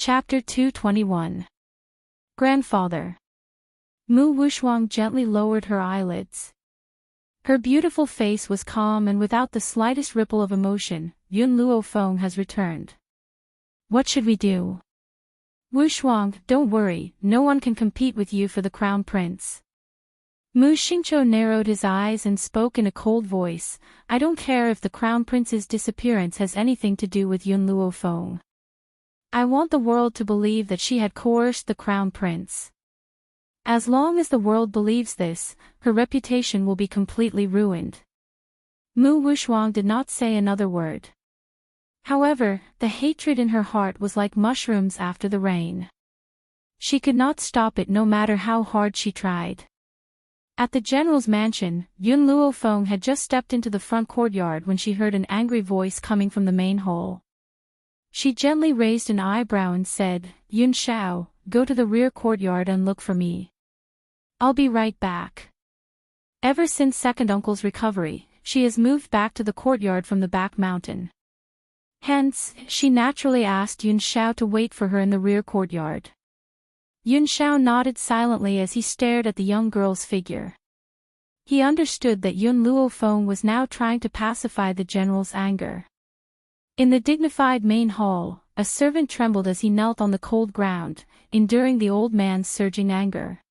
Chapter 221. Grandfather. Mu Wuxuang gently lowered her eyelids. Her beautiful face was calm and without the slightest ripple of emotion. Yun Luofeng has returned. What should we do? Wuxuang, don't worry, no one can compete with you for the crown prince. Mu Xingqiu narrowed his eyes and spoke in a cold voice. I don't care if the crown prince's disappearance has anything to do with Yun Luofeng. I want the world to believe that she had coerced the crown prince. As long as the world believes this, her reputation will be completely ruined. Mu Wuxuang did not say another word. However, the hatred in her heart was like mushrooms after the rain. She could not stop it no matter how hard she tried. At the general's mansion, Yun Luofeng had just stepped into the front courtyard when she heard an angry voice coming from the main hall. She gently raised an eyebrow and said, Yun Shao, go to the rear courtyard and look for me. I'll be right back. Ever since second uncle's recovery, she has moved back to the courtyard from the back mountain. Hence, she naturally asked Yun Shao to wait for her in the rear courtyard. Yun Shao nodded silently as he stared at the young girl's figure. He understood that Yun Luofeng was now trying to pacify the general's anger. In the dignified main hall, a servant trembled as he knelt on the cold ground, enduring the old man's surging anger.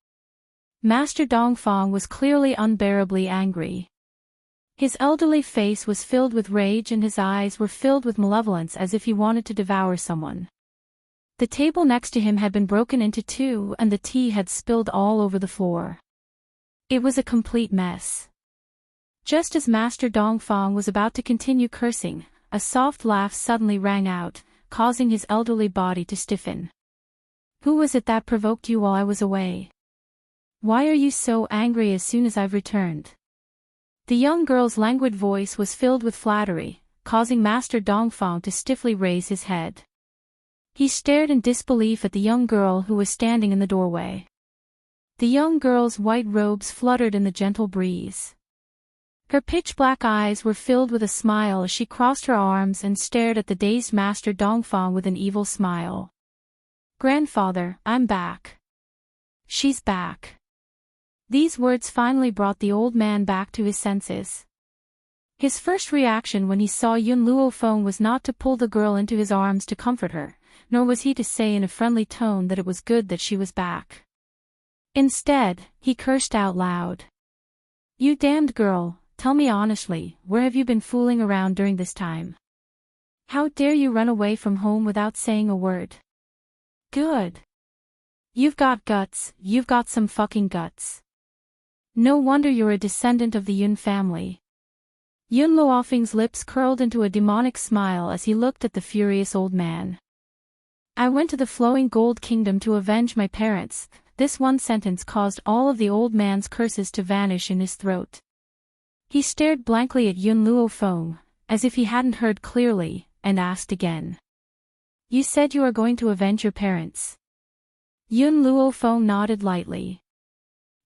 Master Dongfang was clearly unbearably angry. His elderly face was filled with rage and his eyes were filled with malevolence as if he wanted to devour someone. The table next to him had been broken into two and the tea had spilled all over the floor. It was a complete mess. Just as Master Dongfang was about to continue cursing, a soft laugh suddenly rang out, causing his elderly body to stiffen. Who was it that provoked you while I was away? Why are you so angry as soon as I've returned? The young girl's languid voice was filled with flattery, causing Master Dongfang to stiffly raise his head. He stared in disbelief at the young girl who was standing in the doorway. The young girl's white robes fluttered in the gentle breeze. Her pitch-black eyes were filled with a smile as she crossed her arms and stared at the dazed Master Dongfang with an evil smile. Grandfather, I'm back. She's back. These words finally brought the old man back to his senses. His first reaction when he saw Yun Luofeng was not to pull the girl into his arms to comfort her, nor was he to say in a friendly tone that it was good that she was back. Instead, he cursed out loud. You damned girl, tell me honestly, where have you been fooling around during this time? How dare you run away from home without saying a word? Good. You've got guts, you've got some fucking guts. No wonder you're a descendant of the Yun family. Yun Luofeng's lips curled into a demonic smile as he looked at the furious old man. I went to the flowing gold kingdom to avenge my parents. This one sentence caused all of the old man's curses to vanish in his throat. He stared blankly at Yun Luofeng, as if he hadn't heard clearly, and asked again. You said you are going to avenge your parents. Yun Luofeng nodded lightly.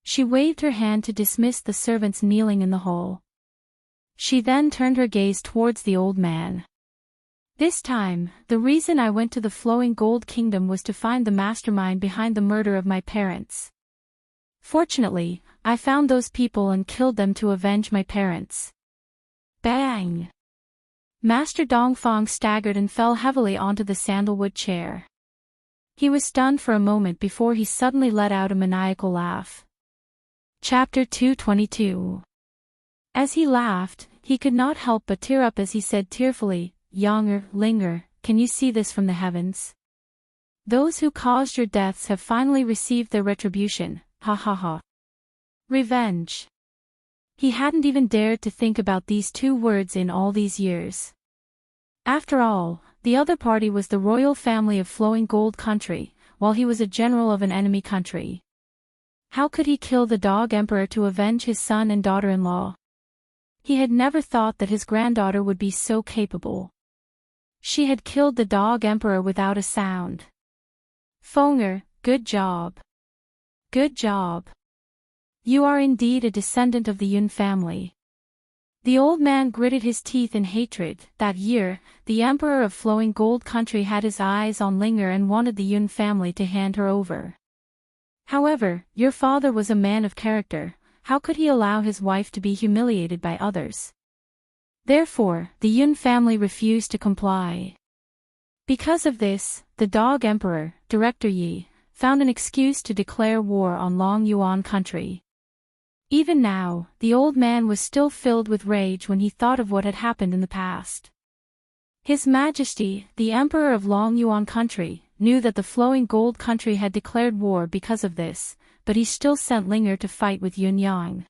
She waved her hand to dismiss the servants kneeling in the hall. She then turned her gaze towards the old man. This time, the reason I went to the flowing gold kingdom was to find the mastermind behind the murder of my parents. Fortunately, I found those people and killed them to avenge my parents. Bang! Master Dongfang staggered and fell heavily onto the sandalwood chair. He was stunned for a moment before he suddenly let out a maniacal laugh. Chapter 222. As he laughed, he could not help but tear up as he said tearfully, Younger, Linger, can you see this from the heavens? Those who caused your deaths have finally received their retribution, ha ha ha. Revenge. He hadn't even dared to think about these two words in all these years. After all, the other party was the royal family of Flowing Gold Country, while he was a general of an enemy country. How could he kill the dog emperor to avenge his son and daughter-in-law? He had never thought that his granddaughter would be so capable. She had killed the dog emperor without a sound. Fenger, good job. Good job. You are indeed a descendant of the Yun family. The old man gritted his teeth in hatred. That year, the emperor of Flowing Gold Country had his eyes on Linger and wanted the Yun family to hand her over. However, your father was a man of character. How could he allow his wife to be humiliated by others? Therefore, the Yun family refused to comply. Because of this, the Dog Emperor, Director Yi, found an excuse to declare war on Long Yuan country. Even now, the old man was still filled with rage when he thought of what had happened in the past. His Majesty, the Emperor of Long Yuan country, knew that the Flowing Gold country had declared war because of this, but he still sent Linger to fight with Yun Yang.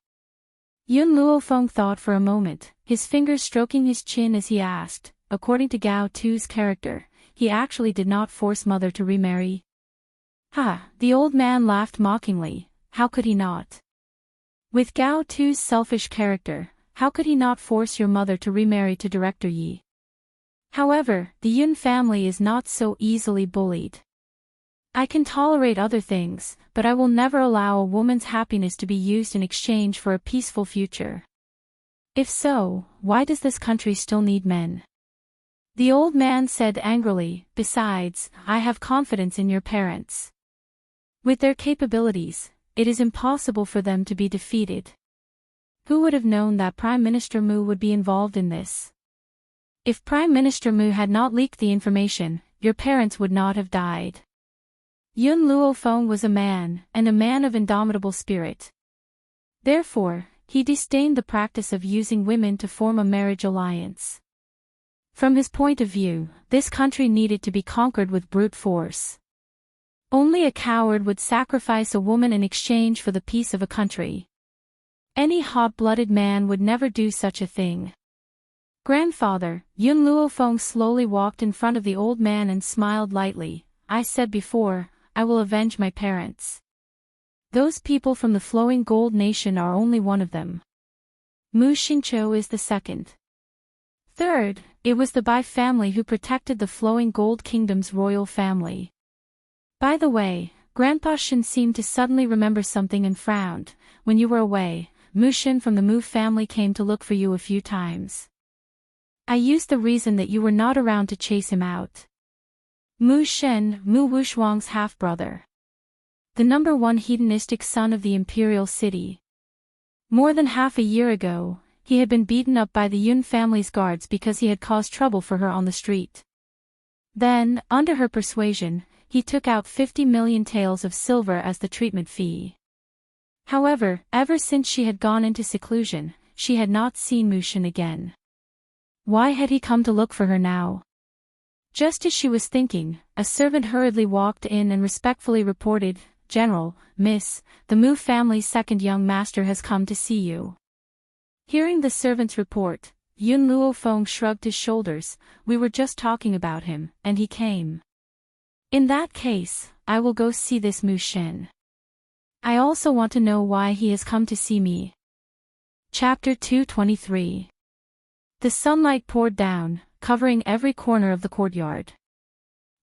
Yun Luofeng thought for a moment, his fingers stroking his chin as he asked, according to Gao Tu's character, he actually did not force mother to remarry. Ha! The old man laughed mockingly, how could he not? With Gao Tu's selfish character, how could he not force your mother to remarry to Director Yi? However, the Yun family is not so easily bullied. I can tolerate other things, but I will never allow a woman's happiness to be used in exchange for a peaceful future. If so, why does this country still need men? The old man said angrily, besides, I have confidence in your parents. With their capabilities, it is impossible for them to be defeated. Who would have known that Prime Minister Mu would be involved in this? If Prime Minister Mu had not leaked the information, your parents would not have died. Yun Luofeng was a man, and a man of indomitable spirit. Therefore, he disdained the practice of using women to form a marriage alliance. From his point of view, this country needed to be conquered with brute force. Only a coward would sacrifice a woman in exchange for the peace of a country. Any hot-blooded man would never do such a thing. Grandfather, Yun Luofeng slowly walked in front of the old man and smiled lightly. I said before, I will avenge my parents. Those people from the Flowing Gold Nation are only one of them. Mu Xingqiu is the second. Third, it was the Bai family who protected the Flowing Gold Kingdom's royal family. By the way, Grandpa Shen seemed to suddenly remember something and frowned. When you were away, Mu Shen from the Mu family came to look for you a few times. I used the reason that you were not around to chase him out. Mu Shen, Mu Wushuang's half-brother. The #1 hedonistic son of the imperial city. More than half a year ago, he had been beaten up by the Yun family's guards because he had caused trouble for her on the street. Then, under her persuasion, he took out 50 million taels of silver as the treatment fee. However, ever since she had gone into seclusion, she had not seen Mu Shen again. Why had he come to look for her now? Just as she was thinking, a servant hurriedly walked in and respectfully reported, General, Miss, the Mu family's second young master has come to see you. Hearing the servant's report, Yun Luofeng shrugged his shoulders. We were just talking about him, and he came. In that case, I will go see this Mu Shen. I also want to know why he has come to see me. Chapter 223. The sunlight poured down, covering every corner of the courtyard.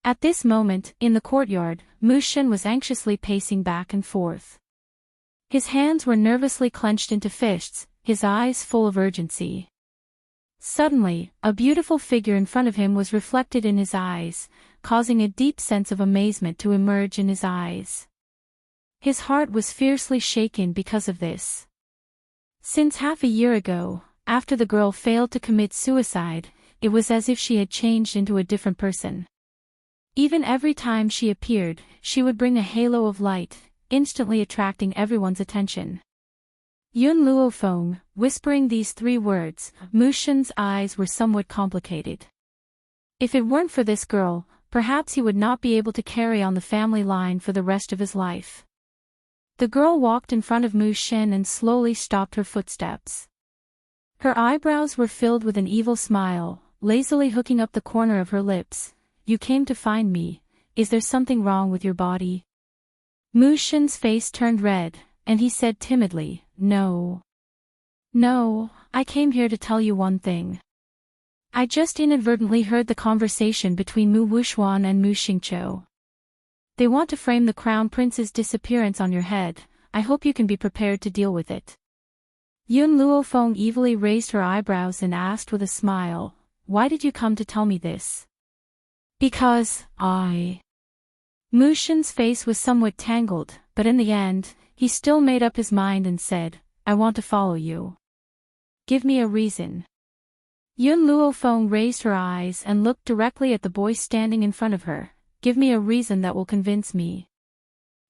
At this moment, in the courtyard, Mu Shen was anxiously pacing back and forth. His hands were nervously clenched into fists, his eyes full of urgency. Suddenly, a beautiful figure in front of him was reflected in his eyes, causing a deep sense of amazement to emerge in his eyes. His heart was fiercely shaken because of this. Since half a year ago, after the girl failed to commit suicide, it was as if she had changed into a different person. Even every time she appeared, she would bring a halo of light, instantly attracting everyone's attention. Yun Luofeng, whispering these 3 words, Mu Shen's eyes were somewhat complicated. If it weren't for this girl, perhaps he would not be able to carry on the family line for the rest of his life. The girl walked in front of Mu Shen and slowly stopped her footsteps. Her eyebrows were filled with an evil smile, lazily hooking up the corner of her lips. You came to find me. Is there something wrong with your body? Mu Shen's face turned red, and he said timidly, No. No, I came here to tell you one thing. I just inadvertently heard the conversation between Mu Wushuan and Mu Xingqiu. They want to frame the crown prince's disappearance on your head. I hope you can be prepared to deal with it. Yun Luofeng evilly raised her eyebrows and asked with a smile, "Why did you come to tell me this?" "Because, Mu Shen's face was somewhat tangled, but in the end, he still made up his mind and said, "I want to follow you. Give me a reason." Yun Luofeng raised her eyes and looked directly at the boy standing in front of her. "Give me a reason that will convince me."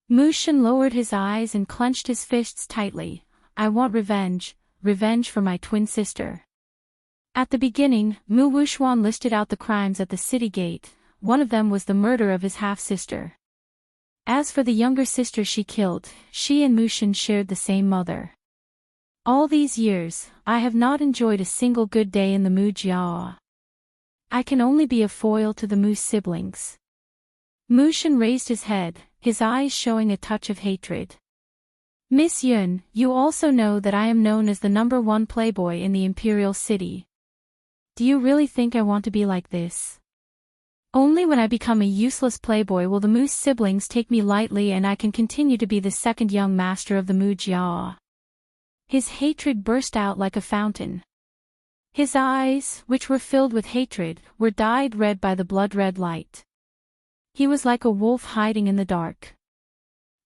Mu Shen lowered his eyes and clenched his fists tightly. "I want revenge, revenge for my twin sister." At the beginning, Mu Wuxuan listed out the crimes at the city gate. One of them was the murder of his half-sister. As for the younger sister she killed, she and Mu Shen shared the same mother. All these years, I have not enjoyed a single good day in the Mu Jiao. I can only be a foil to the Mu siblings. Mu Shen raised his head, his eyes showing a touch of hatred. "Miss Yun, you also know that I am known as the #1 playboy in the Imperial City. Do you really think I want to be like this? Only when I become a useless playboy will the Mu siblings take me lightly and I can continue to be the second young master of the Mu Jiao." His hatred burst out like a fountain. His eyes, which were filled with hatred, were dyed red by the blood-red light. He was like a wolf hiding in the dark.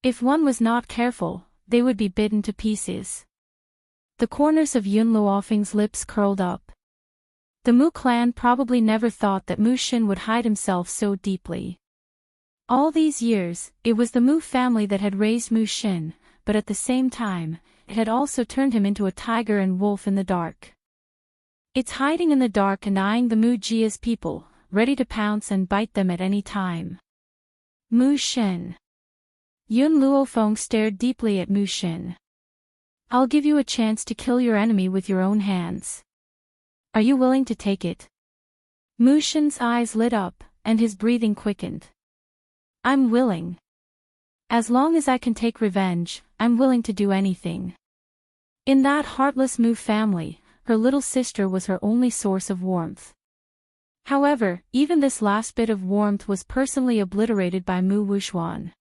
If one was not careful, they would be bitten to pieces. The corners of Yun Luofeng's lips curled up. The Mu clan probably never thought that Mu Shen would hide himself so deeply. All these years, it was the Mu family that had raised Mu Shen, but at the same time, it had also turned him into a tiger and wolf in the dark. It's hiding in the dark and eyeing the Mu Jia's people, ready to pounce and bite them at any time. Mu Shen. Yun Luofeng stared deeply at Mu Shen. "I'll give you a chance to kill your enemy with your own hands. Are you willing to take it?" Mu Shen's eyes lit up, and his breathing quickened. "I'm willing. As long as I can take revenge, I'm willing to do anything." In that heartless Mu family, her little sister was her only source of warmth. However, even this last bit of warmth was personally obliterated by Mu Wuxuan.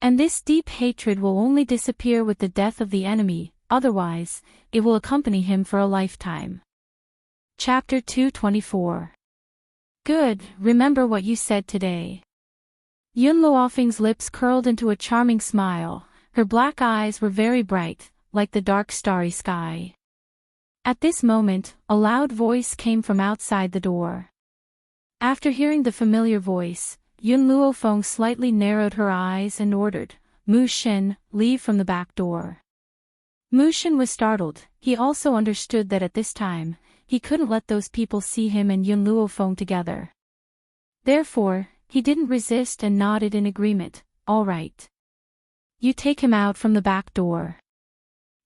And this deep hatred will only disappear with the death of the enemy, otherwise, it will accompany him for a lifetime. Chapter 224. Good, remember what you said today. Yun Luofeng's lips curled into a charming smile, her black eyes were very bright, like the dark starry sky. At this moment, a loud voice came from outside the door. After hearing the familiar voice, Yun Luofeng slightly narrowed her eyes and ordered, "Mu Shen, leave from the back door." Mu Shen was startled. He also understood that at this time, he couldn't let those people see him and Yun Luofeng together. Therefore, he didn't resist and nodded in agreement. "All right. You take him out from the back door."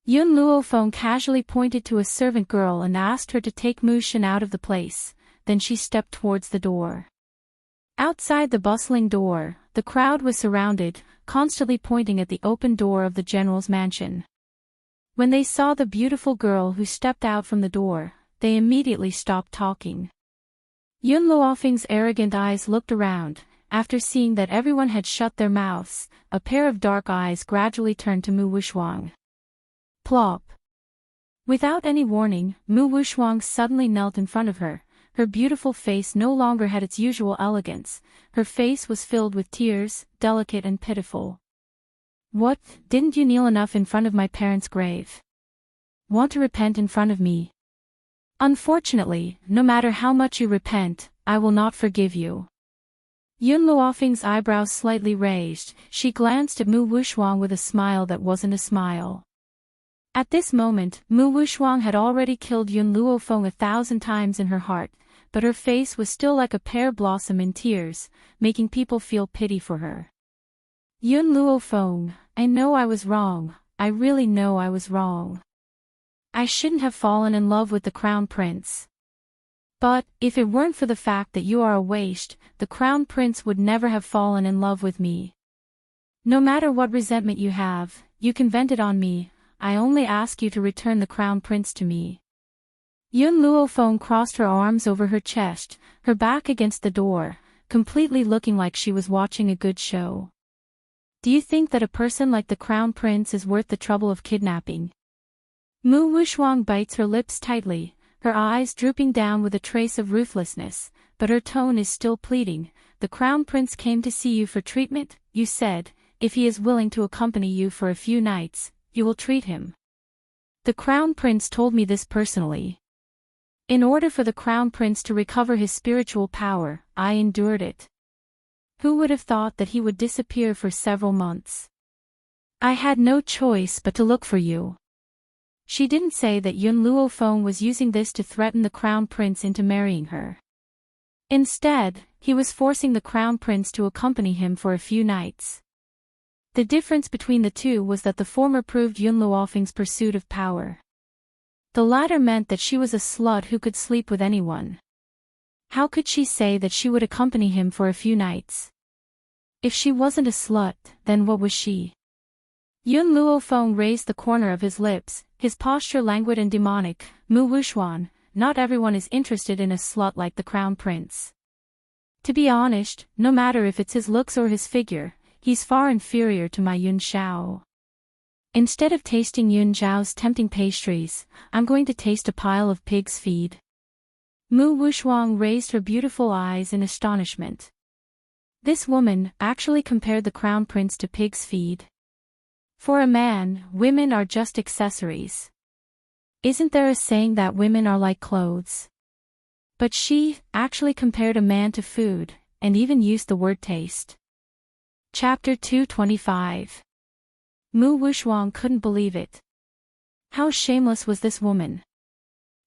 Yun Luofeng casually pointed to a servant girl and asked her to take Mu Shen out of the place, then she stepped towards the door. Outside the bustling door, the crowd was surrounded, constantly pointing at the open door of the general's mansion. When they saw the beautiful girl who stepped out from the door, they immediately stopped talking. Yun Luofeng's arrogant eyes looked around. After seeing that everyone had shut their mouths, a pair of dark eyes gradually turned to Mu Wuxuan. Plop. Without any warning, Mu Wuxuan suddenly knelt in front of her. Her beautiful face no longer had its usual elegance, her face was filled with tears, delicate and pitiful. "What, didn't you kneel enough in front of my parents' grave? Want to repent in front of me? Unfortunately, no matter how much you repent, I will not forgive you." Yun Luofeng's eyebrows slightly raised, she glanced at Mu Wuxuan with a smile that wasn't a smile. At this moment, Mu Wuxuan had already killed Yun Luofeng 1,000 times in her heart, but her face was still like a pear blossom in tears, making people feel pity for her. "Yun Luofeng, I know I was wrong, I really know I was wrong. I shouldn't have fallen in love with the Crown Prince. But, if it weren't for the fact that you are a waste, the Crown Prince would never have fallen in love with me. No matter what resentment you have, you can vent it on me, I only ask you to return the Crown Prince to me." Yun Luofeng crossed her arms over her chest, her back against the door, completely looking like she was watching a good show. "Do you think that a person like the Crown Prince is worth the trouble of kidnapping? Mu Wuxuang bites her lips tightly, her eyes drooping down with a trace of ruthlessness, but her tone is still pleading. The Crown Prince came to see you for treatment, you said. If he is willing to accompany you for a few nights, you will treat him. The Crown Prince told me this personally. In order for the Crown Prince to recover his spiritual power, I endured it. Who would have thought that he would disappear for several months? I had no choice but to look for you. She didn't say that Yun Luofeng was using this to threaten the Crown Prince into marrying her. Instead, he was forcing the Crown Prince to accompany him for a few nights. The difference between the two was that the former proved Yun Luofeng's pursuit of power. The latter meant that she was a slut who could sleep with anyone. How could she say that she would accompany him for a few nights? If she wasn't a slut, then what was she? Yun Luofeng raised the corner of his lips, his posture languid and demonic. Mu Wuxuan, not everyone is interested in a slut like the Crown Prince. To be honest, no matter if it's his looks or his figure, he's far inferior to my Yun Xiao. Instead of tasting Yun Xiao's tempting pastries, I'm going to taste a pile of pig's feed. Mu Wuxuang raised her beautiful eyes in astonishment. This woman actually compared the Crown Prince to pig's feed. For a man, women are just accessories. Isn't there a saying that women are like clothes? But she actually compared a man to food, and even used the word taste. Chapter 225. Mu Wuxuang couldn't believe it. How shameless was this woman?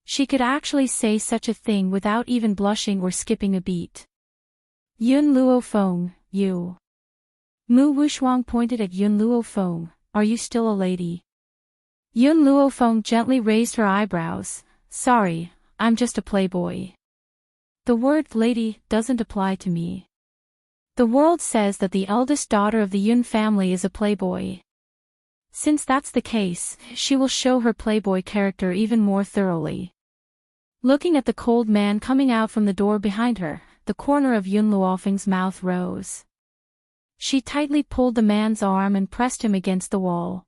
She could actually say such a thing without even blushing or skipping a beat. Yun Luofeng, you. Mu Wuxuang pointed at Yun Luofeng. Are you still a lady? Yun Luofeng gently raised her eyebrows. Sorry, I'm just a playboy. The word lady doesn't apply to me. The world says that the eldest daughter of the Yun family is a playboy. Since that's the case, she will show her playboy character even more thoroughly. Looking at the cold man coming out from the door behind her, the corner of Yun Luofeng's mouth rose. She tightly pulled the man's arm and pressed him against the wall.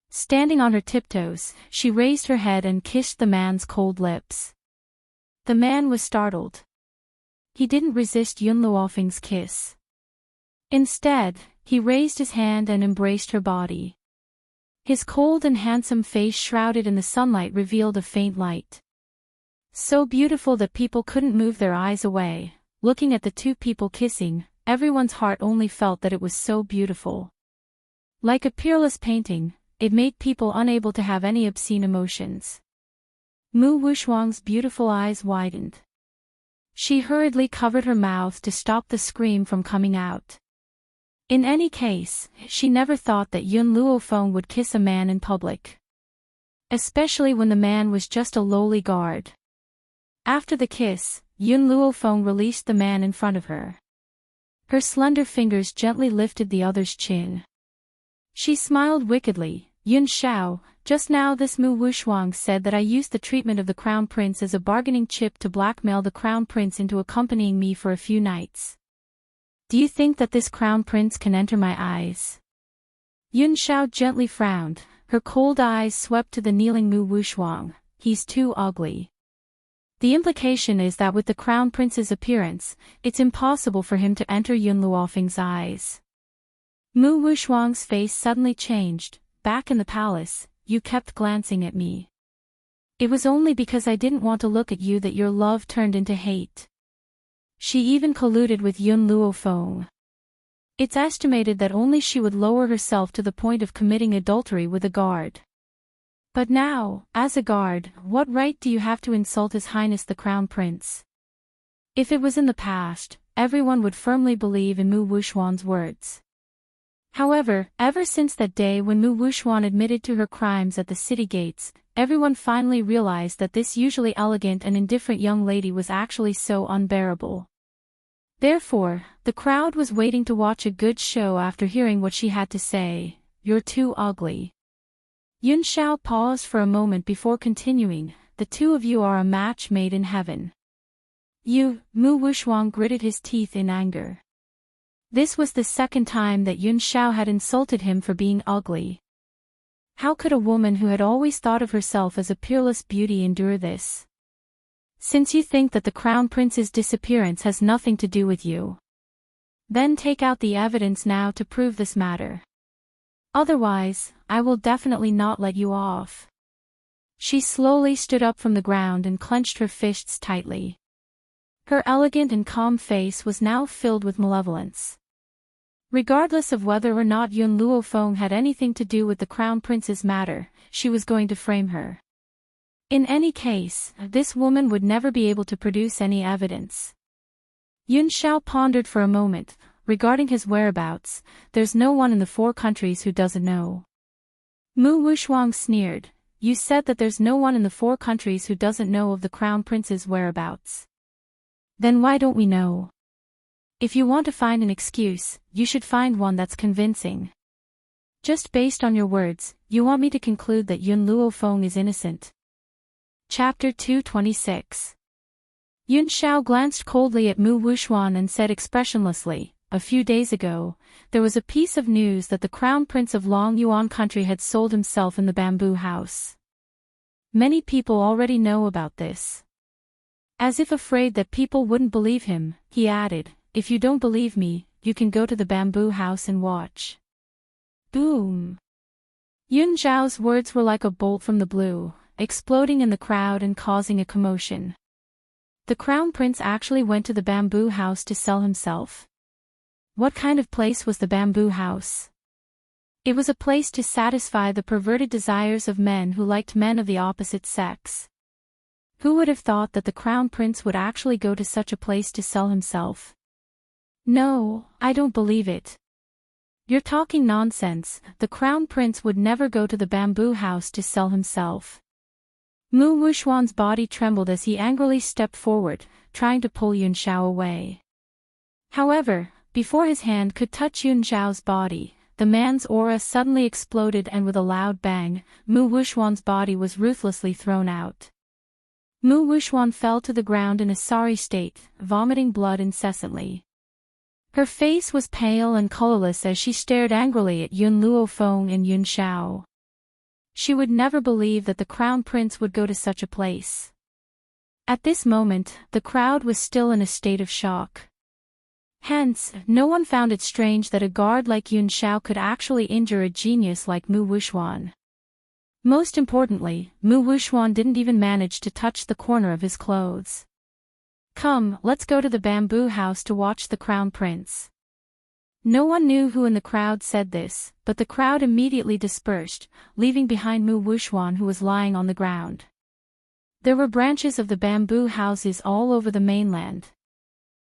Standing on her tiptoes, she raised her head and kissed the man's cold lips. The man was startled. He didn't resist Yun Luofeng's kiss. Instead, he raised his hand and embraced her body. His cold and handsome face shrouded in the sunlight revealed a faint light. So beautiful that people couldn't move their eyes away. Looking at the two people kissing, everyone's heart only felt that it was so beautiful. Like a peerless painting, it made people unable to have any obscene emotions. Mu Wuxuang's beautiful eyes widened. She hurriedly covered her mouth to stop the scream from coming out. In any case, she never thought that Yun Luofeng would kiss a man in public. Especially when the man was just a lowly guard. After the kiss, Yun Luofeng released the man in front of her. Her slender fingers gently lifted the other's chin. She smiled wickedly. Yun Xiao, just now this Mu Wuxuang said that I used the treatment of the Crown Prince as a bargaining chip to blackmail the Crown Prince into accompanying me for a few nights. Do you think that this Crown Prince can enter my eyes? Yun Xiao gently frowned, her cold eyes swept to the kneeling Mu Wuxuang. He's too ugly. The implication is that with the Crown Prince's appearance, it's impossible for him to enter Yun Luofeng's eyes. Mu Wuxuang's face suddenly changed. Back in the palace, you kept glancing at me. It was only because I didn't want to look at you that your love turned into hate. She even colluded with Yun Luofeng. It's estimated that only she would lower herself to the point of committing adultery with a guard. But now, as a guard, what right do you have to insult His Highness the Crown Prince? If it was in the past, everyone would firmly believe in Mu Wuxuan's words. However, ever since that day when Mu Wuxuan admitted to her crimes at the city gates, everyone finally realized that this usually elegant and indifferent young lady was actually so unbearable. Therefore, the crowd was waiting to watch a good show after hearing what she had to say. You're too ugly. Yun Xiao paused for a moment before continuing, the two of you are a match made in heaven. You, Mu Wuxuang gritted his teeth in anger. This was the second time that Yun Xiao had insulted him for being ugly. How could a woman who had always thought of herself as a peerless beauty endure this? Since you think that the Crown Prince's disappearance has nothing to do with you, then take out the evidence now to prove this matter. Otherwise, I will definitely not let you off. She slowly stood up from the ground and clenched her fists tightly. Her elegant and calm face was now filled with malevolence. Regardless of whether or not Yun Luofeng had anything to do with the Crown Prince's matter, she was going to frame her. In any case, this woman would never be able to produce any evidence. Yun Shao pondered for a moment. Regarding his whereabouts, there's no one in the 4 countries who doesn't know. Mu Wuxuang sneered. You said that there's no one in the 4 countries who doesn't know of the Crown Prince's whereabouts. Then why don't we know? If you want to find an excuse, you should find one that's convincing. Just based on your words, you want me to conclude that Yun Luofeng is innocent. Chapter 226. Yun Shao glanced coldly at Mu Wuxuan and said expressionlessly, a few days ago, there was a piece of news that the Crown Prince of Long Yuan country had sold himself in the bamboo house. Many people already know about this. As if afraid that people wouldn't believe him, he added, if you don't believe me, you can go to the bamboo house and watch. Boom! Yun Zhao's words were like a bolt from the blue, exploding in the crowd and causing a commotion. The Crown Prince actually went to the bamboo house to sell himself. What kind of place was the bamboo house? It was a place to satisfy the perverted desires of men who liked men of the opposite sex. Who would have thought that the Crown Prince would actually go to such a place to sell himself? No, I don't believe it. You're talking nonsense. The Crown Prince would never go to the bamboo house to sell himself. Mu Wuxuan's body trembled as he angrily stepped forward, trying to pull Yun Shao away. However, before his hand could touch Yun Zhao's body, the man's aura suddenly exploded and with a loud bang, Mu Wuxuan's body was ruthlessly thrown out. Mu Wuxuan fell to the ground in a sorry state, vomiting blood incessantly. Her face was pale and colorless as she stared angrily at Yun Luofeng and Yun Shao. She would never believe that the Crown Prince would go to such a place. At this moment, the crowd was still in a state of shock. Hence, no one found it strange that a guard like Yun Shao could actually injure a genius like Mu Wuxuan. Most importantly, Mu Wuxuan didn't even manage to touch the corner of his clothes. Come, let's go to the bamboo house to watch the Crown Prince. No one knew who in the crowd said this, but the crowd immediately dispersed, leaving behind Mu Wuxuan who was lying on the ground. There were branches of the bamboo houses all over the mainland.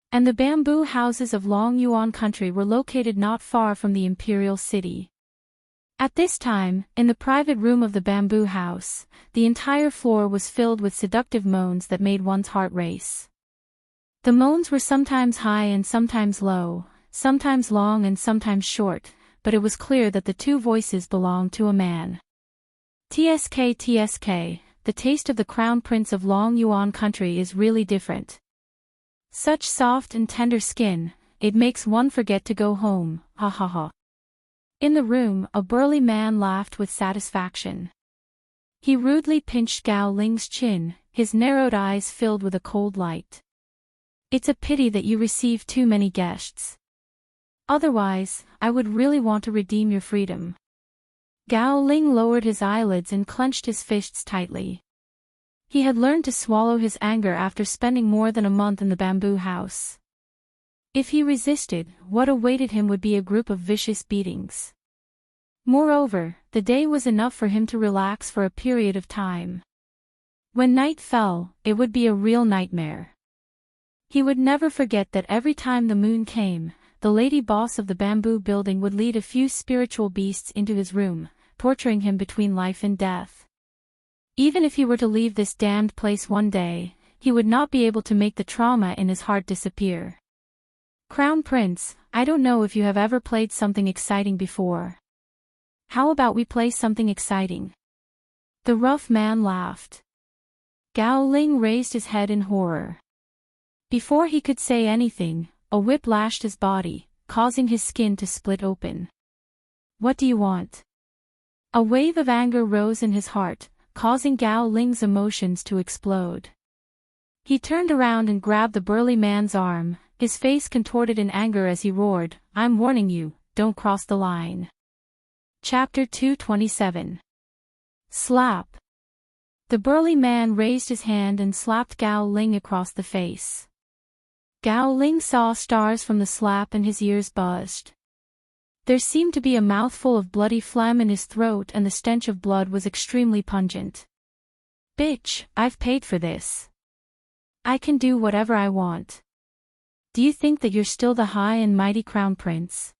And the bamboo houses of Long Yuan country were located not far from the imperial city. At this time, in the private room of the bamboo house, the entire floor was filled with seductive moans that made one's heart race. The moans were sometimes high and sometimes low, sometimes long and sometimes short, but it was clear that the 2 voices belonged to a man. TSK, the taste of the Crown Prince of Long Yuan country is really different. Such soft and tender skin, it makes one forget to go home, ha ha ha. In the room, a burly man laughed with satisfaction. He rudely pinched Gao Ling's chin, his narrowed eyes filled with a cold light. It's a pity that you receive too many guests. Otherwise, I would really want to redeem your freedom. Gao Ling lowered his eyelids and clenched his fists tightly. He had learned to swallow his anger after spending more than a month in the bamboo house. If he resisted, what awaited him would be a group of vicious beatings. Moreover, the day was enough for him to relax for a period of time. When night fell, it would be a real nightmare. He would never forget that every time the moon came, the lady boss of the bamboo building would lead a few spiritual beasts into his room, torturing him between life and death. Even if he were to leave this damned place one day, he would not be able to make the trauma in his heart disappear. Crown Prince, I don't know if you have ever played something exciting before. How about we play something exciting? The rough man laughed. Gao Ling raised his head in horror. Before he could say anything, a whip lashed his body, causing his skin to split open. What do you want? A wave of anger rose in his heart, causing Gao Ling's emotions to explode. He turned around and grabbed the burly man's arm, his face contorted in anger as he roared, "I'm warning you, don't cross the line." Chapter 227. Slap. The burly man raised his hand and slapped Gao Ling across the face. Gao Ling saw stars from the slap and his ears buzzed. There seemed to be a mouthful of bloody phlegm in his throat and the stench of blood was extremely pungent. "Bitch, I've paid for this. I can do whatever I want. Do you think that you're still the high and mighty crown prince?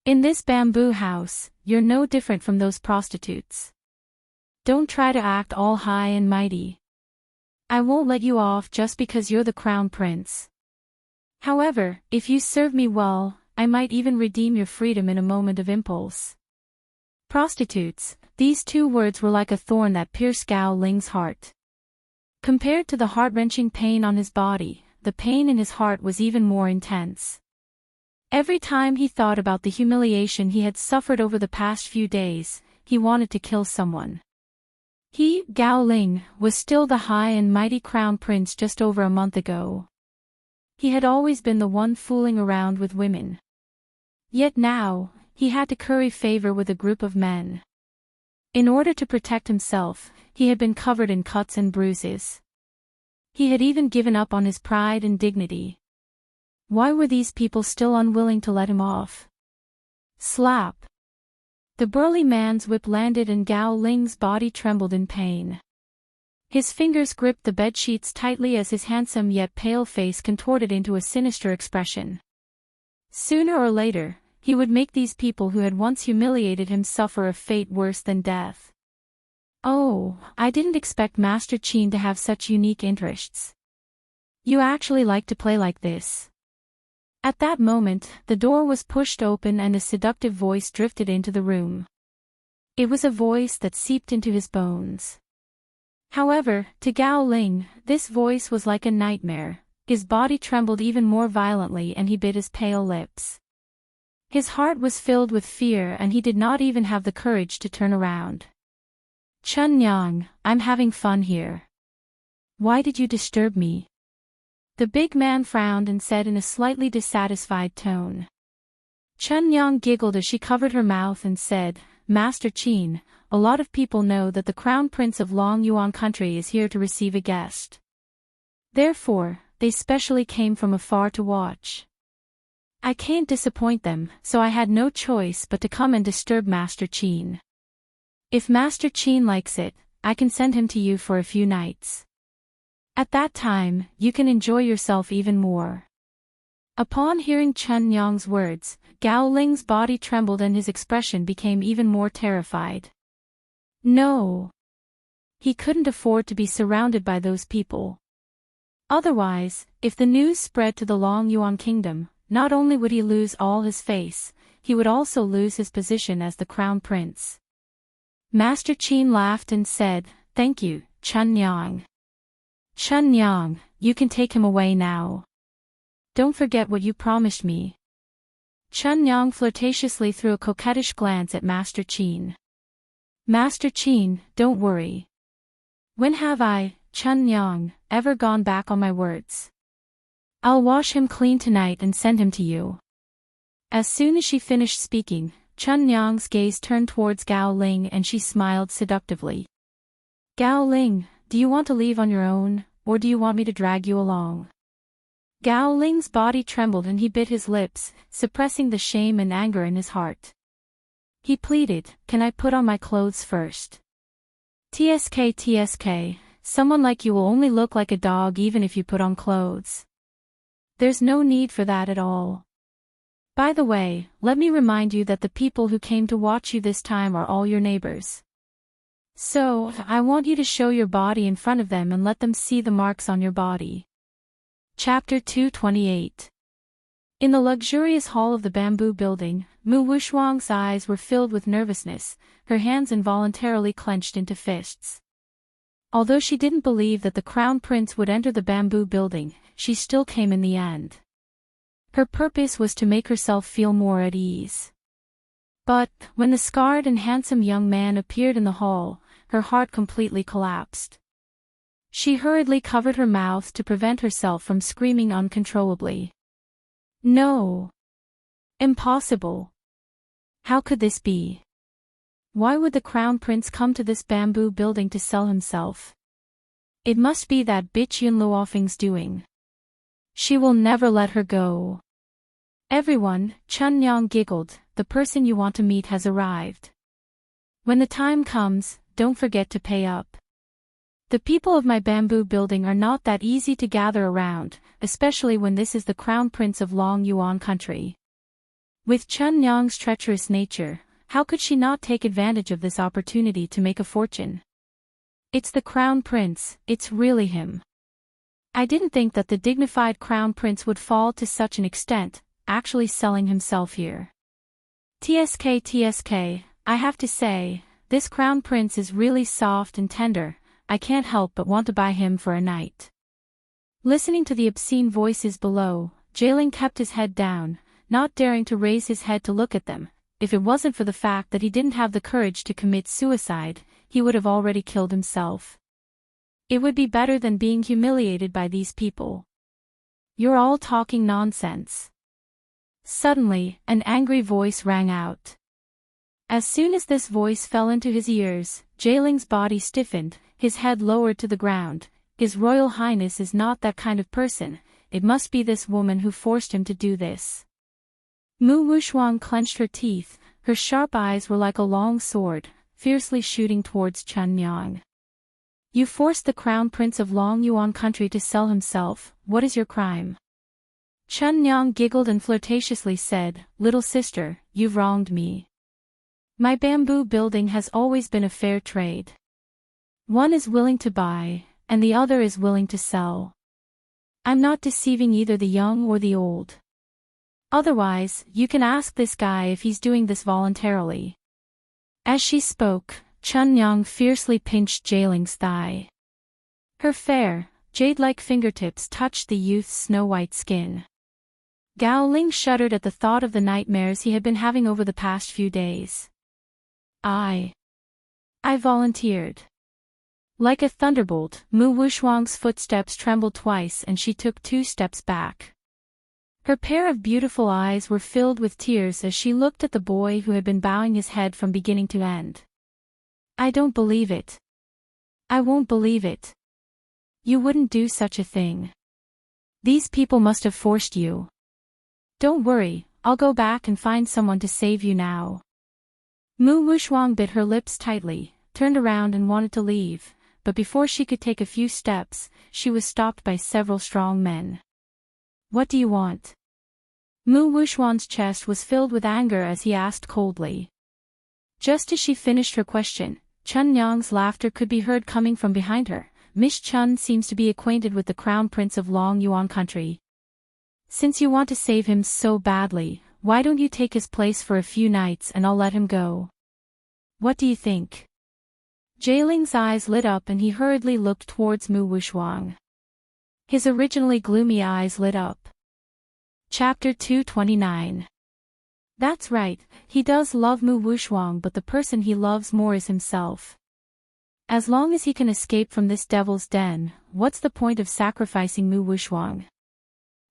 In this bamboo house, you're no different from those prostitutes. Don't try to act all high and mighty. I won't let you off just because you're the crown prince. However, if you serve me well, I might even redeem your freedom in a moment of impulse." Prostitutes, these two words were like a thorn that pierced Gao Ling's heart. Compared to the heart-wrenching pain on his body, the pain in his heart was even more intense. Every time he thought about the humiliation he had suffered over the past few days, he wanted to kill someone. He, Gao Ling, was still the high and mighty crown prince just over a month ago. He had always been the one fooling around with women. Yet now, he had to curry favor with a group of men. In order to protect himself, he had been covered in cuts and bruises. He had even given up on his pride and dignity. Why were these people still unwilling to let him off? Slap. The burly man's whip landed and Gao Ling's body trembled in pain. His fingers gripped the bedsheets tightly as his handsome yet pale face contorted into a sinister expression. Sooner or later, he would make these people who had once humiliated him suffer a fate worse than death. "Oh, I didn't expect Master Qin to have such unique interests. You actually like to play like this." At that moment, the door was pushed open and a seductive voice drifted into the room. It was a voice that seeped into his bones. However, to Gao Ling, this voice was like a nightmare. His body trembled even more violently and he bit his pale lips. His heart was filled with fear and he did not even have the courage to turn around. "Chun Yang, I'm having fun here. Why did you disturb me?" The big man frowned and said in a slightly dissatisfied tone. Chun Yang giggled as she covered her mouth and said, "Master Qin, a lot of people know that the Crown Prince of Long Yuan country is here to receive a guest. Therefore, they specially came from afar to watch. I can't disappoint them, so I had no choice but to come and disturb Master Qin. If Master Qin likes it, I can send him to you for a few nights. At that time, you can enjoy yourself even more." Upon hearing Chun Yang's words, Gao Ling's body trembled and his expression became even more terrified. No. He couldn't afford to be surrounded by those people. Otherwise, if the news spread to the Long Yuan kingdom, not only would he lose all his face, he would also lose his position as the crown prince. Master Qin laughed and said, "Thank you, Chun Yang. Chun Yang, you can take him away now. Don't forget what you promised me." Chun Yang flirtatiously threw a coquettish glance at Master Qin. "Master Qin, don't worry. When have I, Chun Yang, ever gone back on my words? I'll wash him clean tonight and send him to you." As soon as she finished speaking, Chun Yang's gaze turned towards Gao Ling and she smiled seductively. "Gao Ling, do you want to leave on your own, or do you want me to drag you along?" Gao Ling's body trembled and he bit his lips, suppressing the shame and anger in his heart. He pleaded, "Can I put on my clothes first?" TSK, someone like you will only look like a dog even if you put on clothes. There's no need for that at all. By the way, let me remind you that the people who came to watch you this time are all your neighbors. So, I want you to show your body in front of them and let them see the marks on your body. Chapter 228. In the luxurious hall of the bamboo building, Mu Wushuang's eyes were filled with nervousness, her hands involuntarily clenched into fists. Although she didn't believe that the crown prince would enter the bamboo building, she still came in the end. Her purpose was to make herself feel more at ease. But, when the scarred and handsome young man appeared in the hall, her heart completely collapsed. She hurriedly covered her mouth to prevent herself from screaming uncontrollably. No! Impossible! How could this be? Why would the crown prince come to this bamboo building to sell himself? It must be that bitch Yun Luofeng's doing. She will never let her go. Everyone, Chun Yang giggled, the person you want to meet has arrived. When the time comes, don't forget to pay up. The people of my bamboo building are not that easy to gather around, especially when this is the crown prince of Long Yuan country. With Chun Yang's treacherous nature, how could she not take advantage of this opportunity to make a fortune? It's the crown prince, it's really him. I didn't think that the dignified crown prince would fall to such an extent, actually selling himself here. TSK, I have to say, this crown prince is really soft and tender, I can't help but want to buy him for a night. Listening to the obscene voices below, Jailing kept his head down, not daring to raise his head to look at them. If it wasn't for the fact that he didn't have the courage to commit suicide, he would have already killed himself. It would be better than being humiliated by these people. You're all talking nonsense. Suddenly, an angry voice rang out. As soon as this voice fell into his ears, Jailing's body stiffened, his head lowered to the ground. His Royal Highness is not that kind of person, it must be this woman who forced him to do this. Mu Wuxuang clenched her teeth, her sharp eyes were like a long sword, fiercely shooting towards Chun Yang. You forced the crown prince of Long Yuan country to sell himself, what is your crime? Chun Yang giggled and flirtatiously said, little sister, you've wronged me. My bamboo building has always been a fair trade. One is willing to buy, and the other is willing to sell. I'm not deceiving either the young or the old. Otherwise, you can ask this guy if he's doing this voluntarily. As she spoke, Chun Yang fiercely pinched Jailing's thigh. Her fair, jade-like fingertips touched the youth's snow-white skin. Gao Ling shuddered at the thought of the nightmares he had been having over the past few days. I volunteered. Like a thunderbolt, Mu Wuxuang's footsteps trembled twice and she took 2 steps back. Her pair of beautiful eyes were filled with tears as she looked at the boy who had been bowing his head from beginning to end. I don't believe it. I won't believe it. You wouldn't do such a thing. These people must have forced you. Don't worry, I'll go back and find someone to save you now. Mu Wuxuang bit her lips tightly, turned around and wanted to leave, but before she could take a few steps, she was stopped by several strong men. What do you want? Mu Wuxuang's chest was filled with anger as he asked coldly. Just as she finished her question, Chun Yang's laughter could be heard coming from behind her. Miss Chun seems to be acquainted with the crown prince of Long Yuan country. Since you want to save him so badly, why don't you take his place for a few nights and I'll let him go? What do you think? Jailing's eyes lit up and he hurriedly looked towards Mu Wuxuang. His originally gloomy eyes lit up. Chapter 229. That's right, he does love Mu Wuxuang, but the person he loves more is himself. As long as he can escape from this devil's den, what's the point of sacrificing Mu Wuxuang?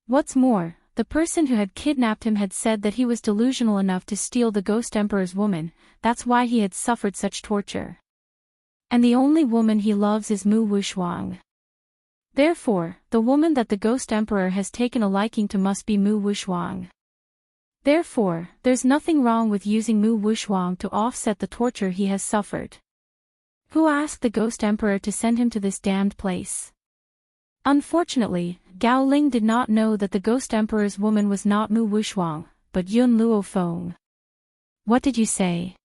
What's more, the person who had kidnapped him had said that he was delusional enough to steal the Ghost Emperor's woman, that's why he had suffered such torture. And the only woman he loves is Mu Wuxuang. Therefore, the woman that the Ghost Emperor has taken a liking to must be Mu Wuxuang. Therefore, there's nothing wrong with using Mu Wuxuang to offset the torture he has suffered. Who asked the Ghost Emperor to send him to this damned place? Unfortunately, Gao Ling did not know that the Ghost Emperor's woman was not Mu Wuxuang, but Yun Luofeng. What did you say?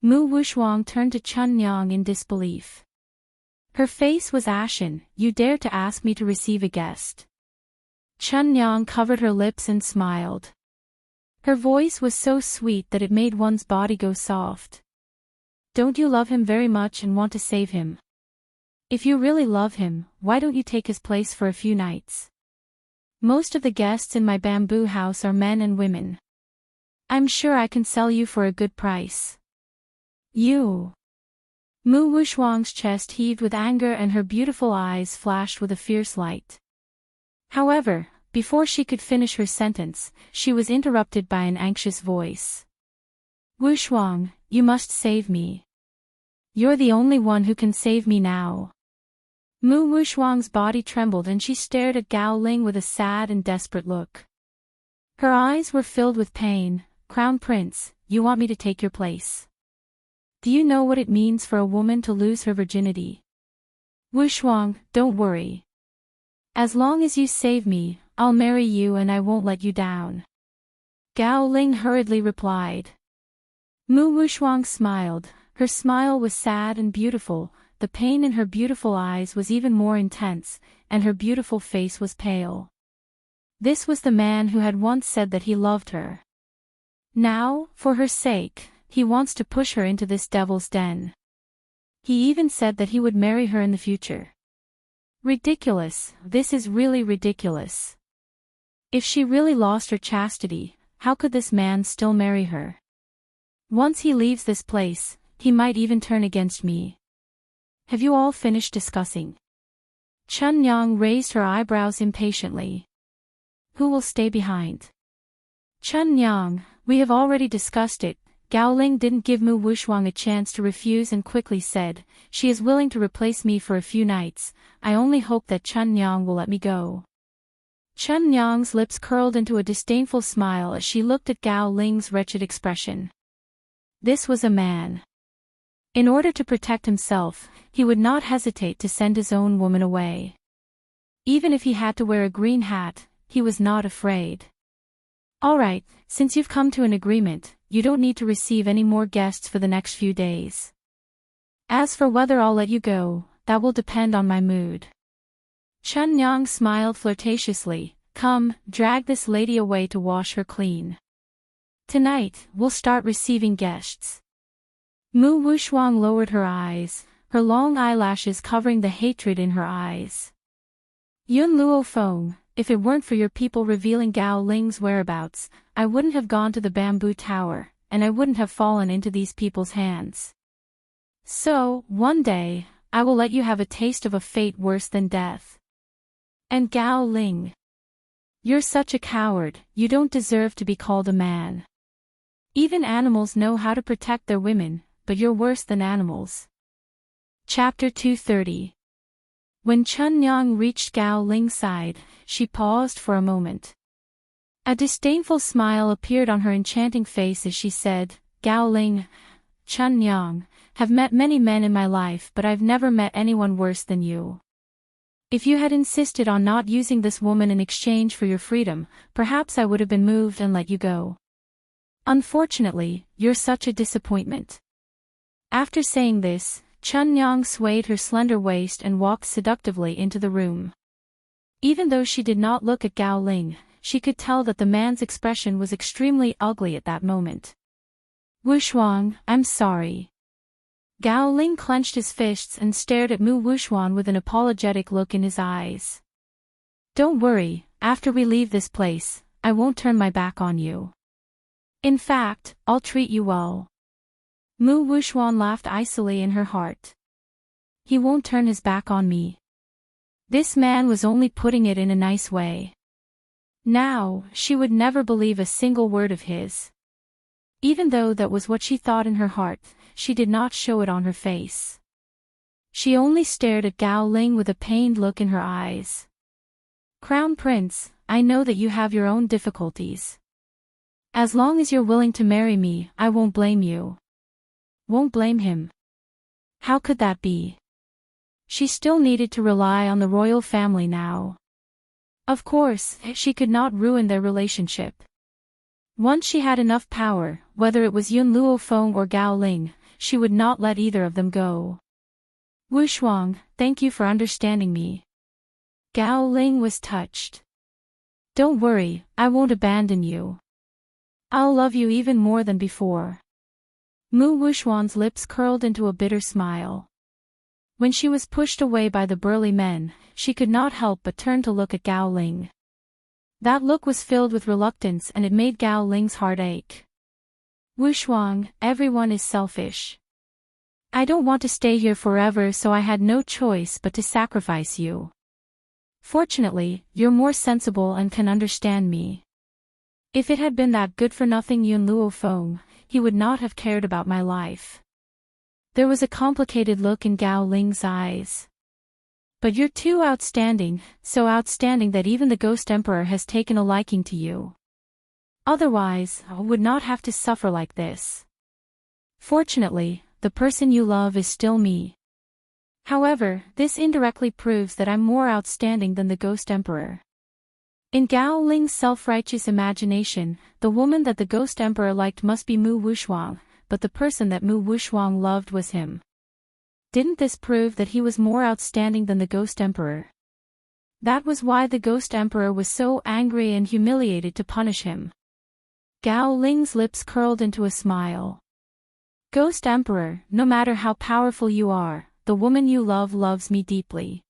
Mu Wuxuang turned to Chun Yang in disbelief. Her face was ashen. You dare to ask me to receive a guest? Chun Yang covered her lips and smiled. Her voice was so sweet that it made one's body go soft. Don't you love him very much and want to save him? If you really love him, why don't you take his place for a few nights? Most of the guests in my bamboo house are men and women. I'm sure I can sell you for a good price. You. Mu Wuxuang's chest heaved with anger and her beautiful eyes flashed with a fierce light. However, before she could finish her sentence, she was interrupted by an anxious voice. Wuxuang, you must save me. You're the only one who can save me now. Mu Wuxuang's body trembled and she stared at Gao Ling with a sad and desperate look. Her eyes were filled with pain. Crown Prince, you want me to take your place? Do you know what it means for a woman to lose her virginity? Wuxuang, don't worry. As long as you save me, I'll marry you and I won't let you down. Gao Ling hurriedly replied. Mu Wuxuang smiled. Her smile was sad and beautiful, the pain in her beautiful eyes was even more intense, and her beautiful face was pale. This was the man who had once said that he loved her. Now, for her sake, he wants to push her into this devil's den. He even said that he would marry her in the future. Ridiculous, this is really ridiculous. If she really lost her chastity, how could this man still marry her? Once he leaves this place, he might even turn against me. Have you all finished discussing? Chun Yang raised her eyebrows impatiently. Who will stay behind? Chun Yang, we have already discussed it. Gao Ling didn't give Mu Wuxuang a chance to refuse and quickly said, she is willing to replace me for a few nights. I only hope that Chun Yang will let me go. Chun Yang's lips curled into a disdainful smile as she looked at Gao Ling's wretched expression. This was a man. In order to protect himself, he would not hesitate to send his own woman away. Even if he had to wear a green hat, he was not afraid. All right, since you've come to an agreement, you don't need to receive any more guests for the next few days. As for whether I'll let you go, that will depend on my mood. Chun Yang smiled flirtatiously. Come, drag this lady away to wash her clean. Tonight, we'll start receiving guests. Mu Wuxuang lowered her eyes, her long eyelashes covering the hatred in her eyes. Yun Luo Feng, if it weren't for your people revealing Gao Ling's whereabouts, I wouldn't have gone to the bamboo tower, and I wouldn't have fallen into these people's hands. So, one day, I will let you have a taste of a fate worse than death. And Gao Ling. You're such a coward, you don't deserve to be called a man. Even animals know how to protect their women, but you're worse than animals. Chapter 230. When Chun Yang reached Gao Ling's side, she paused for a moment. A disdainful smile appeared on her enchanting face as she said, Gao Ling, Chun Yang, have met many men in my life but I've never met anyone worse than you. If you had insisted on not using this woman in exchange for your freedom, perhaps I would have been moved and let you go. Unfortunately, you're such a disappointment. After saying this, Chun Yang swayed her slender waist and walked seductively into the room. Even though she did not look at Gao Ling, she could tell that the man's expression was extremely ugly at that moment. Wuxuang, I'm sorry. Gao Ling clenched his fists and stared at Mu Wuxuang with an apologetic look in his eyes. Don't worry, after we leave this place, I won't turn my back on you. In fact, I'll treat you well. Mu Wuxuang laughed icily in her heart. He won't turn his back on me. This man was only putting it in a nice way. Now, she would never believe a single word of his. Even though that was what she thought in her heart, she did not show it on her face. She only stared at Gao Ling with a pained look in her eyes. Crown Prince, I know that you have your own difficulties. As long as you're willing to marry me, I won't blame you. Won't blame him. How could that be? She still needed to rely on the royal family now. Of course, she could not ruin their relationship. Once she had enough power, whether it was Yun Luo Feng or Gao Ling, she would not let either of them go. Wuxuang, thank you for understanding me. Gao Ling was touched. Don't worry, I won't abandon you. I'll love you even more than before. Mu Wuxuang's lips curled into a bitter smile. When she was pushed away by the burly men, she could not help but turn to look at Gao Ling. That look was filled with reluctance and it made Gao Ling's heart ache. Wushuang, everyone is selfish. I don't want to stay here forever, so I had no choice but to sacrifice you. Fortunately, you're more sensible and can understand me. If it had been that good-for-nothing Yun Luofeng, he would not have cared about my life. There was a complicated look in Gao Ling's eyes. But you're too outstanding, so outstanding that even the Ghost Emperor has taken a liking to you. Otherwise, I would not have to suffer like this. Fortunately, the person you love is still me. However, this indirectly proves that I'm more outstanding than the Ghost Emperor. In Gao Ling's self-righteous imagination, the woman that the Ghost Emperor liked must be Mu Wushuang, but the person that Mu Wushuang loved was him. Didn't this prove that he was more outstanding than the Ghost Emperor? That was why the Ghost Emperor was so angry and humiliated to punish him. Gao Ling's lips curled into a smile. Ghost Emperor, no matter how powerful you are, the woman you love loves me deeply.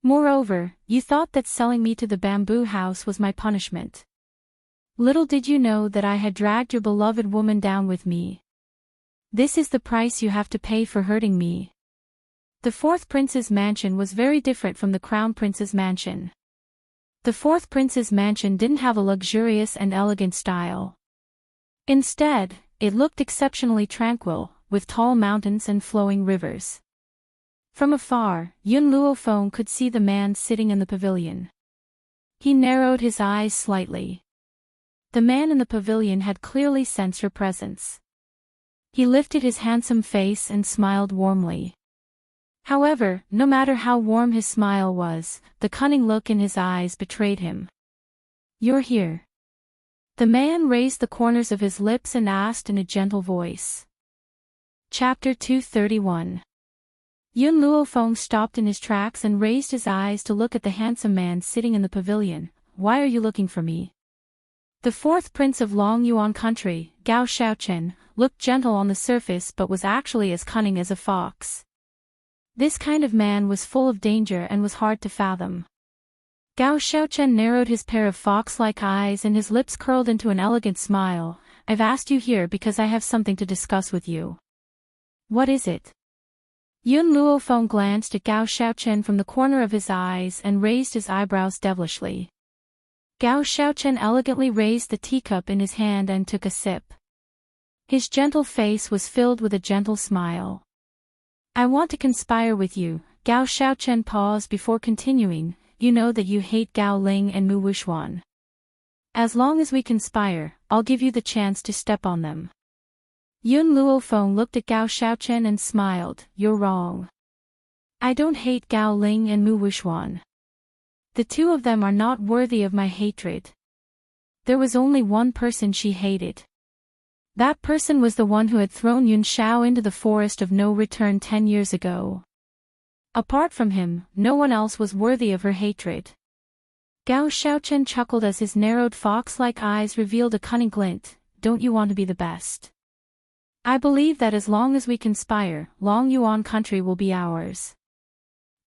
Moreover, you thought that selling me to the bamboo house was my punishment. Little did you know that I had dragged your beloved woman down with me. This is the price you have to pay for hurting me. The fourth prince's mansion was very different from the crown prince's mansion. The fourth prince's mansion didn't have a luxurious and elegant style. Instead, it looked exceptionally tranquil, with tall mountains and flowing rivers. From afar, Yun Luofeng could see the man sitting in the pavilion. He narrowed his eyes slightly. The man in the pavilion had clearly sensed her presence. He lifted his handsome face and smiled warmly. However, no matter how warm his smile was, the cunning look in his eyes betrayed him. You're here. The man raised the corners of his lips and asked in a gentle voice. Chapter 231. Yun Luofeng stopped in his tracks and raised his eyes to look at the handsome man sitting in the pavilion. Why are you looking for me? The fourth prince of Long Yuan country, Gao Xiaochen, looked gentle on the surface but was actually as cunning as a fox. This kind of man was full of danger and was hard to fathom. Gao Xiaochen narrowed his pair of fox-like eyes and his lips curled into an elegant smile. I've asked you here because I have something to discuss with you. What is it? Yun Luofeng glanced at Gao Xiaochen from the corner of his eyes and raised his eyebrows devilishly. Gao Xiaochen elegantly raised the teacup in his hand and took a sip. His gentle face was filled with a gentle smile. I want to conspire with you. Gao Xiaochen paused before continuing. You know that you hate Gao Ling and Mu Wushuan. As long as we conspire, I'll give you the chance to step on them. Yun Luofeng looked at Gao Xiaochen and smiled. You're wrong. I don't hate Gao Ling and Mu Wushuan. The two of them are not worthy of my hatred. There was only one person she hated. That person was the one who had thrown Yun Shao into the forest of no return 10 years ago. Apart from him, no one else was worthy of her hatred. Gao Xiaochen chuckled as his narrowed fox-like eyes revealed a cunning glint. Don't you want to be the best? I believe that as long as we conspire, Long Yuan country will be ours.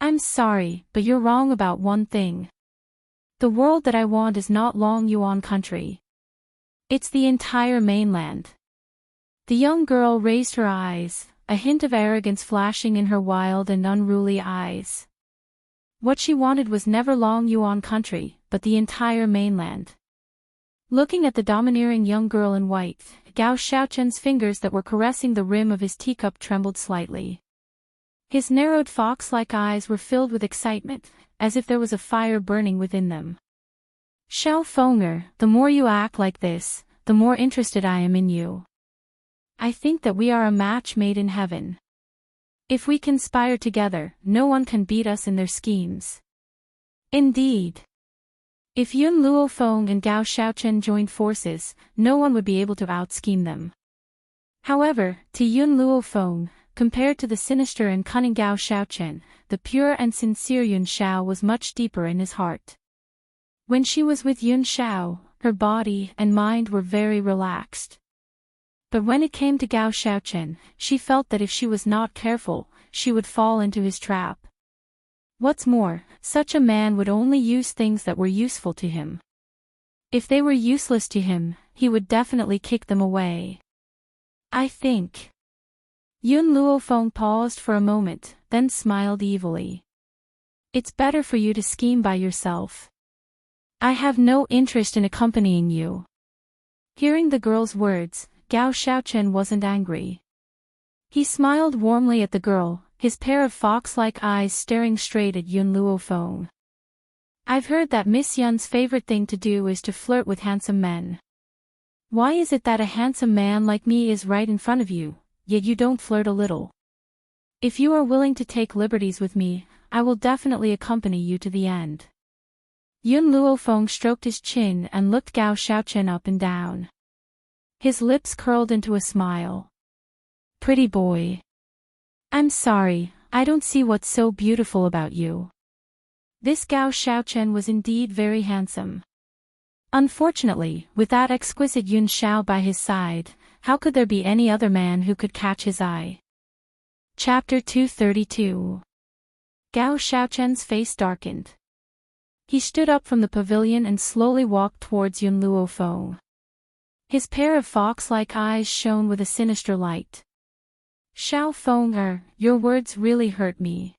I'm sorry, but you're wrong about one thing. The world that I want is not Long Yuan country. It's the entire mainland. The young girl raised her eyes, a hint of arrogance flashing in her wild and unruly eyes. What she wanted was never Long Yuan country, but the entire mainland. Looking at the domineering young girl in white, Gao Xiaochen's fingers that were caressing the rim of his teacup trembled slightly. His narrowed fox-like eyes were filled with excitement, as if there was a fire burning within them. Xiao Fenger, the more you act like this, the more interested I am in you. I think that we are a match made in heaven. If we conspire together, no one can beat us in their schemes. Indeed. If Yun Luofeng and Gao Xiaochen joined forces, no one would be able to out-scheme them. However, to Yun Luofeng, compared to the sinister and cunning Gao Xiaochen, the pure and sincere Yun Shao was much deeper in his heart. When she was with Yun Shao, her body and mind were very relaxed. But when it came to Gao Xiaochen, she felt that if she was not careful, she would fall into his trap. What's more, such a man would only use things that were useful to him. If they were useless to him, he would definitely kick them away. I think. Yun Luofeng paused for a moment, then smiled evilly. It's better for you to scheme by yourself. I have no interest in accompanying you. Hearing the girl's words, Gao Xiaochen wasn't angry. He smiled warmly at the girl, his pair of fox-like eyes staring straight at Yun Luofeng. I've heard that Miss Yun's favorite thing to do is to flirt with handsome men. Why is it that a handsome man like me is right in front of you, yet you don't flirt a little? If you are willing to take liberties with me, I will definitely accompany you to the end. Yun Luofeng stroked his chin and looked Gao Xiaochen up and down. His lips curled into a smile. Pretty boy. I'm sorry, I don't see what's so beautiful about you. This Gao Xiaochen was indeed very handsome. Unfortunately, with that exquisite Yun Xiao by his side, how could there be any other man who could catch his eye? Chapter 232. Gao Xiaochen's face darkened. He stood up from the pavilion and slowly walked towards Yun Luofeng. His pair of fox-like eyes shone with a sinister light. Xiao Feng, your words really hurt me.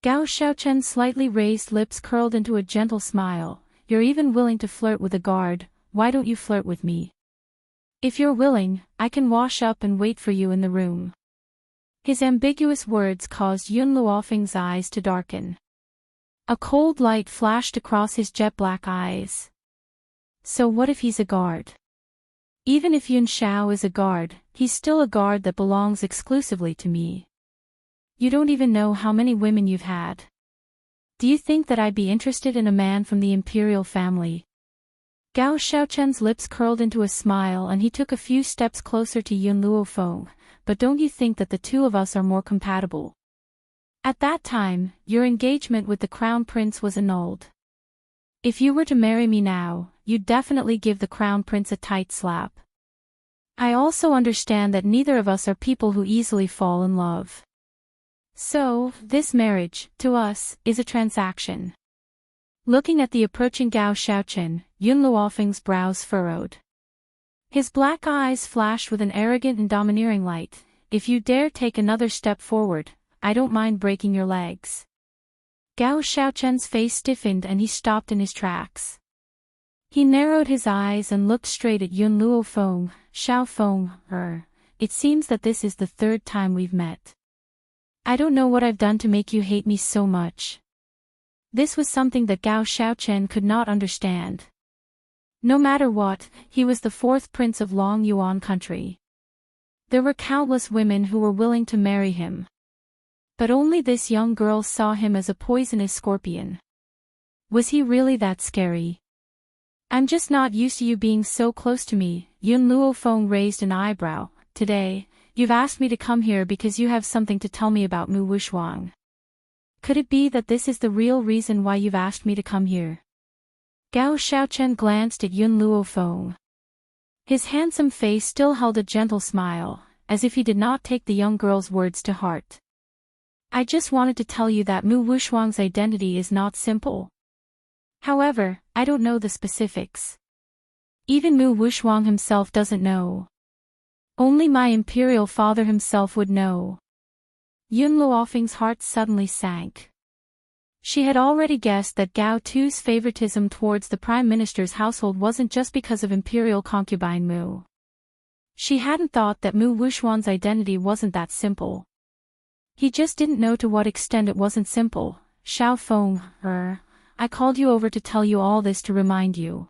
Gao Xiaochen's slightly raised lips curled into a gentle smile. You're even willing to flirt with a guard, why don't you flirt with me? If you're willing, I can wash up and wait for you in the room. His ambiguous words caused Yun Luofeng's eyes to darken. A cold light flashed across his jet-black eyes. So what if he's a guard? Even if Yun Xiao is a guard, he's still a guard that belongs exclusively to me. You don't even know how many women you've had. Do you think that I'd be interested in a man from the imperial family? Gao Xiaochen's lips curled into a smile and he took a few steps closer to Yun Luofeng, but don't you think that the two of us are more compatible? At that time, your engagement with the crown prince was annulled. If you were to marry me now, you'd definitely give the crown prince a tight slap. I also understand that neither of us are people who easily fall in love. So, this marriage, to us, is a transaction. Looking at the approaching Gao Xiaochen, Yun Luofeng's brows furrowed. His black eyes flashed with an arrogant and domineering light. If you dare take another step forward, I don't mind breaking your legs. Gao Xiaochen's face stiffened and he stopped in his tracks. He narrowed his eyes and looked straight at Yun Luofeng. Xiao Feng, it seems that this is the third time we've met. I don't know what I've done to make you hate me so much. This was something that Gao Xiaochen could not understand. No matter what, he was the fourth prince of Long Yuan country. There were countless women who were willing to marry him. But only this young girl saw him as a poisonous scorpion. Was he really that scary? I'm just not used to you being so close to me. Yun Luofeng raised an eyebrow. Today, you've asked me to come here because you have something to tell me about Mu Wuxuang. Could it be that this is the real reason why you've asked me to come here? Gao Xiaochen glanced at Yun Luofeng. His handsome face still held a gentle smile, as if he did not take the young girl's words to heart. I just wanted to tell you that Mu Wuxuang's identity is not simple. However, I don't know the specifics. Even Mu Wuxuang himself doesn't know. Only my imperial father himself would know. Yun Luofeng's heart suddenly sank. She had already guessed that Gao Tu's favoritism towards the prime minister's household wasn't just because of imperial concubine Mu. She hadn't thought that Mu Wuxuang's identity wasn't that simple. He just didn't know to what extent it wasn't simple. Xiao Feng, I called you over to tell you all this to remind you.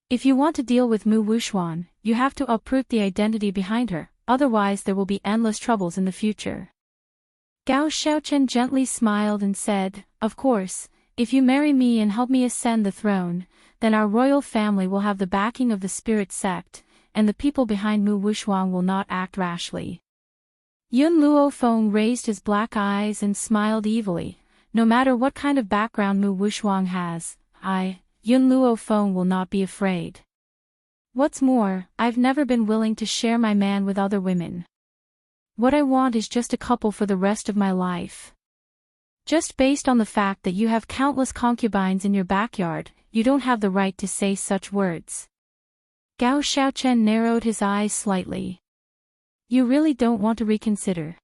If you want to deal with Mu Wuxuang, you have to uproot the identity behind her, otherwise there will be endless troubles in the future. Gao Xiaochen gently smiled and said, of course, if you marry me and help me ascend the throne, then our royal family will have the backing of the spirit sect, and the people behind Mu Wuxuang will not act rashly. Yun Luofeng raised his black eyes and smiled evilly. No matter what kind of background Mu Wuxuang has, Yun Luofeng will not be afraid. What's more, I've never been willing to share my man with other women. What I want is just a couple for the rest of my life. Just based on the fact that you have countless concubines in your backyard, you don't have the right to say such words. Gao Xiaochen narrowed his eyes slightly. You really don't want to reconsider.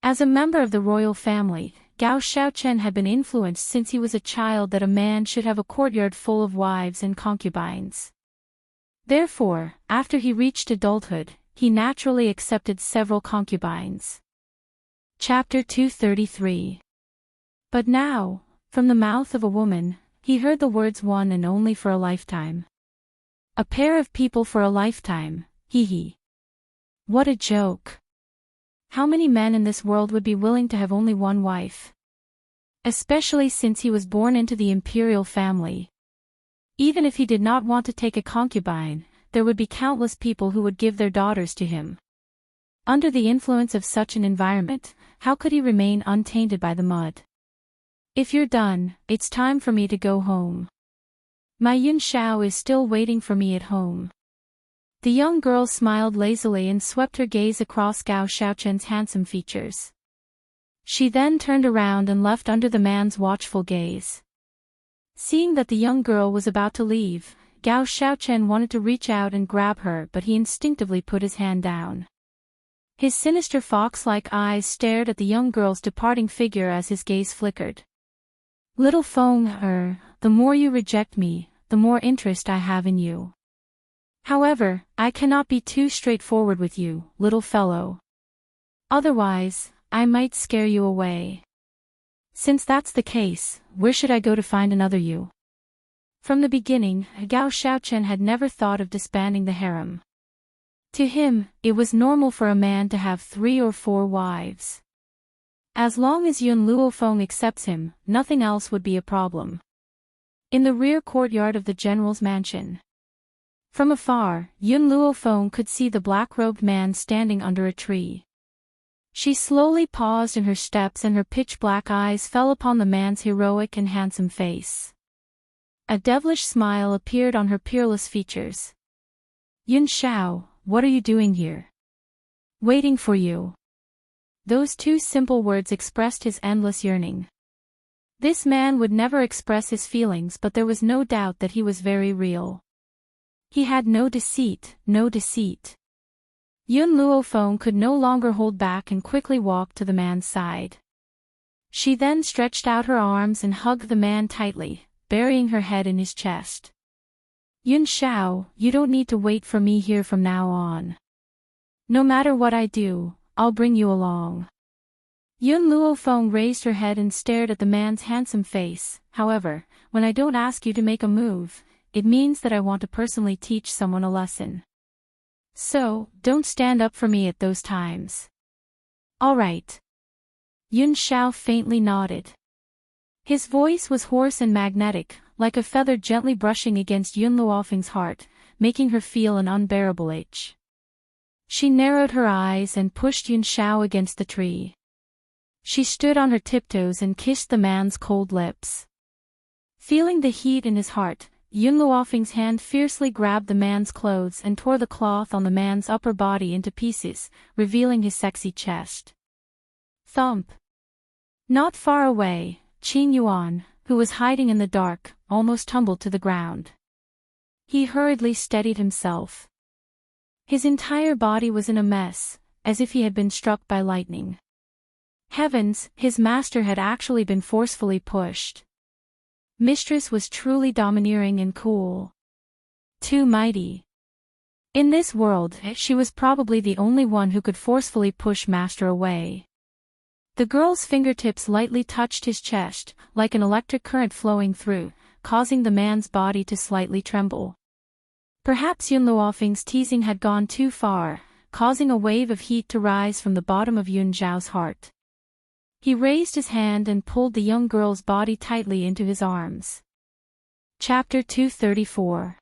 As a member of the royal family, Gao Xiaochen had been influenced since he was a child that a man should have a courtyard full of wives and concubines. Therefore, after he reached adulthood, he naturally accepted several concubines. Chapter 233. But now, from the mouth of a woman, he heard the words one and only for a lifetime. A pair of people for a lifetime, hee. What a joke. How many men in this world would be willing to have only one wife? Especially since he was born into the imperial family. Even if he did not want to take a concubine, there would be countless people who would give their daughters to him. Under the influence of such an environment, how could he remain untainted by the mud? If you're done, it's time for me to go home. My Yun Xiao is still waiting for me at home. The young girl smiled lazily and swept her gaze across Gao Xiaochen's handsome features. She then turned around and left under the man's watchful gaze. Seeing that the young girl was about to leave, Gao Xiaochen wanted to reach out and grab her, but he instinctively put his hand down. His sinister fox-like eyes stared at the young girl's departing figure as his gaze flickered. Little Feng, the more you reject me, the more interest I have in you. However, I cannot be too straightforward with you, little fellow. Otherwise, I might scare you away. Since that's the case, where should I go to find another you? From the beginning, Gao Xiaochen had never thought of disbanding the harem. To him, it was normal for a man to have 3 or 4 wives. As long as Yun Luofeng accepts him, nothing else would be a problem. In the rear courtyard of the general's mansion. From afar, Yun Luofeng could see the black-robed man standing under a tree. She slowly paused in her steps and her pitch-black eyes fell upon the man's heroic and handsome face. A devilish smile appeared on her peerless features. Yun Xiao, what are you doing here? Waiting for you. Those 2 simple words expressed his endless yearning. This man would never express his feelings, but there was no doubt that he was very real. He had no deceit, no deceit. Yun Luofeng could no longer hold back and quickly walked to the man's side. She then stretched out her arms and hugged the man tightly, burying her head in his chest. Yun Xiao, you don't need to wait for me here from now on. No matter what I do, I'll bring you along. Yun Luofeng raised her head and stared at the man's handsome face. However, when I don't ask you to make a move, it means that I want to personally teach someone a lesson. So, don't stand up for me at those times. All right. Yun Xiao faintly nodded. His voice was hoarse and magnetic, like a feather gently brushing against Yun Luofeng's heart, making her feel an unbearable itch. She narrowed her eyes and pushed Yun Xiao against the tree. She stood on her tiptoes and kissed the man's cold lips. Feeling the heat in his heart, Yun Luofeng's hand fiercely grabbed the man's clothes and tore the cloth on the man's upper body into pieces, revealing his sexy chest. Thump. Not far away, Qin Yuan, who was hiding in the dark, almost tumbled to the ground. He hurriedly steadied himself. His entire body was in a mess, as if he had been struck by lightning. Heavens, his master had actually been forcefully pushed. Mistress was truly domineering and cool. Too mighty. In this world, she was probably the only one who could forcefully push master away. The girl's fingertips lightly touched his chest, like an electric current flowing through, causing the man's body to slightly tremble. Perhaps Yun Luofeng's teasing had gone too far, causing a wave of heat to rise from the bottom of Yun Zhao's heart. He raised his hand and pulled the young girl's body tightly into his arms. Chapter 234.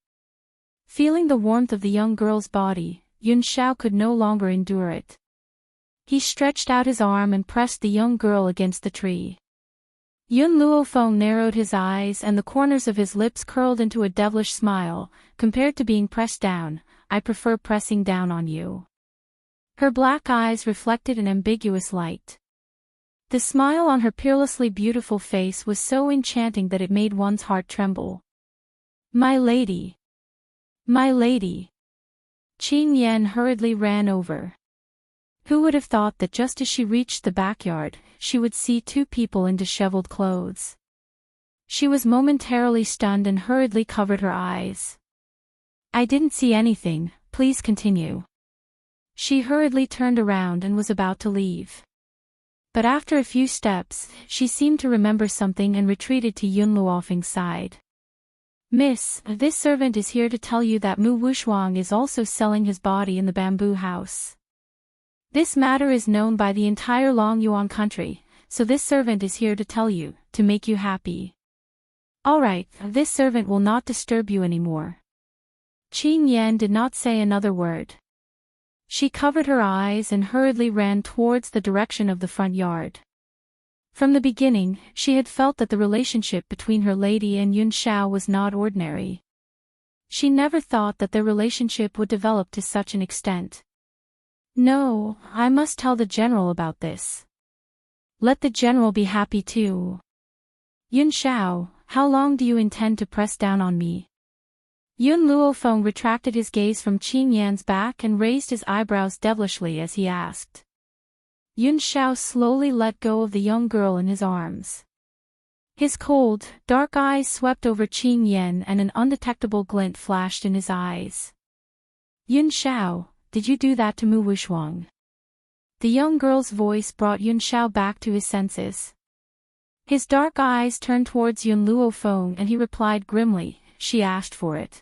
Feeling the warmth of the young girl's body, Yun Xiao could no longer endure it. He stretched out his arm and pressed the young girl against the tree. Yun Luofeng narrowed his eyes and the corners of his lips curled into a devilish smile. Compared to being pressed down, I prefer pressing down on you. Her black eyes reflected an ambiguous light. The smile on her peerlessly beautiful face was so enchanting that it made one's heart tremble. My lady! My lady! Qin Yan hurriedly ran over. Who would have thought that just as she reached the backyard, she would see two people in disheveled clothes? She was momentarily stunned and hurriedly covered her eyes. I didn't see anything, please continue. She hurriedly turned around and was about to leave. But after a few steps, she seemed to remember something and retreated to Yun Luofeng's side. Miss, this servant is here to tell you that Mu Wuxuang is also selling his body in the bamboo house. This matter is known by the entire Long Yuan country, so this servant is here to tell you, to make you happy. Alright, this servant will not disturb you anymore. Qing Yan did not say another word. She covered her eyes and hurriedly ran towards the direction of the front yard. From the beginning, she had felt that the relationship between her lady and Yun Shao was not ordinary. She never thought that their relationship would develop to such an extent. No, I must tell the general about this. Let the general be happy too. Yun Shao, how long do you intend to press down on me? Yun Luofeng retracted his gaze from Qing Yan's back and raised his eyebrows devilishly as he asked. Yun Shao slowly let go of the young girl in his arms. His cold, dark eyes swept over Qing Yan and an undetectable glint flashed in his eyes. Yun Shao, did you do that to Mu Wuxuang? The young girl's voice brought Yun Shao back to his senses. His dark eyes turned towards Yun Luofeng and he replied grimly, she asked for it.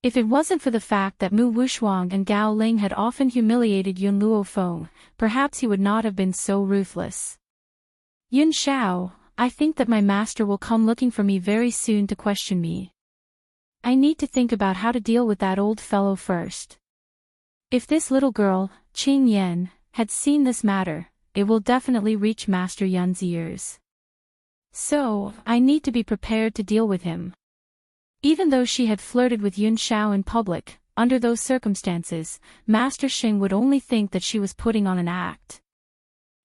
If it wasn't for the fact that Mu Wuxuang and Gao Ling had often humiliated Yun Luofeng, perhaps he would not have been so ruthless. Yun Shao, I think that my master will come looking for me very soon to question me. I need to think about how to deal with that old fellow first. If this little girl, Qing Yan, had seen this matter, it will definitely reach Master Yun's ears. So, I need to be prepared to deal with him. Even though she had flirted with Yun Shao in public, under those circumstances, Master Xing would only think that she was putting on an act.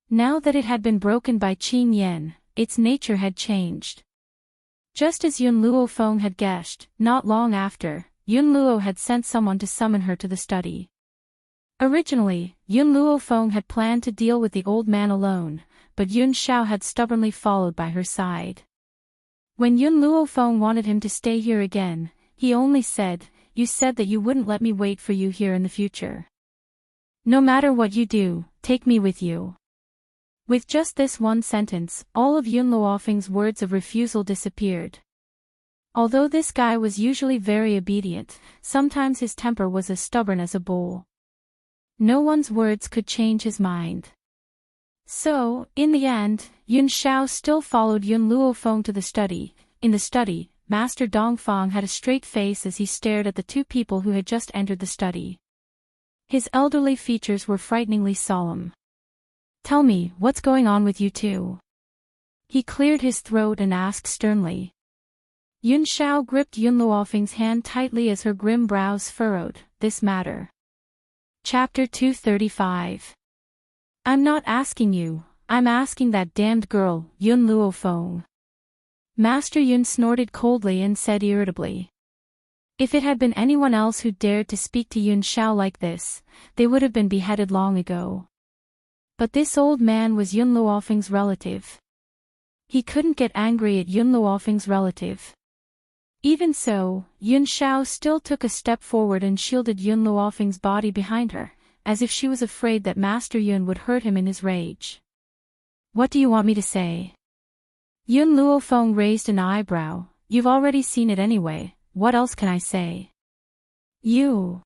Now that it had been broken by Qing Yan, its nature had changed. Just as Yun Luofeng had guessed, not long after, Yun Luo had sent someone to summon her to the study. Originally, Yun Luofeng had planned to deal with the old man alone, but Yun Shao had stubbornly followed by her side. When Yun Luofeng wanted him to stay here again, he only said, you said that you wouldn't let me wait for you here in the future. No matter what you do, take me with you. With just this one sentence, all of Yun Luofeng's words of refusal disappeared. Although this guy was usually very obedient, sometimes his temper was as stubborn as a bull. No one's words could change his mind. So, in the end, Yun Shao still followed Yun Luofeng to the study. In the study, Master Dongfang had a straight face as he stared at the two people who had just entered the study. His elderly features were frighteningly solemn. Tell me, what's going on with you two? He cleared his throat and asked sternly. Yun Shao gripped Yun Luofeng's hand tightly as her grim brows furrowed, this matter. Chapter 235. I'm not asking you, I'm asking that damned girl, Yun Luofeng. Master Yun snorted coldly and said irritably. If it had been anyone else who dared to speak to Yun Shao like this, they would have been beheaded long ago. But this old man was Yun Luofeng's relative. He couldn't get angry at Yun Luofeng's relative. Even so, Yun Shao still took a step forward and shielded Yun Luofeng's body behind her, as if she was afraid that Master Yun would hurt him in his rage. What do you want me to say? Yun Luofeng raised an eyebrow. You've already seen it anyway, what else can I say? You.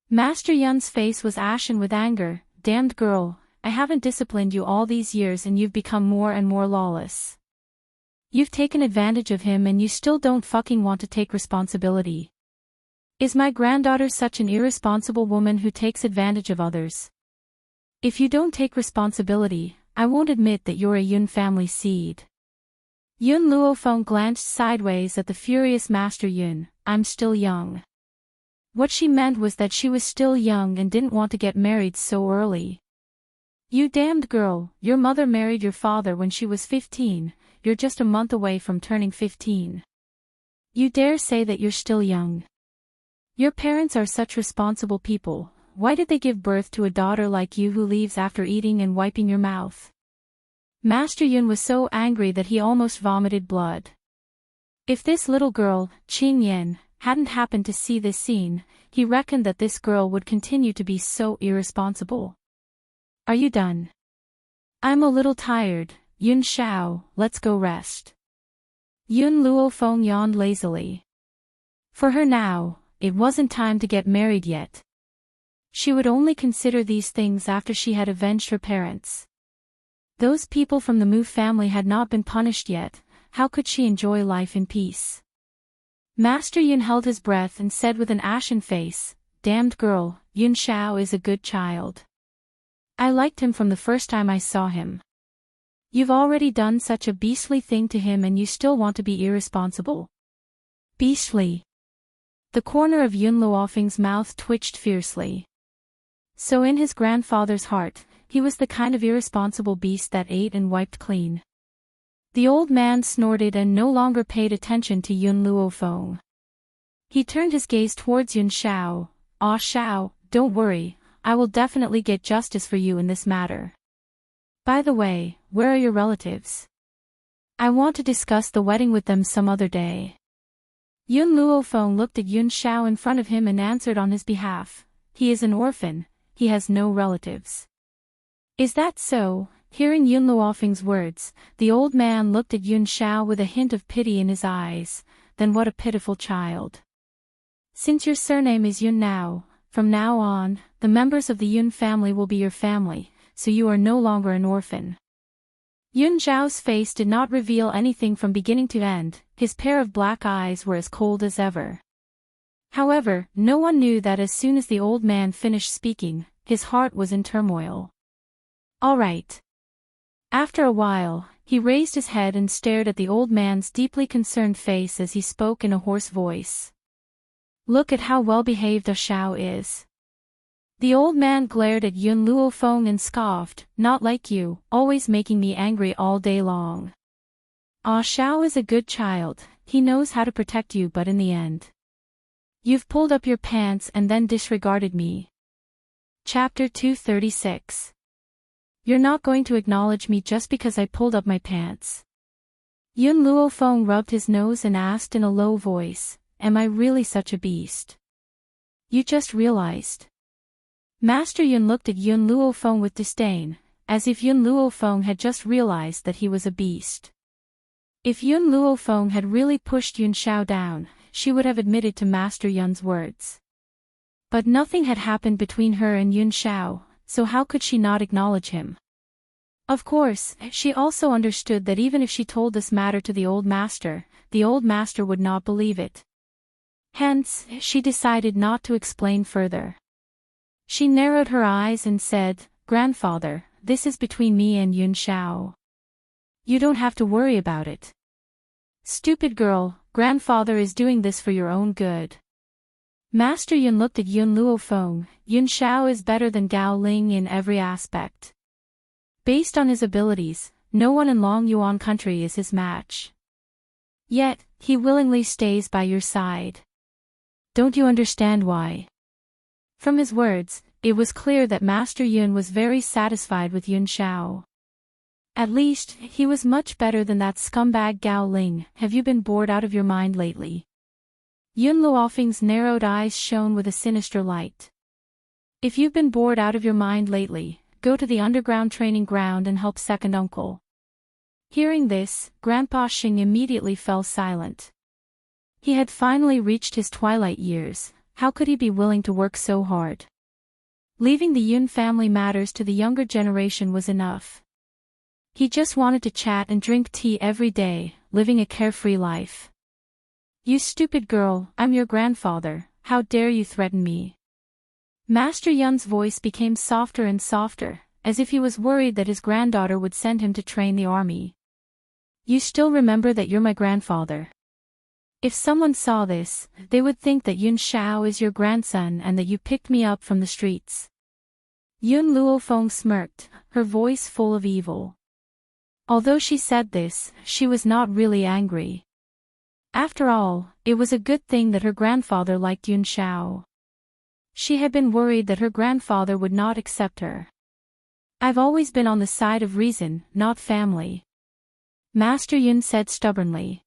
Master Yun's face was ashen with anger. Damned girl, I haven't disciplined you all these years and you've become more and more lawless. You've taken advantage of him and you still don't fucking want to take responsibility. Is my granddaughter such an irresponsible woman who takes advantage of others? If you don't take responsibility, I won't admit that you're a Yun family seed. Yun Luofeng glanced sideways at the furious Master Yun. I'm still young. What she meant was that she was still young and didn't want to get married so early. You damned girl, your mother married your father when she was 15, you're just a month away from turning 15. You dare say that you're still young? Your parents are such responsible people, why did they give birth to a daughter like you who leaves after eating and wiping your mouth? Master Yun was so angry that he almost vomited blood. If this little girl, Qing Yin, hadn't happened to see this scene, he reckoned that this girl would continue to be so irresponsible. Are you done? I'm a little tired, Yun Xiao, let's go rest. Yun Luofeng yawned lazily. For her now, it wasn't time to get married yet. She would only consider these things after she had avenged her parents. Those people from the Mu family had not been punished yet, how could she enjoy life in peace? Master Yun held his breath and said with an ashen face, "Damned girl, Yun Xiao is a good child. I liked him from the first time I saw him. You've already done such a beastly thing to him and you still want to be irresponsible." Beastly. The corner of Yun Luofeng's mouth twitched fiercely. So in his grandfather's heart, he was the kind of irresponsible beast that ate and wiped clean. The old man snorted and no longer paid attention to Yun Luofeng. He turned his gaze towards Yun Xiao. "Ah Xiao, don't worry, I will definitely get justice for you in this matter. By the way, where are your relatives? I want to discuss the wedding with them some other day." Yun Luofeng looked at Yun Xiao in front of him and answered on his behalf. "He is an orphan, he has no relatives." "Is that so?" Hearing Yun Luofeng's words, the old man looked at Yun Xiao with a hint of pity in his eyes. "Then what a pitiful child. Since your surname is Yun now, from now on, the members of the Yun family will be your family, so you are no longer an orphan." Yun Zhao's face did not reveal anything from beginning to end, his pair of black eyes were as cold as ever. However, no one knew that as soon as the old man finished speaking, his heart was in turmoil. "All right." After a while, he raised his head and stared at the old man's deeply concerned face as he spoke in a hoarse voice. "Look at how well-behaved Ah Xiao is." The old man glared at Yun Luofeng and scoffed, "Not like you, always making me angry all day long. Ah Xiao is a good child, he knows how to protect you, but in the end, you've pulled up your pants and then disregarded me." Chapter 236. You're not going to acknowledge me just because I pulled up my pants. Yun Luofeng rubbed his nose and asked in a low voice, "Am I really such a beast? You just realized?" Master Yun looked at Yun Luofeng with disdain, as if Yun Luofeng had just realized that he was a beast. If Yun Luofeng had really pushed Yun Xiao down, she would have admitted to Master Yun's words. But nothing had happened between her and Yun Xiao, so how could she not acknowledge him? Of course, she also understood that even if she told this matter to the old master would not believe it. Hence, she decided not to explain further. She narrowed her eyes and said, "Grandfather, this is between me and Yun Xiao. You don't have to worry about it." "Stupid girl, grandfather is doing this for your own good." Master Yun looked at Yun Luofeng. Yun Xiao is better than Gao Ling in every aspect. Based on his abilities, no one in Long Yuan country is his match. Yet, he willingly stays by your side. Don't you understand why? From his words, it was clear that Master Yun was very satisfied with Yun Xiao. At least, he was much better than that scumbag Gao Ling. "Have you been bored out of your mind lately?" Yun Luofeng's narrowed eyes shone with a sinister light. "If you've been bored out of your mind lately, go to the underground training ground and help second uncle." Hearing this, Grandpa Xing immediately fell silent. He had finally reached his twilight years, how could he be willing to work so hard? Leaving the Yun family matters to the younger generation was enough. He just wanted to chat and drink tea every day, living a carefree life. "You stupid girl, I'm your grandfather, how dare you threaten me?" Master Yun's voice became softer and softer, as if he was worried that his granddaughter would send him to train the army. "You still remember that you're my grandfather. If someone saw this, they would think that Yun Xiao is your grandson and that you picked me up from the streets." Yun Luofeng smirked, her voice full of evil. Although she said this, she was not really angry. After all, it was a good thing that her grandfather liked Yun Xiao. She had been worried that her grandfather would not accept her. "I've always been on the side of reason, not family," Master Yun said stubbornly.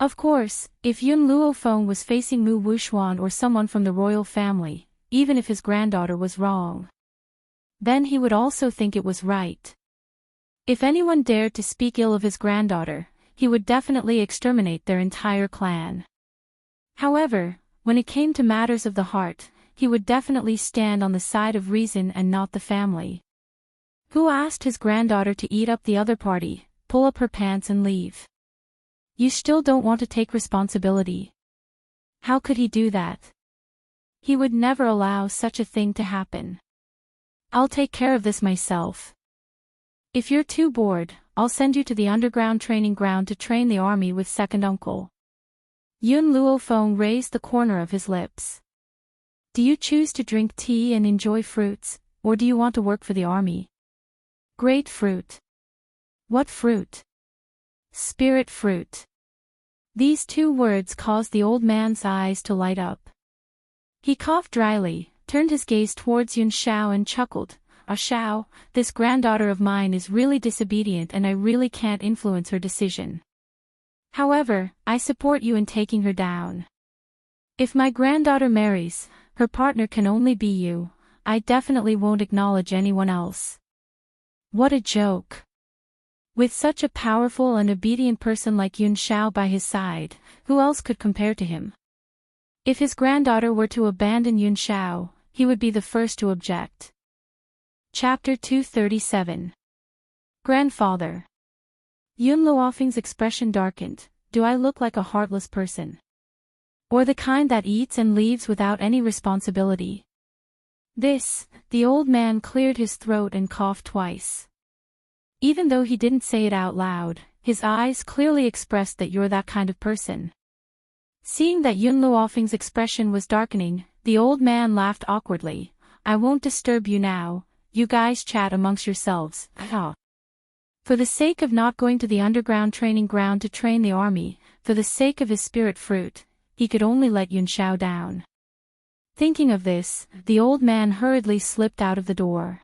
Of course, if Yun Luofeng was facing Mu Wuxuan or someone from the royal family, even if his granddaughter was wrong, then he would also think it was right. If anyone dared to speak ill of his granddaughter, he would definitely exterminate their entire clan. However, when it came to matters of the heart, he would definitely stand on the side of reason and not the family. Who asked his granddaughter to eat up the other party, pull up her pants and leave? You still don't want to take responsibility. How could he do that? He would never allow such a thing to happen. I'll take care of this myself. If you're too bored, I'll send you to the underground training ground to train the army with second uncle. Yun Luofeng raised the corner of his lips. Do you choose to drink tea and enjoy fruits, or do you want to work for the army? Great fruit. What fruit? Spirit fruit. These two words caused the old man's eyes to light up. He coughed dryly, turned his gaze towards Yun Shao and chuckled. "Ah Shao, this granddaughter of mine is really disobedient and I really can't influence her decision. However, I support you in taking her down. If my granddaughter marries, her partner can only be you. I definitely won't acknowledge anyone else." What a joke. With such a powerful and obedient person like Yun Shao by his side, who else could compare to him? If his granddaughter were to abandon Yun Shao, he would be the first to object. Chapter 237. Grandfather. Yun Luofeng's expression darkened. Do I look like a heartless person? Or the kind that eats and leaves without any responsibility? The old man cleared his throat and coughed twice. Even though he didn't say it out loud, his eyes clearly expressed that you're that kind of person. Seeing that Yun Luofeng's expression was darkening, the old man laughed awkwardly. "I won't disturb you now, you guys chat amongst yourselves." For the sake of not going to the underground training ground to train the army, for the sake of his spirit fruit, he could only let Yun Shao down. Thinking of this, the old man hurriedly slipped out of the door.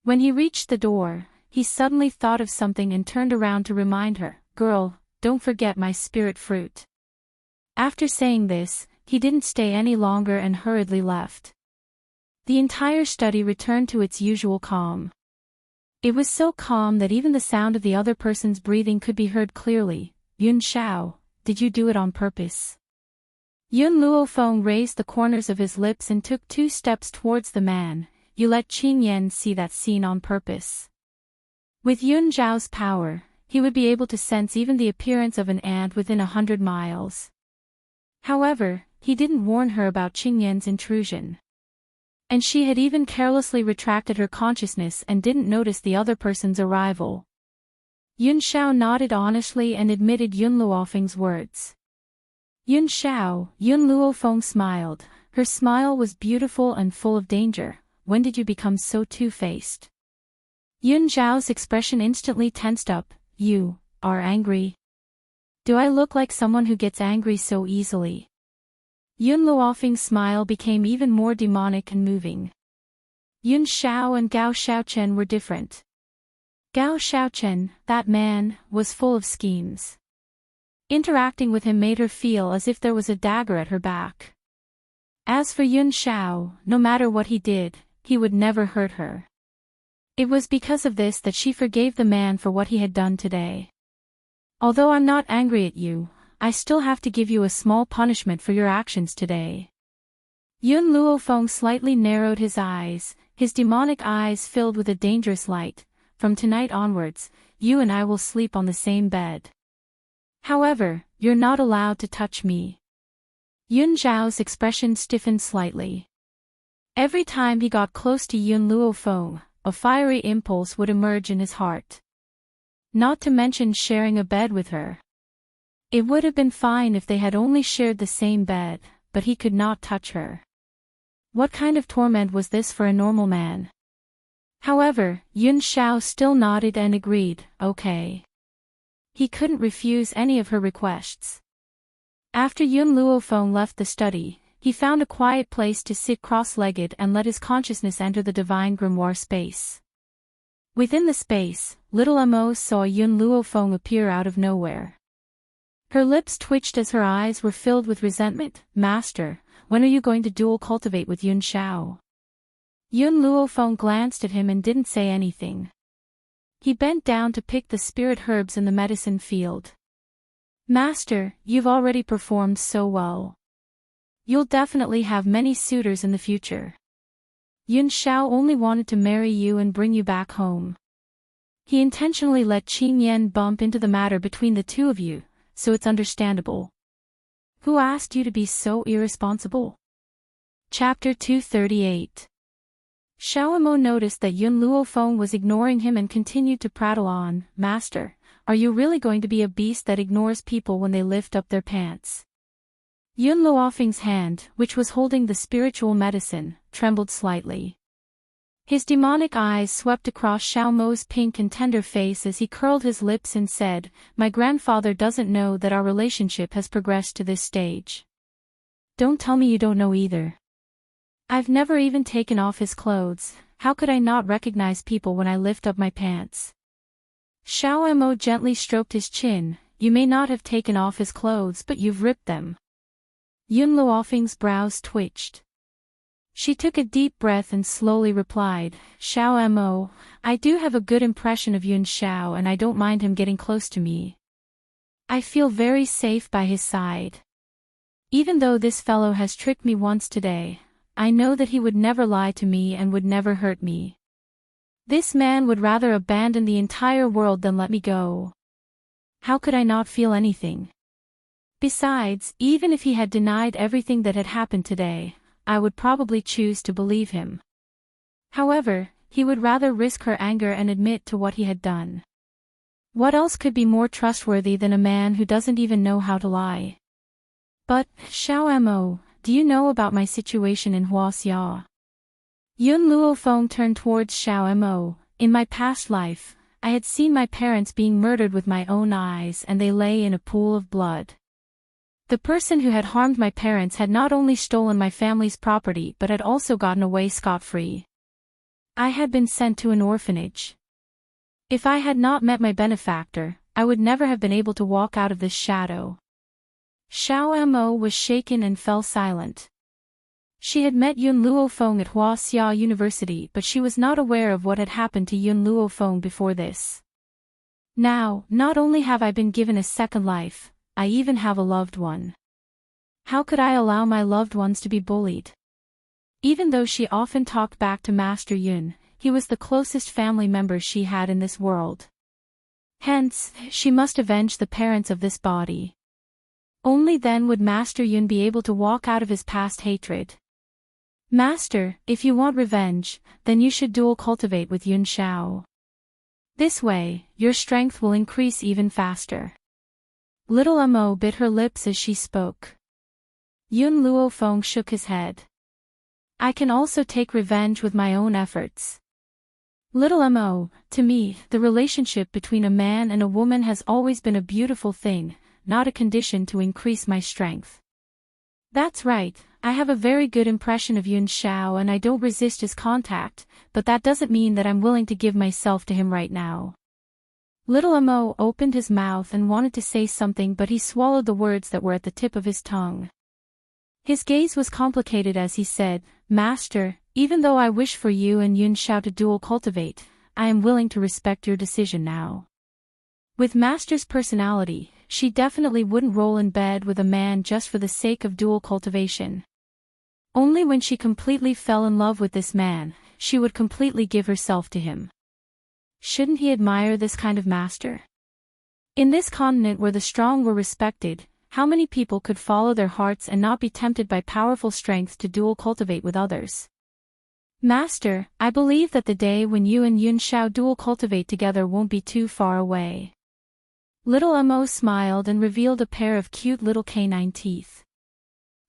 When he reached the door, he suddenly thought of something and turned around to remind her, "Girl, don't forget my spirit fruit." After saying this, he didn't stay any longer and hurriedly left. The entire study returned to its usual calm. It was so calm that even the sound of the other person's breathing could be heard clearly. "Yun Shao, did you do it on purpose?" Yun Luofeng raised the corners of his lips and took 2 steps towards the man. "You let Qing Yan see that scene on purpose." With Yun Zhao's power, he would be able to sense even the appearance of an ant within 100 miles. However, he didn't warn her about Qing Yan's intrusion. And she had even carelessly retracted her consciousness and didn't notice the other person's arrival. Yun Shao nodded honestly and admitted Yun Luofeng's words. "Yun Shao," Yun Luofeng smiled. Her smile was beautiful and full of danger. "When did you become so two-faced?" Yun Zhao's expression instantly tensed up. "You are angry? Do I look like someone who gets angry so easily?" Yun Luofeng's smile became even more demonic and moving. Yun Shao and Gao Xiaochen were different. Gao Xiaochen, that man, was full of schemes. Interacting with him made her feel as if there was a dagger at her back. As for Yun Shao, no matter what he did, he would never hurt her. It was because of this that she forgave the man for what he had done today. "Although I'm not angry at you, I still have to give you a small punishment for your actions today." Yun Luofeng slightly narrowed his eyes, his demonic eyes filled with a dangerous light. "From tonight onwards, you and I will sleep on the same bed. However, you're not allowed to touch me." Yun Zhao's expression stiffened slightly. Every time he got close to Yun Luofeng, a fiery impulse would emerge in his heart. Not to mention sharing a bed with her. It would have been fine if they had only shared the same bed, but he could not touch her. What kind of torment was this for a normal man? However, Yun Shao still nodded and agreed, "Okay." He couldn't refuse any of her requests. After Yun Luofeng left the study, he He found a quiet place to sit cross-legged and let his consciousness enter the divine grimoire space. Within the space, little Amos saw Yun Luofeng appear out of nowhere. Her lips twitched as her eyes were filled with resentment. "Master, when are you going to dual cultivate with Yun Shao?" Yun Luofeng glanced at him and didn't say anything. He bent down to pick the spirit herbs in the medicine field. "Master, you've already performed so well. You'll definitely have many suitors in the future. Yun Shao only wanted to marry you and bring you back home. He intentionally let Qin Yan bump into the matter between the two of you, so it's understandable. Who asked you to be so irresponsible?" Chapter 238. Xiaomo noticed that Yun Luofeng was ignoring him and continued to prattle on. "Master, are you really going to be a beast that ignores people when they lift up their pants?" Yun Luofeng's hand, which was holding the spiritual medicine, trembled slightly. His demonic eyes swept across Xiaomo's pink and tender face as he curled his lips and said, "My grandfather doesn't know that our relationship has progressed to this stage." "Don't tell me you don't know either. I've never even taken off his clothes. How could I not recognize people when I lift up my pants?" Xiaomo gently stroked his chin. "You may not have taken off his clothes, but you've ripped them." Yun Luofeng's brows twitched. She took a deep breath and slowly replied, "Xiaomo, I do have a good impression of Yun Shao and I don't mind him getting close to me. I feel very safe by his side. Even though this fellow has tricked me once today, I know that he would never lie to me and would never hurt me. This man would rather abandon the entire world than let me go. How could I not feel anything? Besides, even if he had denied everything that had happened today, I would probably choose to believe him. However, he would rather risk her anger and admit to what he had done. What else could be more trustworthy than a man who doesn't even know how to lie? But, Xiaomo, do you know about my situation in Huaxia?" Yun Luofeng turned towards Xiaomo. "In my past life, I had seen my parents being murdered with my own eyes and they lay in a pool of blood. The person who had harmed my parents had not only stolen my family's property but had also gotten away scot-free. I had been sent to an orphanage. If I had not met my benefactor, I would never have been able to walk out of this shadow." Xiaomo was shaken and fell silent. She had met Yun Luofeng at Huaxia University but she was not aware of what had happened to Yun Luofeng before this. Now, not only have I been given a second life, I even have a loved one. How could I allow my loved ones to be bullied? Even though she often talked back to Master Yun, he was the closest family member she had in this world. Hence, she must avenge the parents of this body. Only then would Master Yun be able to walk out of his past hatred. "Master, if you want revenge, then you should dual cultivate with Yun Shao. This way, your strength will increase even faster." Little Amo bit her lips as she spoke. Yun Luofeng shook his head. "I can also take revenge with my own efforts. Little Amo, to me, the relationship between a man and a woman has always been a beautiful thing, not a condition to increase my strength." "That's right, I have a very good impression of Yun Shao and I don't resist his contact, but that doesn't mean that I'm willing to give myself to him right now." Little Amo opened his mouth and wanted to say something but he swallowed the words that were at the tip of his tongue. His gaze was complicated as he said, "Master, even though I wish for you and Yun Shao to dual cultivate, I am willing to respect your decision now." With Master's personality, she definitely wouldn't roll in bed with a man just for the sake of dual cultivation. Only when she completely fell in love with this man, she would completely give herself to him. Shouldn't he admire this kind of master? In this continent where the strong were respected, how many people could follow their hearts and not be tempted by powerful strength to dual cultivate with others? "Master, I believe that the day when you and Yun Shao dual cultivate together won't be too far away." Little Amo smiled and revealed a pair of cute little canine teeth.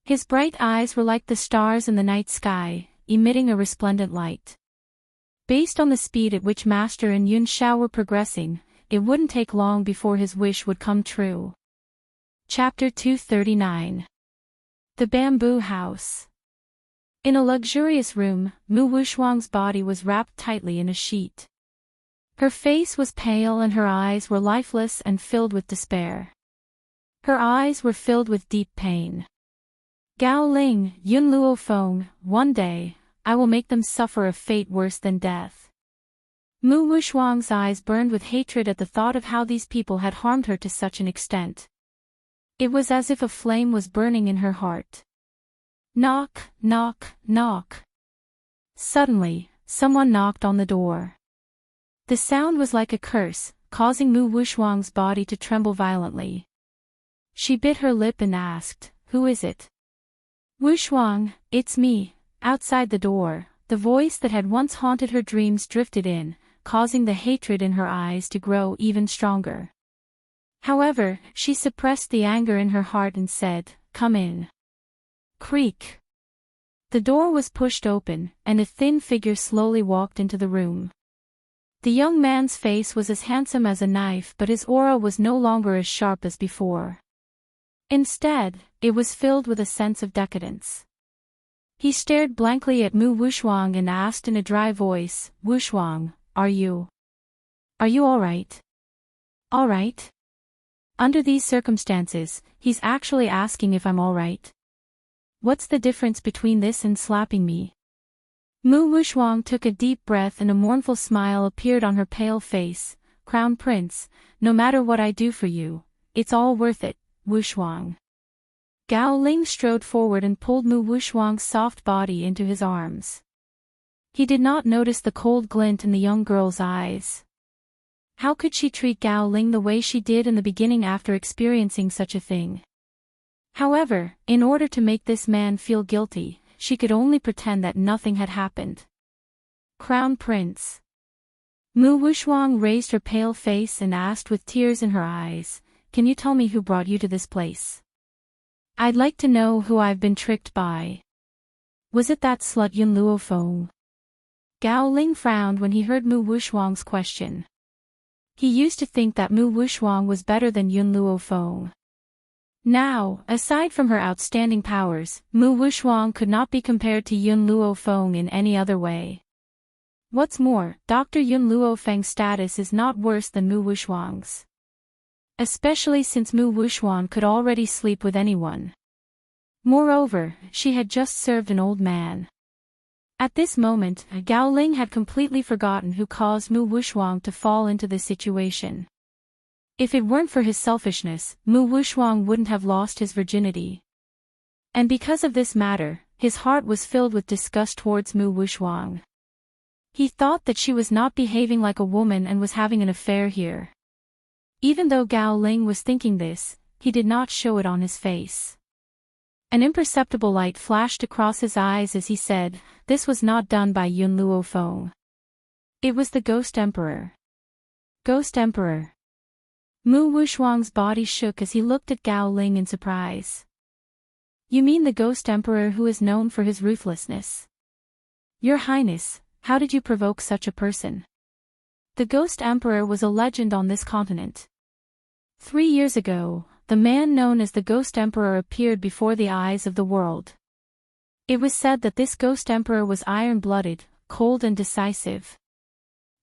His bright eyes were like the stars in the night sky, emitting a resplendent light. Based on the speed at which Master and Yun Shao were progressing, it wouldn't take long before his wish would come true. Chapter 239. The bamboo house. In a luxurious room, Mu Wuxuang's body was wrapped tightly in a sheet. Her face was pale and her eyes were lifeless and filled with despair. Her eyes were filled with deep pain. Gao Ling, Yun Luo Feng, one day, I will make them suffer a fate worse than death. Mu Wuxuang's eyes burned with hatred at the thought of how these people had harmed her to such an extent. It was as if a flame was burning in her heart. Knock, knock, knock. Suddenly, someone knocked on the door. The sound was like a curse, causing Mu Wuxuang's body to tremble violently. She bit her lip and asked, "Who is it?" "Wuxuang, it's me." Outside the door, the voice that had once haunted her dreams drifted in, causing the hatred in her eyes to grow even stronger. However, she suppressed the anger in her heart and said, "Come in." Creak. The door was pushed open, and a thin figure slowly walked into the room. The young man's face was as handsome as a knife, but his aura was no longer as sharp as before. Instead, it was filled with a sense of decadence. He stared blankly at Mu Wuxuang and asked in a dry voice, "Wuxuang, are you all right?" "All right?" Under these circumstances, he's actually asking if I'm all right. What's the difference between this and slapping me? Mu Wuxuang took a deep breath and a mournful smile appeared on her pale face. "Crown Prince, no matter what I do for you, it's all worth it, Wuxuang." Gao Ling strode forward and pulled Mu Wuxuang's soft body into his arms. He did not notice the cold glint in the young girl's eyes. How could she treat Gao Ling the way she did in the beginning after experiencing such a thing? However, in order to make this man feel guilty, she could only pretend that nothing had happened. "Crown Prince." Mu Wuxuang raised her pale face and asked with tears in her eyes, "Can you tell me who brought you to this place? I'd like to know who I've been tricked by. Was it that slut Yun Luo Feng?" Gao Ling frowned when he heard Mu Wuxuang's question. He used to think that Mu Wuxuang was better than Yun Luo Feng. Now, aside from her outstanding powers, Mu Wuxuang could not be compared to Yun Luo Feng in any other way. What's more, Dr. Yun Luo Feng's status is not worse than Mu Wuxuang's. Especially since Mu Wuxuang could already sleep with anyone. Moreover, she had just served an old man. At this moment, Gao Ling had completely forgotten who caused Mu Wuxuang to fall into this situation. If it weren't for his selfishness, Mu Wuxuang wouldn't have lost his virginity. And because of this matter, his heart was filled with disgust towards Mu Wuxuang. He thought that she was not behaving like a woman and was having an affair here. Even though Gao Ling was thinking this, he did not show it on his face. An imperceptible light flashed across his eyes as he said, "This was not done by Yun Luo Feng. It was the Ghost Emperor." Ghost Emperor. Mu Wuxuang's body shook as he looked at Gao Ling in surprise. "You mean the Ghost Emperor who is known for his ruthlessness? Your Highness, how did you provoke such a person?" The Ghost Emperor was a legend on this continent. 3 years ago, the man known as the Ghost Emperor appeared before the eyes of the world. It was said that this Ghost Emperor was iron-blooded, cold and decisive.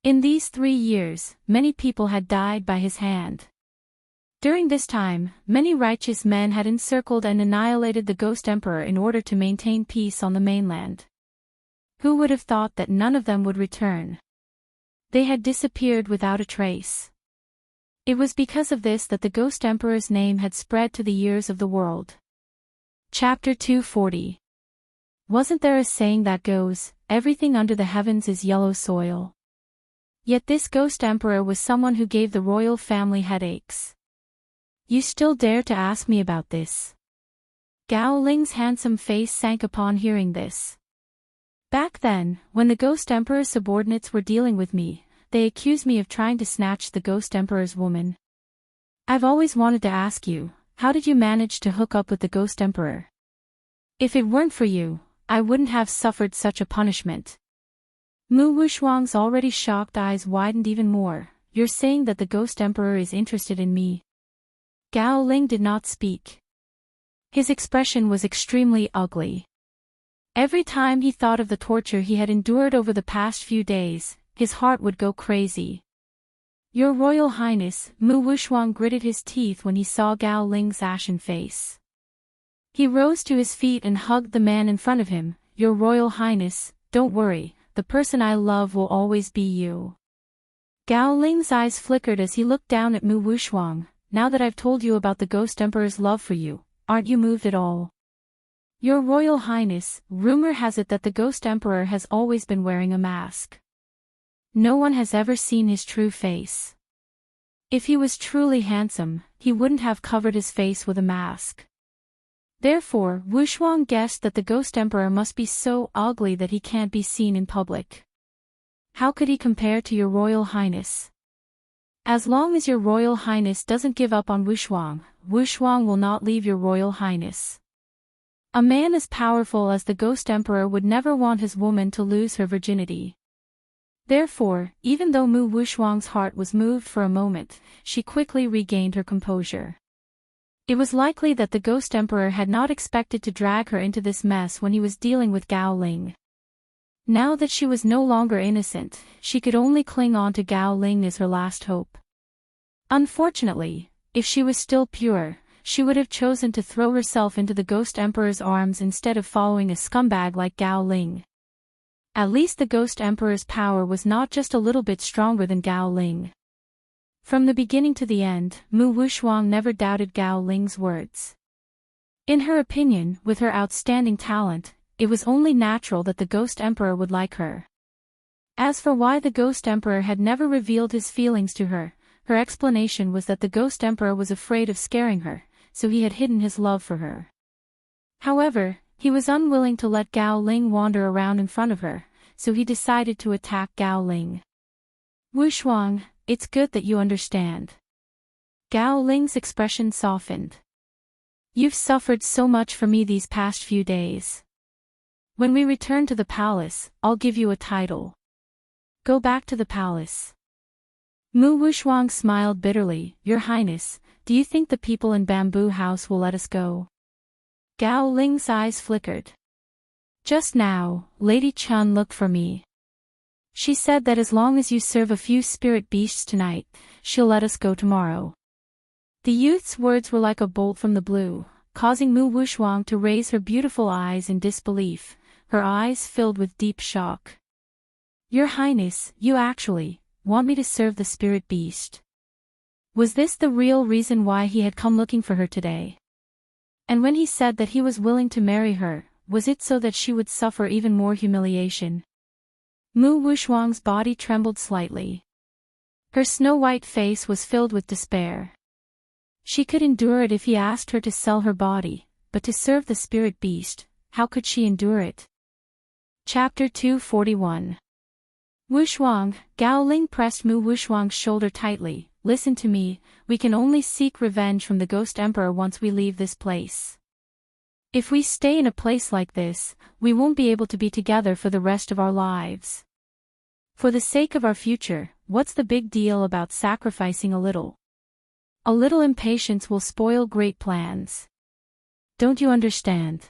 In these 3 years, many people had died by his hand. During this time, many righteous men had encircled and annihilated the Ghost Emperor in order to maintain peace on the mainland. Who would have thought that none of them would return? They had disappeared without a trace. It was because of this that the Ghost Emperor's name had spread to the ears of the world. Chapter 240. Wasn't there a saying that goes, "Everything under the heavens is yellow soil"? Yet this Ghost Emperor was someone who gave the royal family headaches. You still dare to ask me about this? Gao Ling's handsome face sank upon hearing this. Back then, when the Ghost Emperor's subordinates were dealing with me, they accused me of trying to snatch the Ghost Emperor's woman. I've always wanted to ask you, how did you manage to hook up with the Ghost Emperor? If it weren't for you, I wouldn't have suffered such a punishment. Mu Wuxuang's already shocked eyes widened even more. You're saying that the Ghost Emperor is interested in me? Gao Ling did not speak. His expression was extremely ugly. Every time he thought of the torture he had endured over the past few days, his heart would go crazy. Your Royal Highness, Mu Wuxuang gritted his teeth when he saw Gao Ling's ashen face. He rose to his feet and hugged the man in front of him. Your Royal Highness, don't worry, the person I love will always be you. Gao Ling's eyes flickered as he looked down at Mu Wuxuang. Now that I've told you about the Ghost Emperor's love for you, aren't you moved at all? Your Royal Highness, rumor has it that the Ghost Emperor has always been wearing a mask. No one has ever seen his true face. If he was truly handsome, he wouldn't have covered his face with a mask. Therefore, Wuxuang guessed that the Ghost Emperor must be so ugly that he can't be seen in public. How could he compare to your Royal Highness? As long as your Royal Highness doesn't give up on Wuxuang, Wuxuang will not leave your Royal Highness. A man as powerful as the Ghost Emperor would never want his woman to lose her virginity. Therefore, even though Mu Wuxuang's heart was moved for a moment, she quickly regained her composure. It was likely that the Ghost Emperor had not expected to drag her into this mess when he was dealing with Gao Ling. Now that she was no longer innocent, she could only cling on to Gao Ling as her last hope. Unfortunately, if she was still pure, she would have chosen to throw herself into the Ghost Emperor's arms instead of following a scumbag like Gao Ling. At least the Ghost Emperor's power was not just a little bit stronger than Gao Ling. From the beginning to the end, Mu Wuxuang never doubted Gao Ling's words. In her opinion, with her outstanding talent, it was only natural that the Ghost Emperor would like her. As for why the Ghost Emperor had never revealed his feelings to her, her explanation was that the Ghost Emperor was afraid of scaring her, so he had hidden his love for her. However, he was unwilling to let Gao Ling wander around in front of her, so he decided to attack Gao Ling. Wuxuang, it's good that you understand. Gao Ling's expression softened. You've suffered so much for me these past few days. When we return to the palace, I'll give you a title. Go back to the palace. Mu Wuxuang smiled bitterly. Your Highness, do you think the people in Bamboo House will let us go? Gao Ling's eyes flickered. Just now, Lady Chun looked for me. She said that as long as you serve a few spirit beasts tonight, she'll let us go tomorrow. The youth's words were like a bolt from the blue, causing Mu Wuxuang to raise her beautiful eyes in disbelief, her eyes filled with deep shock. Your Highness, you actually want me to serve the spirit beast? Was this the real reason why he had come looking for her today? And when he said that he was willing to marry her, was it so that she would suffer even more humiliation? Mu Wuxuang's body trembled slightly. Her snow-white face was filled with despair. She could endure it if he asked her to sell her body, but to serve the spirit beast, how could she endure it? Chapter 241. Wuxuang, Gao Ling pressed Mu Wuxuang's shoulder tightly. Listen to me, we can only seek revenge from the Ghost Emperor once we leave this place. If we stay in a place like this, we won't be able to be together for the rest of our lives. For the sake of our future, what's the big deal about sacrificing a little? A little impatience will spoil great plans. Don't you understand?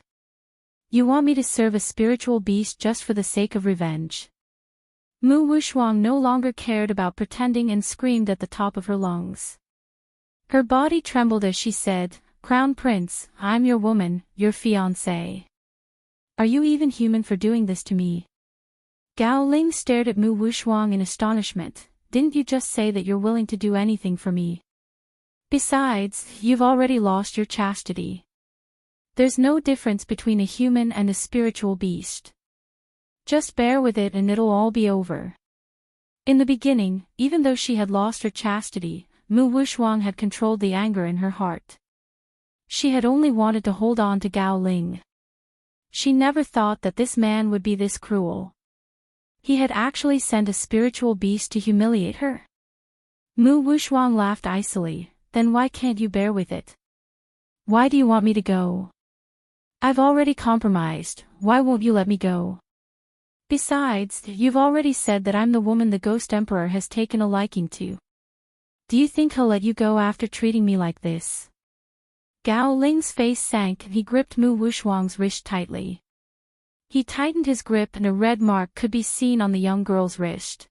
You want me to serve a spiritual beast just for the sake of revenge? Mu Wuxuang no longer cared about pretending and screamed at the top of her lungs. Her body trembled as she said, Crown Prince, I'm your woman, your fiancé. Are you even human for doing this to me? Gao Ling stared at Mu Wuxuang in astonishment. Didn't you just say that you're willing to do anything for me? Besides, you've already lost your chastity. There's no difference between a human and a spiritual beast. Just bear with it and it'll all be over. In the beginning, even though she had lost her chastity, Mu Wuxuang had controlled the anger in her heart. She had only wanted to hold on to Gao Ling. She never thought that this man would be this cruel. He had actually sent a spiritual beast to humiliate her. Mu Wuxuang laughed icily. Then why can't you bear with it? Why do you want me to go? I've already compromised, why won't you let me go? Besides, you've already said that I'm the woman the Ghost Emperor has taken a liking to. Do you think he'll let you go after treating me like this? Gao Ling's face sank and he gripped Mu Wuxuang's wrist tightly. He tightened his grip and a red mark could be seen on the young girl's wrist.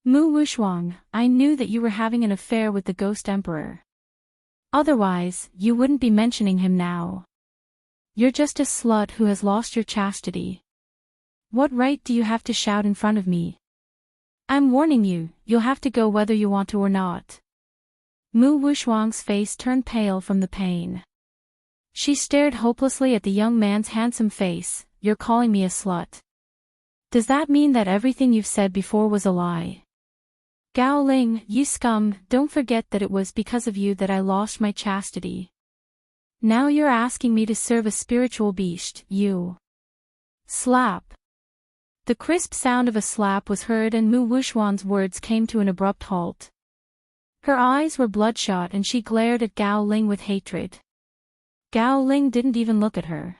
Mu Wuxuang, I knew that you were having an affair with the Ghost Emperor. Otherwise, you wouldn't be mentioning him now. You're just a slut who has lost your chastity. What right do you have to shout in front of me? I'm warning you, you'll have to go whether you want to or not. Mu Wuxuang's face turned pale from the pain. She stared hopelessly at the young man's handsome face. You're calling me a slut. Does that mean that everything you've said before was a lie? Gao Ling, you scum, don't forget that it was because of you that I lost my chastity. Now you're asking me to serve a spiritual beast, you. Slap. The crisp sound of a slap was heard and Mu Wuxuang's words came to an abrupt halt. Her eyes were bloodshot and she glared at Gao Ling with hatred. Gao Ling didn't even look at her.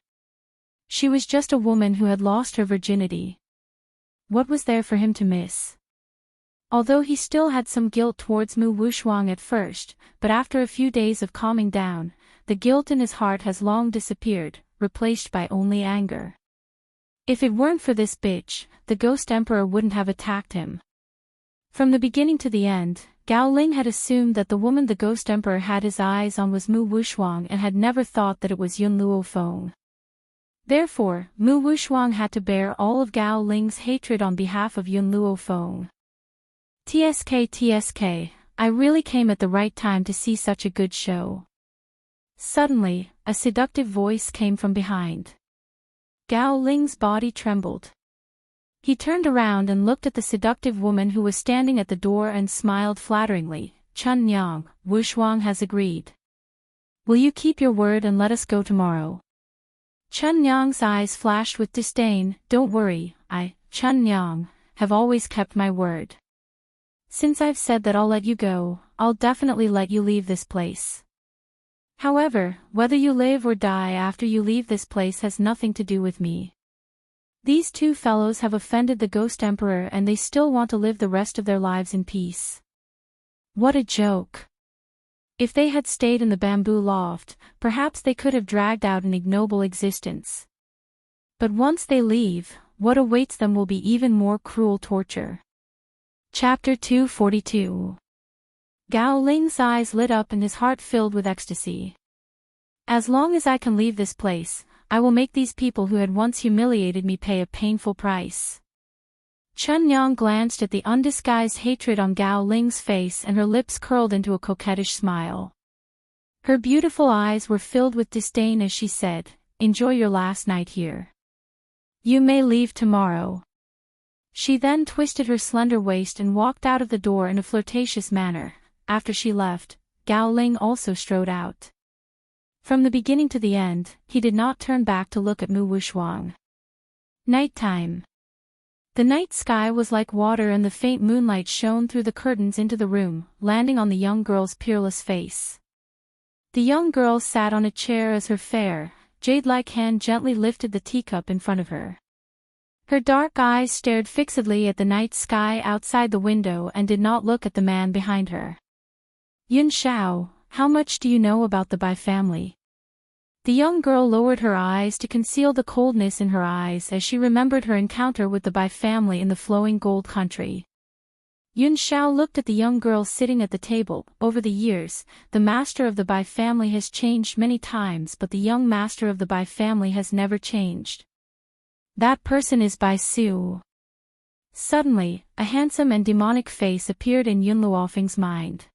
She was just a woman who had lost her virginity. What was there for him to miss? Although he still had some guilt towards Mu Wuxuang at first, but after a few days of calming down, the guilt in his heart has long disappeared, replaced by only anger. If it weren't for this bitch, the Ghost Emperor wouldn't have attacked him. From the beginning to the end, Gao Ling had assumed that the woman the Ghost Emperor had his eyes on was Mu Wuxuang and had never thought that it was Yun Luofeng. Therefore, Mu Wuxuang had to bear all of Gao Ling's hatred on behalf of Yun Luofeng. TSK, I really came at the right time to see such a good show. Suddenly, a seductive voice came from behind. Gao Ling's body trembled. He turned around and looked at the seductive woman who was standing at the door and smiled flatteringly. Chun Nyang, Wuxuang has agreed. Will you keep your word and let us go tomorrow? Chun Nyang's eyes flashed with disdain. Don't worry, I, Chun Nyang, have always kept my word. Since I've said that I'll let you go, I'll definitely let you leave this place. However, whether you live or die after you leave this place has nothing to do with me. These two fellows have offended the Ghost Emperor and they still want to live the rest of their lives in peace. What a joke. If they had stayed in the bamboo loft, perhaps they could have dragged out an ignoble existence. But once they leave, what awaits them will be even more cruel torture. Chapter 242. Gao Ling's eyes lit up and his heart filled with ecstasy. As long as I can leave this place, I will make these people who had once humiliated me pay a painful price. Chun Nyang glanced at the undisguised hatred on Gao Ling's face and her lips curled into a coquettish smile. Her beautiful eyes were filled with disdain as she said, Enjoy your last night here. You may leave tomorrow. She then twisted her slender waist and walked out of the door in a flirtatious manner. After she left, Gao Ling also strode out. From the beginning to the end, he did not turn back to look at Mu Wuxuang. Nighttime. The night sky was like water and the faint moonlight shone through the curtains into the room, landing on the young girl's peerless face. The young girl sat on a chair as her fair, jade-like hand gently lifted the teacup in front of her. Her dark eyes stared fixedly at the night sky outside the window and did not look at the man behind her. Yun Xiao, how much do you know about the Bai family? The young girl lowered her eyes to conceal the coldness in her eyes as she remembered her encounter with the Bai family in the flowing gold country. Yun Xiao looked at the young girl sitting at the table. Over the years, the master of the Bai family has changed many times, but the young master of the Bai family has never changed. That person is Bai Su. Suddenly, a handsome and demonic face appeared in Yun Luofeng's mind.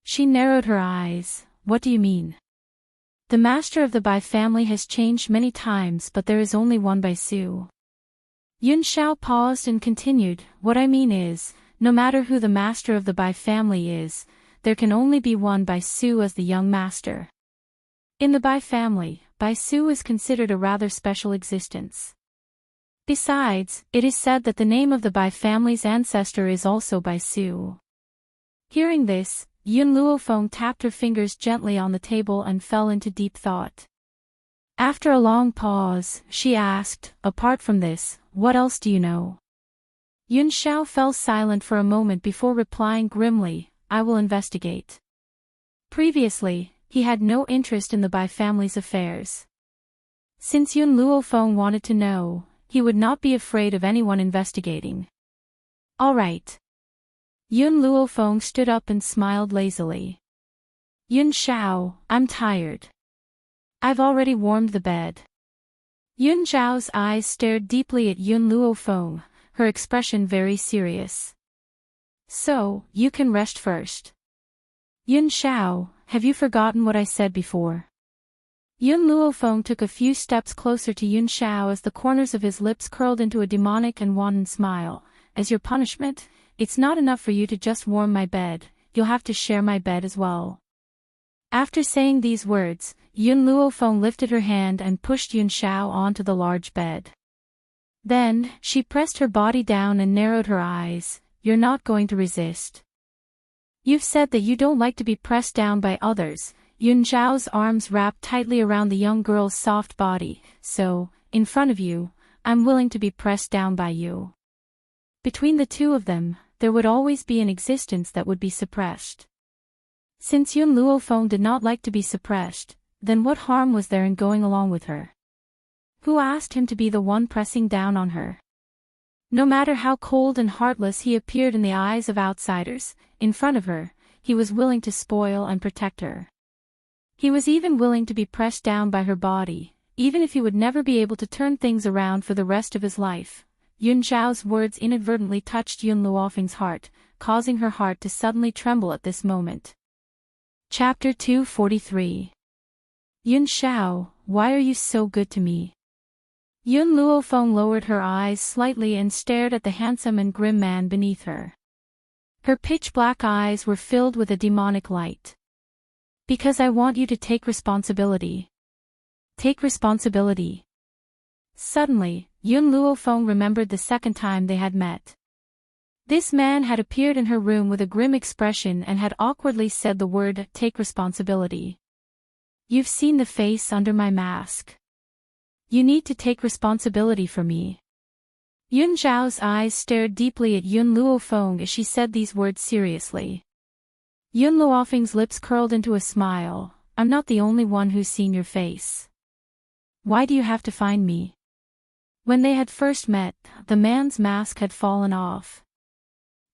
She narrowed her eyes. What do you mean? The master of the Bai family has changed many times, but there is only one Bai Su. Yun Xiao paused and continued, What I mean is, no matter who the master of the Bai family is, there can only be one Bai Su as the young master. In the Bai family, Bai Su is considered a rather special existence. Besides, it is said that the name of the Bai family's ancestor is also Bai Su. Hearing this, Yun Luofeng tapped her fingers gently on the table and fell into deep thought. After a long pause, she asked, Apart from this, what else do you know? Yun Xiao fell silent for a moment before replying grimly, I will investigate. Previously, he had no interest in the Bai family's affairs. Since Yun Luofeng wanted to know, he would not be afraid of anyone investigating. All right. Yun Luofeng stood up and smiled lazily. Yun Xiao, I'm tired. I've already warmed the bed. Yun Xiao's eyes stared deeply at Yun Luofeng, her expression very serious. So, you can rest first. Yun Xiao, have you forgotten what I said before? Yun Luofeng took a few steps closer to Yun Xiao as the corners of his lips curled into a demonic and wanton smile. As your punishment, it's not enough for you to just warm my bed, you'll have to share my bed as well. After saying these words, Yun Luofeng lifted her hand and pushed Yun Xiao onto the large bed. Then, she pressed her body down and narrowed her eyes. You're not going to resist. You've said that you don't like to be pressed down by others. Yun Xiao's arms wrapped tightly around the young girl's soft body, so, in front of you, I'm willing to be pressed down by you. Between the two of them, there would always be an existence that would be suppressed. Since Yun Luofeng did not like to be suppressed, then what harm was there in going along with her? Who asked him to be the one pressing down on her? No matter how cold and heartless he appeared in the eyes of outsiders, in front of her, he was willing to spoil and protect her. He was even willing to be pressed down by her body, even if he would never be able to turn things around for the rest of his life. Yun Xiao's words inadvertently touched Yun Luofeng's heart, causing her heart to suddenly tremble at this moment. Chapter 243. Yun Xiao, why are you so good to me? Yun Luofeng lowered her eyes slightly and stared at the handsome and grim man beneath her. Her pitch-black eyes were filled with a demonic light. Because I want you to take responsibility. Take responsibility. Suddenly, Yun Luofeng remembered the second time they had met. This man had appeared in her room with a grim expression and had awkwardly said the word, take responsibility. You've seen the face under my mask. You need to take responsibility for me. Yun Xiao's eyes stared deeply at Yun Luofeng as she said these words seriously. Yun Luofeng's lips curled into a smile. I'm not the only one who's seen your face. Why do you have to find me? When they had first met, the man's mask had fallen off.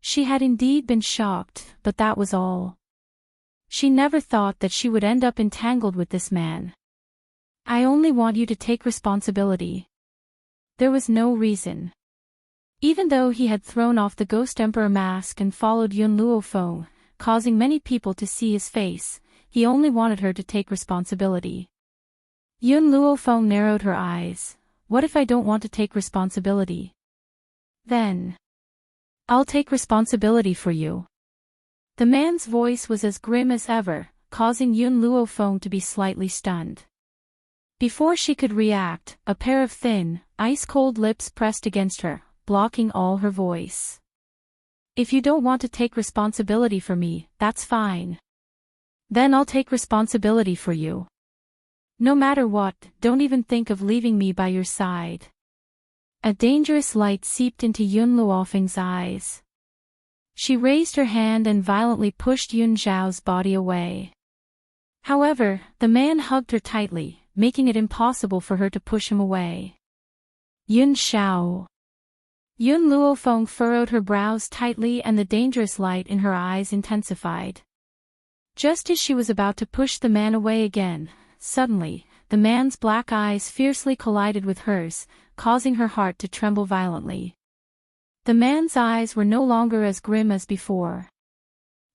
She had indeed been shocked, but that was all. She never thought that she would end up entangled with this man. I only want you to take responsibility. There was no reason. Even though he had thrown off the Ghost Emperor mask and followed Yun Luofeng, causing many people to see his face, he only wanted her to take responsibility. Yun Luofeng narrowed her eyes. What if I don't want to take responsibility? Then, I'll take responsibility for you. The man's voice was as grim as ever, causing Yun Luofeng to be slightly stunned. Before she could react, a pair of thin, ice-cold lips pressed against her, blocking all her voice. If you don't want to take responsibility for me, that's fine. Then I'll take responsibility for you. No matter what, don't even think of leaving me by your side. A dangerous light seeped into Yun Luofeng's eyes. She raised her hand and violently pushed Yun Xiao's body away. However, the man hugged her tightly, making it impossible for her to push him away. Yun Xiao. Yun Luofeng furrowed her brows tightly and the dangerous light in her eyes intensified. Just as she was about to push the man away again, suddenly, the man's black eyes fiercely collided with hers, causing her heart to tremble violently. The man's eyes were no longer as grim as before.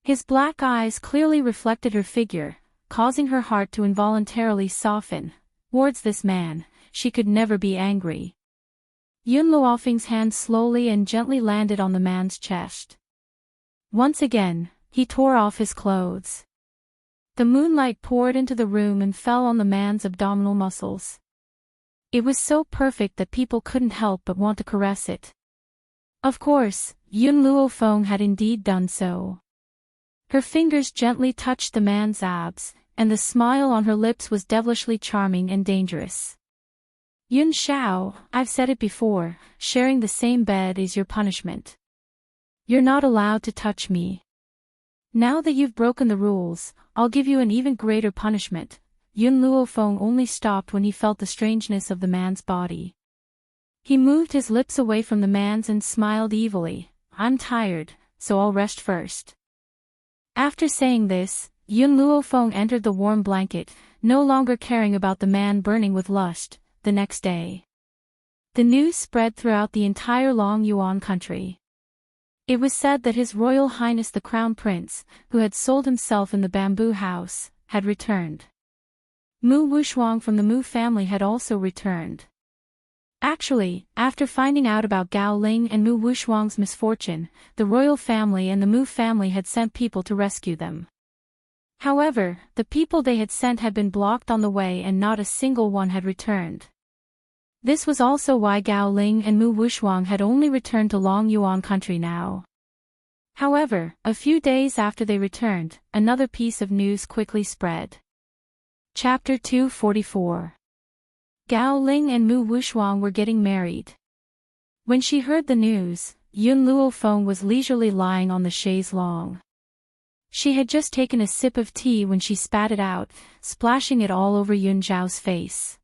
His black eyes clearly reflected her figure, causing her heart to involuntarily soften. Towards this man, she could never be angry. Yun Luofeng's hand slowly and gently landed on the man's chest. Once again, he tore off his clothes. The moonlight poured into the room and fell on the man's abdominal muscles. It was so perfect that people couldn't help but want to caress it. Of course, Yun Luofeng had indeed done so. Her fingers gently touched the man's abs, and the smile on her lips was devilishly charming and dangerous. Yun Xiao, I've said it before, sharing the same bed is your punishment. You're not allowed to touch me. Now that you've broken the rules, I'll give you an even greater punishment. Yun Luofeng only stopped when he felt the strangeness of the man's body. He moved his lips away from the man's and smiled evilly. I'm tired, so I'll rest first. After saying this, Yun Luofeng entered the warm blanket, no longer caring about the man burning with lust. The next day, the news spread throughout the entire Long Yuan country. It was said that His Royal Highness the Crown Prince, who had sold himself in the bamboo house, had returned. Mu Wushuang from the Mu family had also returned. Actually, after finding out about Gao Ling and Mu Wushuang's misfortune, the royal family and the Mu family had sent people to rescue them. However, the people they had sent had been blocked on the way and not a single one had returned. This was also why Gao Ling and Mu Wushuang had only returned to Long Yuan country now. However, a few days after they returned, another piece of news quickly spread. Chapter 244. Gao Ling and Mu Wushuang were getting married. When she heard the news, Yun Luofeng was leisurely lying on the chaise longue. She had just taken a sip of tea when she spat it out, splashing it all over Yun Zhao's face.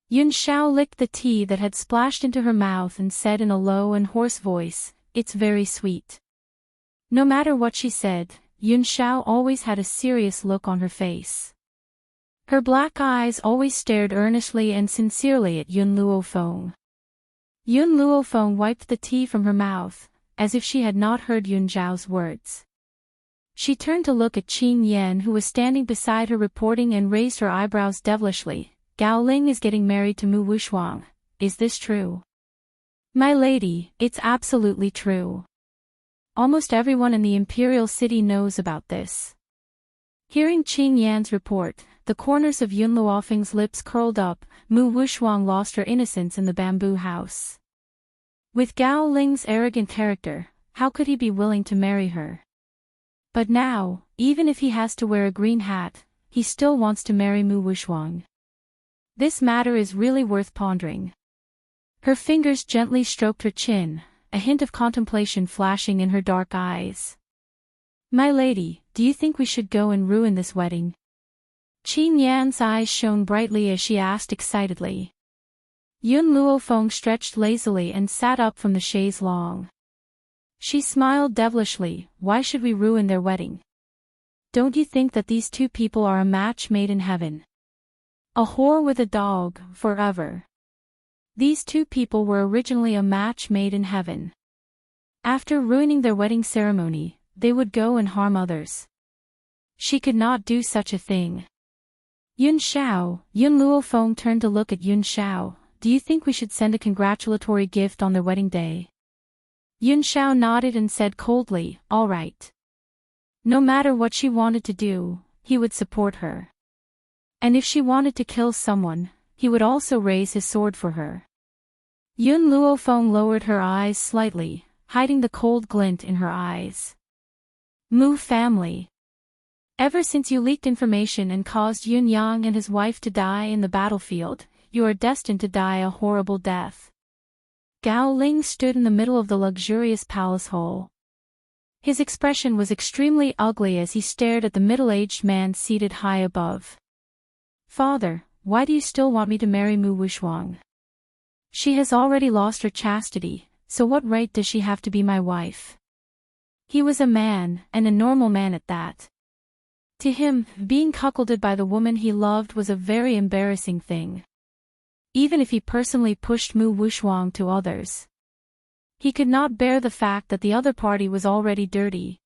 Yun Zhao licked the tea that had splashed into her mouth and said in a low and hoarse voice, "It's very sweet." No matter what she said, Yun Zhao always had a serious look on her face. Her black eyes always stared earnestly and sincerely at Yun Luofeng. Yun Luofeng wiped the tea from her mouth, as if she had not heard Yun Zhao's words. She turned to look at Qing Yan, who was standing beside her reporting, and raised her eyebrows devilishly. Gao Ling is getting married to Mu Wushuang. Is this true? My lady, it's absolutely true. Almost everyone in the imperial city knows about this. Hearing Qing Yan's report, the corners of Yun Luofeng's lips curled up. Mu Wushuang lost her innocence in the bamboo house. With Gao Ling's arrogant character, how could he be willing to marry her? But now, even if he has to wear a green hat, he still wants to marry Mu Wushuang. This matter is really worth pondering. Her fingers gently stroked her chin, a hint of contemplation flashing in her dark eyes. My lady, do you think we should go and ruin this wedding? Qing Yan's eyes shone brightly as she asked excitedly. Yun Luofeng stretched lazily and sat up from the chaise longue. She smiled devilishly. Why should we ruin their wedding? Don't you think that these two people are a match made in heaven? A whore with a dog, forever. These two people were originally a match made in heaven. After ruining their wedding ceremony, they would go and harm others. She could not do such a thing. Yun Luofeng turned to look at Yun Zhao. Do you think we should send a congratulatory gift on their wedding day? Yun Zhao nodded and said coldly, all right. No matter what she wanted to do, he would support her. And if she wanted to kill someone, he would also raise his sword for her. Yun Luofeng lowered her eyes slightly, hiding the cold glint in her eyes. Mu family. Ever since you leaked information and caused Yun Yang and his wife to die in the battlefield, you are destined to die a horrible death. Gao Ling stood in the middle of the luxurious palace hall. His expression was extremely ugly as he stared at the middle-aged man seated high above. Father, why do you still want me to marry Mu Wushuang? She has already lost her chastity, so what right does she have to be my wife? He was a man, and a normal man at that. To him, being cuckolded by the woman he loved was a very embarrassing thing. Even if he personally pushed Mu Wushuang to others. He could not bear the fact that the other party was already dirty.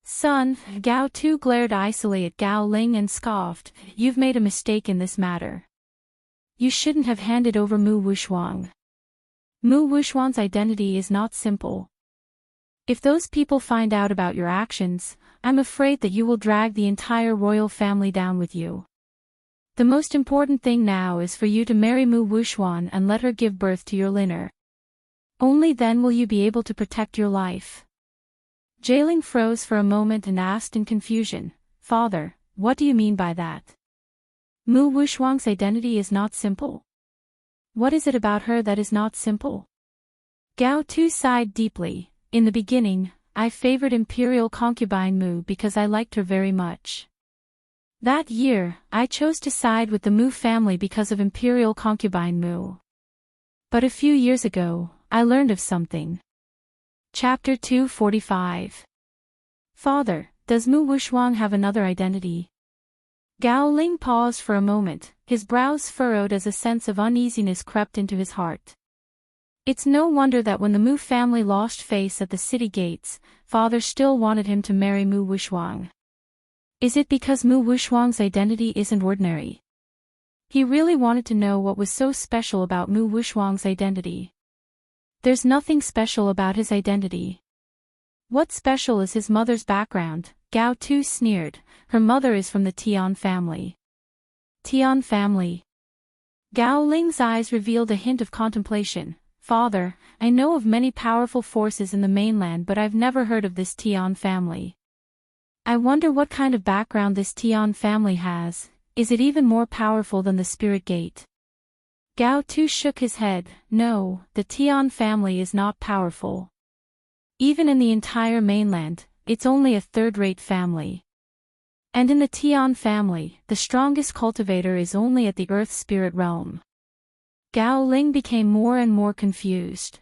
Son, Gao Tu glared icily at Gao Ling and scoffed, you've made a mistake in this matter. You shouldn't have handed over Mu Wushuang. Mu Wushuang's identity is not simple. If those people find out about your actions, I'm afraid that you will drag the entire royal family down with you. The most important thing now is for you to marry Mu Wushuang and let her give birth to your Liner. Only then will you be able to protect your life. Jailing froze for a moment and asked in confusion, Father, what do you mean by that? Mu Wushuang's identity is not simple. What is it about her that is not simple? Gao Tu sighed deeply. In the beginning, I favored Imperial concubine Mu because I liked her very much. That year, I chose to side with the Mu family because of Imperial concubine Mu. But a few years ago, I learned of something. Chapter 245. Father, does Mu Wuxuang have another identity? Gao Ling paused for a moment, his brows furrowed as a sense of uneasiness crept into his heart. It's no wonder that when the Mu family lost face at the city gates, father still wanted him to marry Mu Wuxuang. Is it because Mu Wuxuang's identity isn't ordinary? He really wanted to know what was so special about Mu Wuxuang's identity. There's nothing special about his identity. What's special is his mother's background, Gao Tu sneered. Her mother is from the Tian family. Tian family. Gao Ling's eyes revealed a hint of contemplation. Father, I know of many powerful forces in the mainland, but I've never heard of this Tian family. I wonder what kind of background this Tian family has. Is it even more powerful than the Spirit Gate? Gao Tu shook his head. No, the Tian family is not powerful. Even in the entire mainland, it's only a third-rate family. And in the Tian family, the strongest cultivator is only at the Earth Spirit realm. Gao Ling became more and more confused.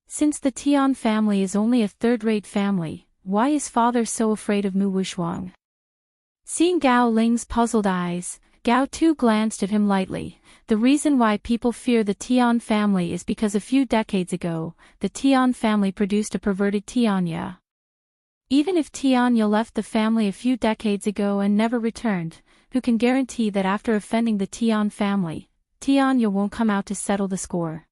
Since the Tian family is only a third-rate family, why is father so afraid of Mu Wuxuang? Seeing Gao Ling's puzzled eyes, Gao Tu glanced at him lightly. The reason why people fear the Tian family is because a few decades ago, the Tian family produced a perverted Tianya. Even if Tianya left the family a few decades ago and never returned, who can guarantee that after offending the Tian family, Tianya won't come out to settle the score?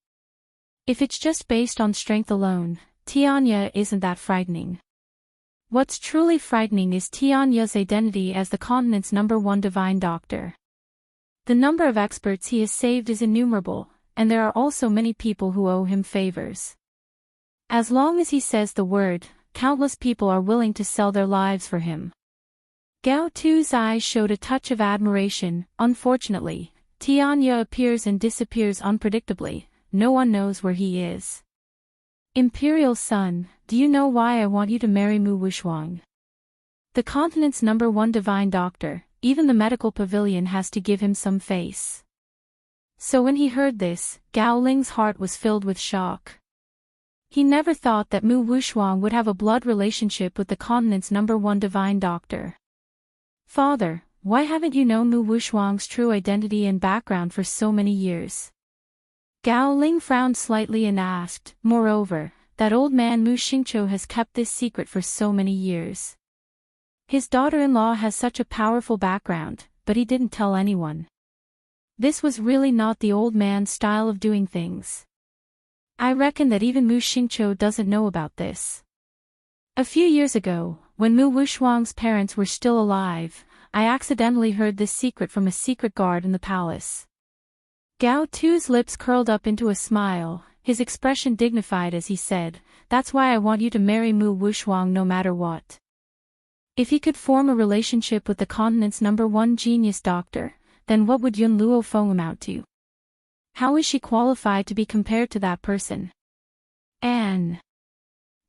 If it's just based on strength alone, Tianya isn't that frightening. What's truly frightening is Tianya's identity as the continent's #1 divine doctor. The number of experts he has saved is innumerable, and there are also many people who owe him favors. As long as he says the word, countless people are willing to sell their lives for him. Gao Tu's eyes showed a touch of admiration. Unfortunately, Tianya appears and disappears unpredictably. No one knows where he is. Imperial son, do you know why I want you to marry Mu Wuxuang? The continent's #1 divine doctor, even the medical pavilion has to give him some face. So when he heard this, Gao Ling's heart was filled with shock. He never thought that Mu Wuxuang would have a blood relationship with the continent's #1 divine doctor. Father, why haven't you known Mu Wuxuang's true identity and background for so many years? Gao Ling frowned slightly and asked. Moreover, that old man Mu Xingqiu has kept this secret for so many years. His daughter-in-law has such a powerful background, but he didn't tell anyone. This was really not the old man's style of doing things. I reckon that even Mu Xingqiu doesn't know about this. A few years ago, when Mu Wuxuang's parents were still alive, I accidentally heard this secret from a secret guard in the palace. Gao Tu's lips curled up into a smile, his expression dignified as he said, that's why I want you to marry Mu Wuxuang no matter what. If he could form a relationship with the continent's #1 genius doctor, then what would Yun Luo Feng amount to? How is she qualified to be compared to that person? Anne.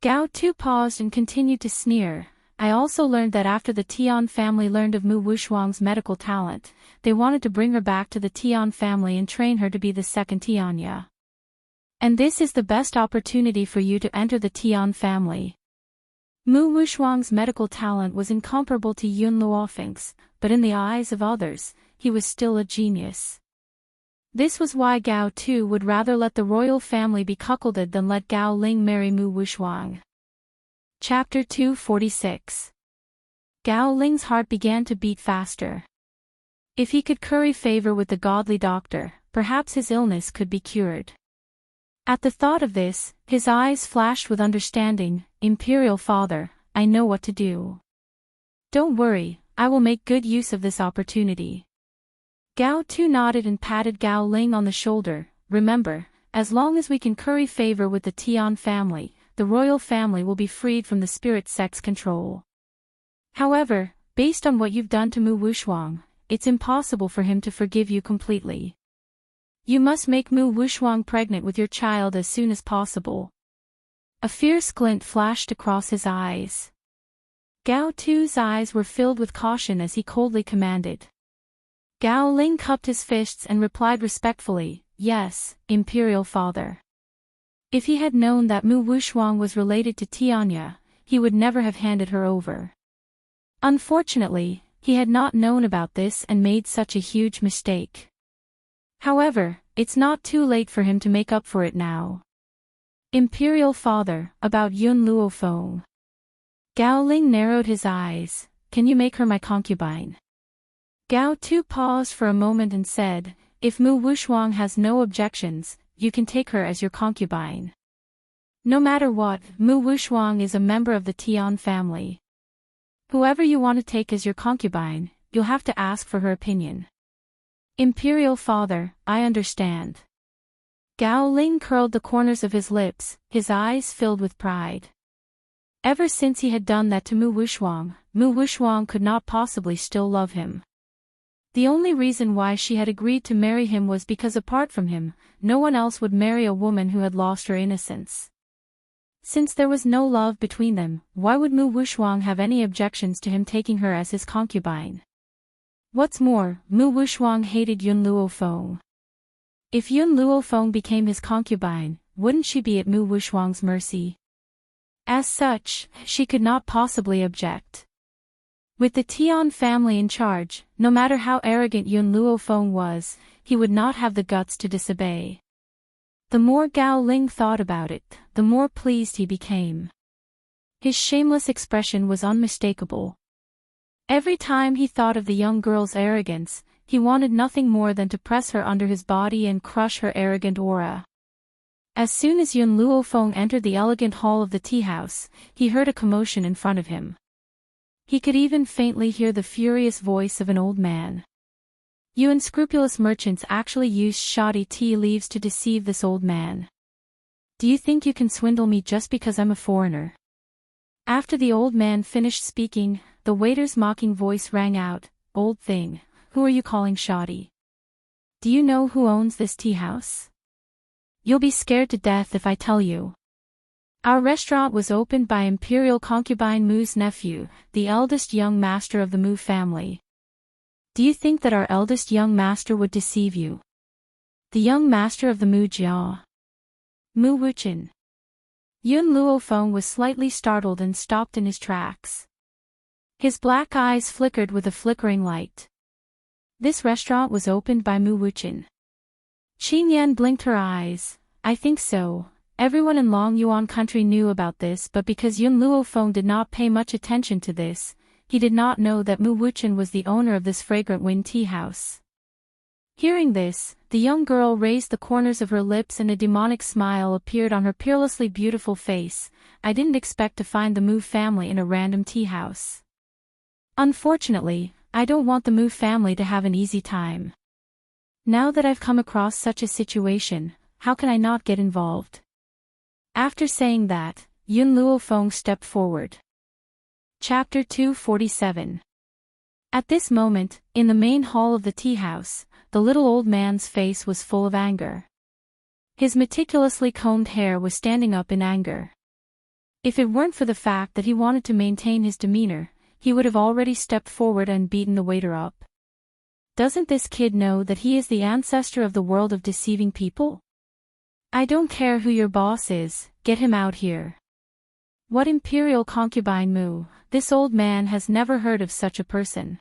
Gao Tu paused and continued to sneer. I also learned that after the Tian family learned of Mu Wuxuang's medical talent, they wanted to bring her back to the Tian family and train her to be the second Tianya. And this is the best opportunity for you to enter the Tian family. Mu Wuxuang's medical talent was incomparable to Yun Luofeng's, but in the eyes of others, he was still a genius. This was why Gao Tu would rather let the royal family be cuckolded than let Gao Ling marry Mu Wuxuang. Chapter 246. Gao Ling's heart began to beat faster. If he could curry favor with the godly doctor, perhaps his illness could be cured. At the thought of this, his eyes flashed with understanding. Imperial father, I know what to do. Don't worry, I will make good use of this opportunity. Gao Tu nodded and patted Gao Ling on the shoulder. Remember, as long as we can curry favor with the Tian family, the royal family will be freed from the spirit sect's control. However, based on what you've done to Mu Wuxuang, it's impossible for him to forgive you completely. You must make Mu Wuxuang pregnant with your child as soon as possible. A fierce glint flashed across his eyes. Gao Tu's eyes were filled with caution as he coldly commanded. Gao Ling cupped his fists and replied respectfully, "Yes, Imperial Father." If he had known that Mu Wushuang was related to Tianya, he would never have handed her over. Unfortunately, he had not known about this and made such a huge mistake. However, it's not too late for him to make up for it now. Imperial Father, about Yun Luofeng. Gao Ling narrowed his eyes. Can you make her my concubine? Gao Tu paused for a moment and said, if Mu Wushuang has no objections, you can take her as your concubine. No matter what, Mu Wushuang is a member of the Tian family. Whoever you want to take as your concubine, you'll have to ask for her opinion. Imperial Father, I understand. Gao Ling curled the corners of his lips, his eyes filled with pride. Ever since he had done that to Mu Wushuang could not possibly still love him. The only reason why she had agreed to marry him was because apart from him, no one else would marry a woman who had lost her innocence. Since there was no love between them, why would Mu Wushuang have any objections to him taking her as his concubine? What's more, Mu Wushuang hated Yun Luofeng. If Yun Luofeng became his concubine, wouldn't she be at Mu Wushuang's mercy? As such, she could not possibly object. With the Tian family in charge, no matter how arrogant Yun Luofeng was, he would not have the guts to disobey. The more Gao Ling thought about it, the more pleased he became. His shameless expression was unmistakable. Every time he thought of the young girl's arrogance, he wanted nothing more than to press her under his body and crush her arrogant aura. As soon as Yun Luofeng entered the elegant hall of the tea house, he heard a commotion in front of him. He could even faintly hear the furious voice of an old man. You unscrupulous merchants actually used shoddy tea leaves to deceive this old man. Do you think you can swindle me just because I'm a foreigner? After the old man finished speaking, the waiter's mocking voice rang out, Old thing, who are you calling shoddy? Do you know who owns this tea house? You'll be scared to death if I tell you. Our restaurant was opened by Imperial concubine Mu's nephew, the eldest young master of the Mu family. Do you think that our eldest young master would deceive you? The young master of the Mu Jia. Mu Wuchen. Yun Luofeng was slightly startled and stopped in his tracks. His black eyes flickered with a flickering light. This restaurant was opened by Mu Wuchen. Qin Yan blinked her eyes. I think so. Everyone in Long Yuan country knew about this, but because Yun Luofeng did not pay much attention to this, he did not know that Mu Wuchen was the owner of this fragrant wind tea house. Hearing this, the young girl raised the corners of her lips and a demonic smile appeared on her peerlessly beautiful face. I didn't expect to find the Mu family in a random tea house. Unfortunately, I don't want the Mu family to have an easy time. Now that I've come across such a situation, how can I not get involved? After saying that, Yun Luofeng stepped forward. Chapter 247. At this moment, in the main hall of the tea house, the little old man's face was full of anger. His meticulously combed hair was standing up in anger. If it weren't for the fact that he wanted to maintain his demeanor, he would have already stepped forward and beaten the waiter up. Doesn't this kid know that he is the ancestor of the world of deceiving people? I don't care who your boss is, get him out here. What imperial concubine Mu, this old man has never heard of such a person.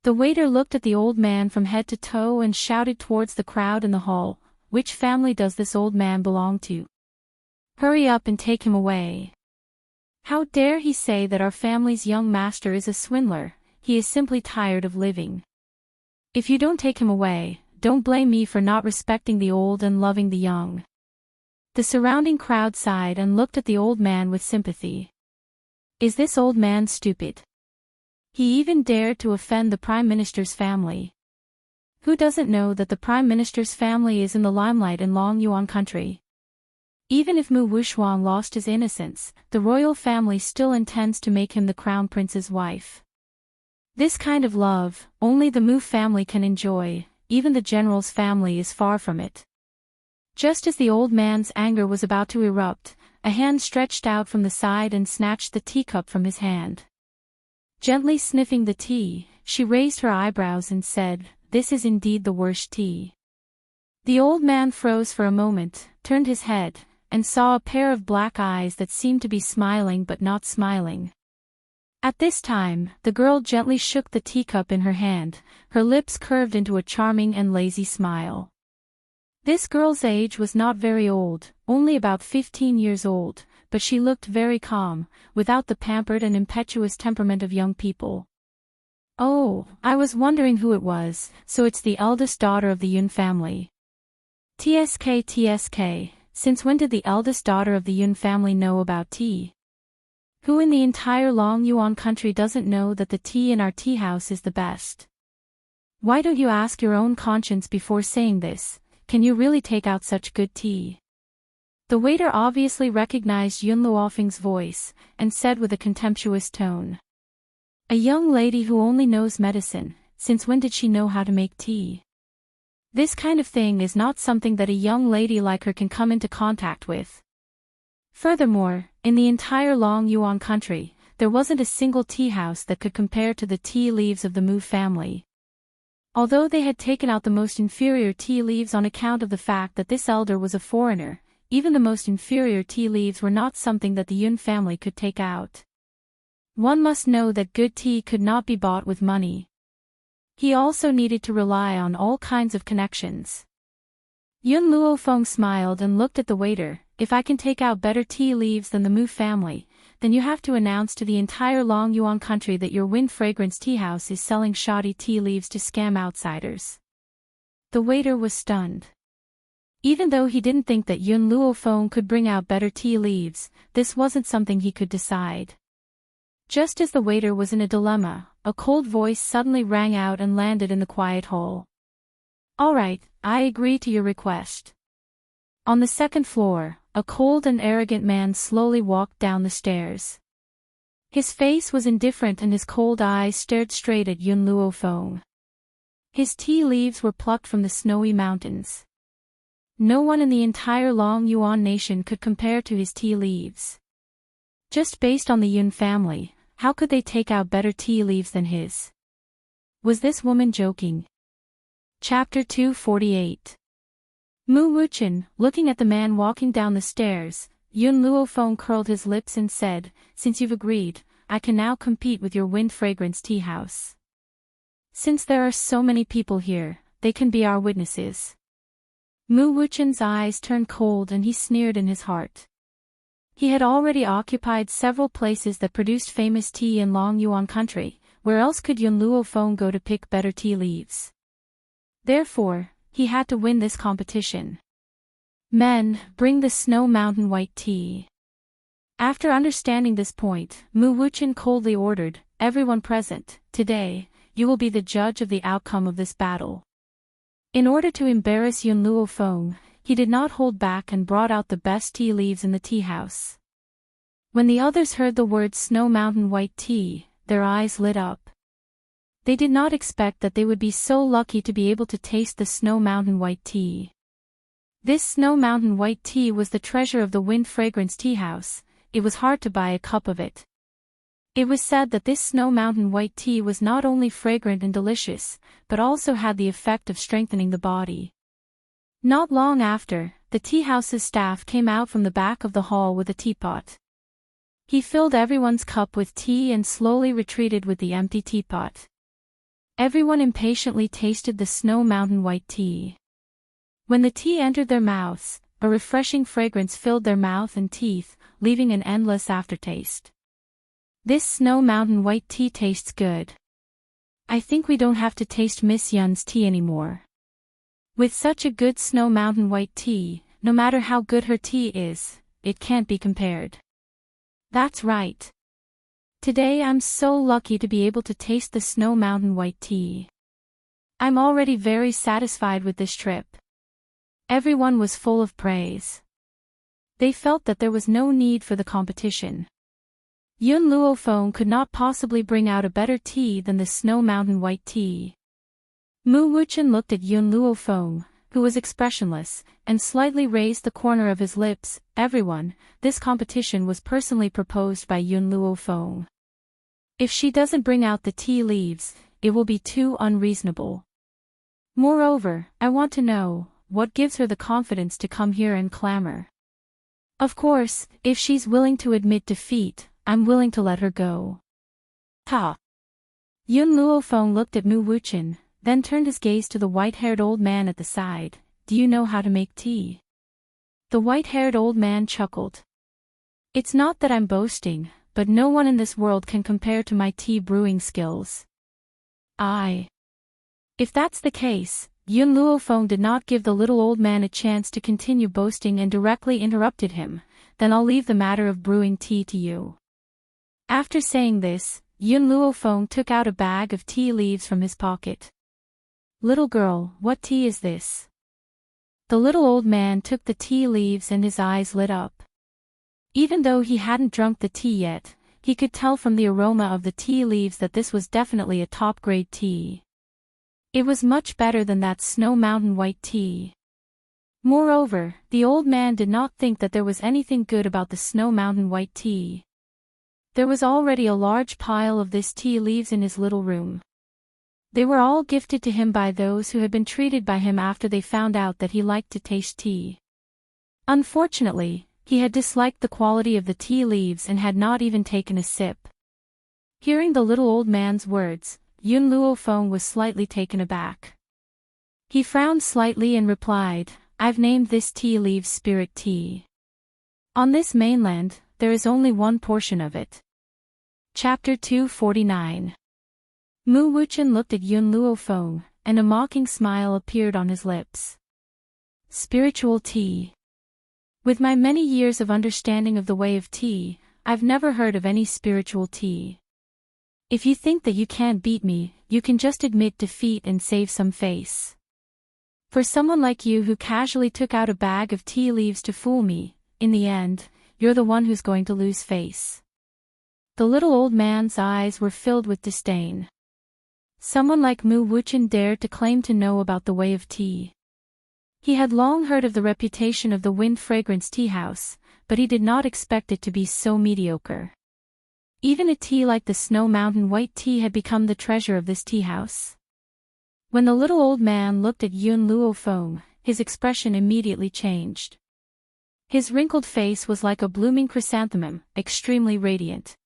The waiter looked at the old man from head to toe and shouted towards the crowd in the hall, which family does this old man belong to? Hurry up and take him away. How dare he say that our family's young master is a swindler, he is simply tired of living. If you don't take him away, don't blame me for not respecting the old and loving the young. The surrounding crowd sighed and looked at the old man with sympathy. Is this old man stupid? He even dared to offend the Prime Minister's family. Who doesn't know that the Prime Minister's family is in the limelight in Long Yuan country? Even if Mu Wushuang lost his innocence, the royal family still intends to make him the crown prince's wife. This kind of love, only the Mu family can enjoy, even the general's family is far from it. Just as the old man's anger was about to erupt, a hand stretched out from the side and snatched the teacup from his hand. Gently sniffing the tea, she raised her eyebrows and said, "This is indeed the worst tea." The old man froze for a moment, turned his head, and saw a pair of black eyes that seemed to be smiling but not smiling. At this time, the girl gently shook the teacup in her hand, her lips curved into a charming and lazy smile. This girl's age was not very old, only about 15 years old, but she looked very calm, without the pampered and impetuous temperament of young people. "Oh, I was wondering who it was, so it's the eldest daughter of the Yun family." TSK, since when did the eldest daughter of the Yun family know about tea? Who in the entire Long Yuan country doesn't know that the tea in our tea house is the best? Why don't you ask your own conscience before saying this? Can you really take out such good tea? The waiter obviously recognized Yun Luofeng's voice, and said with a contemptuous tone. "A young lady who only knows medicine, since when did she know how to make tea? This kind of thing is not something that a young lady like her can come into contact with. Furthermore, in the entire Long Yuan country, there wasn't a single tea house that could compare to the tea leaves of the Mu family. Although they had taken out the most inferior tea leaves on account of the fact that this elder was a foreigner, even the most inferior tea leaves were not something that the Yun family could take out. One must know that good tea could not be bought with money. He also needed to rely on all kinds of connections. Yun Luofeng smiled and looked at the waiter. "If I can take out better tea leaves than the Mu family, then you have to announce to the entire Long Yuan country that your Wind Fragrance tea house is selling shoddy tea leaves to scam outsiders." The waiter was stunned. Even though he didn't think that Yun Luofeng could bring out better tea leaves, this wasn't something he could decide. Just as the waiter was in a dilemma, a cold voice suddenly rang out and landed in the quiet hall. "All right, I agree to your request." On the second floor, a cold and arrogant man slowly walked down the stairs. His face was indifferent and his cold eyes stared straight at Yun Luofeng. His tea leaves were plucked from the snowy mountains. No one in the entire Long Yuan nation could compare to his tea leaves. Just based on the Yun family, how could they take out better tea leaves than his? Was this woman joking? Chapter 248. Mu Wuchen, looking at the man walking down the stairs, Yun Luofeng curled his lips and said, "Since you've agreed, I can now compete with your Wind Fragrance tea house. Since there are so many people here, they can be our witnesses." Mu Wuchen's eyes turned cold and he sneered in his heart. He had already occupied several places that produced famous tea in Long Yuan country. Where else could Yun Luofeng go to pick better tea leaves? Therefore, he had to win this competition. "Men, bring the Snow Mountain white tea." After understanding this point, Mu Wuchen coldly ordered, "Everyone present, today, you will be the judge of the outcome of this battle." In order to embarrass Yun Luofeng, he did not hold back and brought out the best tea leaves in the tea house. When the others heard the word Snow Mountain white tea, their eyes lit up. They did not expect that they would be so lucky to be able to taste the Snow Mountain white tea. This Snow Mountain white tea was the treasure of the Wind Fragrance tea house. It was hard to buy a cup of it. It was said that this Snow Mountain white tea was not only fragrant and delicious, but also had the effect of strengthening the body. Not long after, the tea house's staff came out from the back of the hall with a teapot. He filled everyone's cup with tea and slowly retreated with the empty teapot. Everyone impatiently tasted the Snow Mountain white tea. When the tea entered their mouths, a refreshing fragrance filled their mouth and teeth, leaving an endless aftertaste. "This Snow Mountain white tea tastes good. I think we don't have to taste Miss Yun's tea anymore. With such a good Snow Mountain white tea, no matter how good her tea is, it can't be compared." "That's right. Today I'm so lucky to be able to taste the Snow Mountain white tea. I'm already very satisfied with this trip." Everyone was full of praise. They felt that there was no need for the competition. Yun Luofeng could not possibly bring out a better tea than the Snow Mountain white tea. Mu Wuchen looked at Yun Luofeng, who was expressionless, and slightly raised the corner of his lips. Everyone, this competition was personally proposed by Yun Luo Feng. If she doesn't bring out the tea leaves, it will be too unreasonable. Moreover, I want to know, what gives her the confidence to come here and clamor? Of course, if she's willing to admit defeat, I'm willing to let her go. Ha! Yun Luo Feng looked at Mu Wuchen, then turned his gaze to the white-haired old man at the side. Do you know how to make tea? The white-haired old man chuckled. It's not that I'm boasting, but no one in this world can compare to my tea brewing skills. If that's the case, Yun Luo Feng did not give the little old man a chance to continue boasting and directly interrupted him. Then I'll leave the matter of brewing tea to you. After saying this, Yun Luo Feng took out a bag of tea leaves from his pocket. Little girl, what tea is this? The little old man took the tea leaves and his eyes lit up. Even though he hadn't drunk the tea yet, he could tell from the aroma of the tea leaves that this was definitely a top-grade tea. It was much better than that Snow Mountain white tea. Moreover, the old man did not think that there was anything good about the Snow Mountain white tea. There was already a large pile of this tea leaves in his little room. They were all gifted to him by those who had been treated by him after they found out that he liked to taste tea. Unfortunately, he had disliked the quality of the tea leaves and had not even taken a sip. Hearing the little old man's words, Yun Luo Feng was slightly taken aback. He frowned slightly and replied, I've named this tea leaf spirit tea. On this mainland, there is only one portion of it. Chapter 249. Mu Wuchen looked at Yun Luo Feng, and a mocking smile appeared on his lips. Spiritual tea. With my many years of understanding of the way of tea, I've never heard of any spiritual tea. If you think that you can't beat me, you can just admit defeat and save some face. For someone like you who casually took out a bag of tea leaves to fool me, in the end, you're the one who's going to lose face. The little old man's eyes were filled with disdain. Someone like Mu Wuchen dared to claim to know about the way of tea. He had long heard of the reputation of the Wind Fragrance Tea House, but he did not expect it to be so mediocre. Even a tea like the Snow Mountain white tea had become the treasure of this tea house. When the little old man looked at Yun Luo Feng, his expression immediately changed. His wrinkled face was like a blooming chrysanthemum, extremely radiant.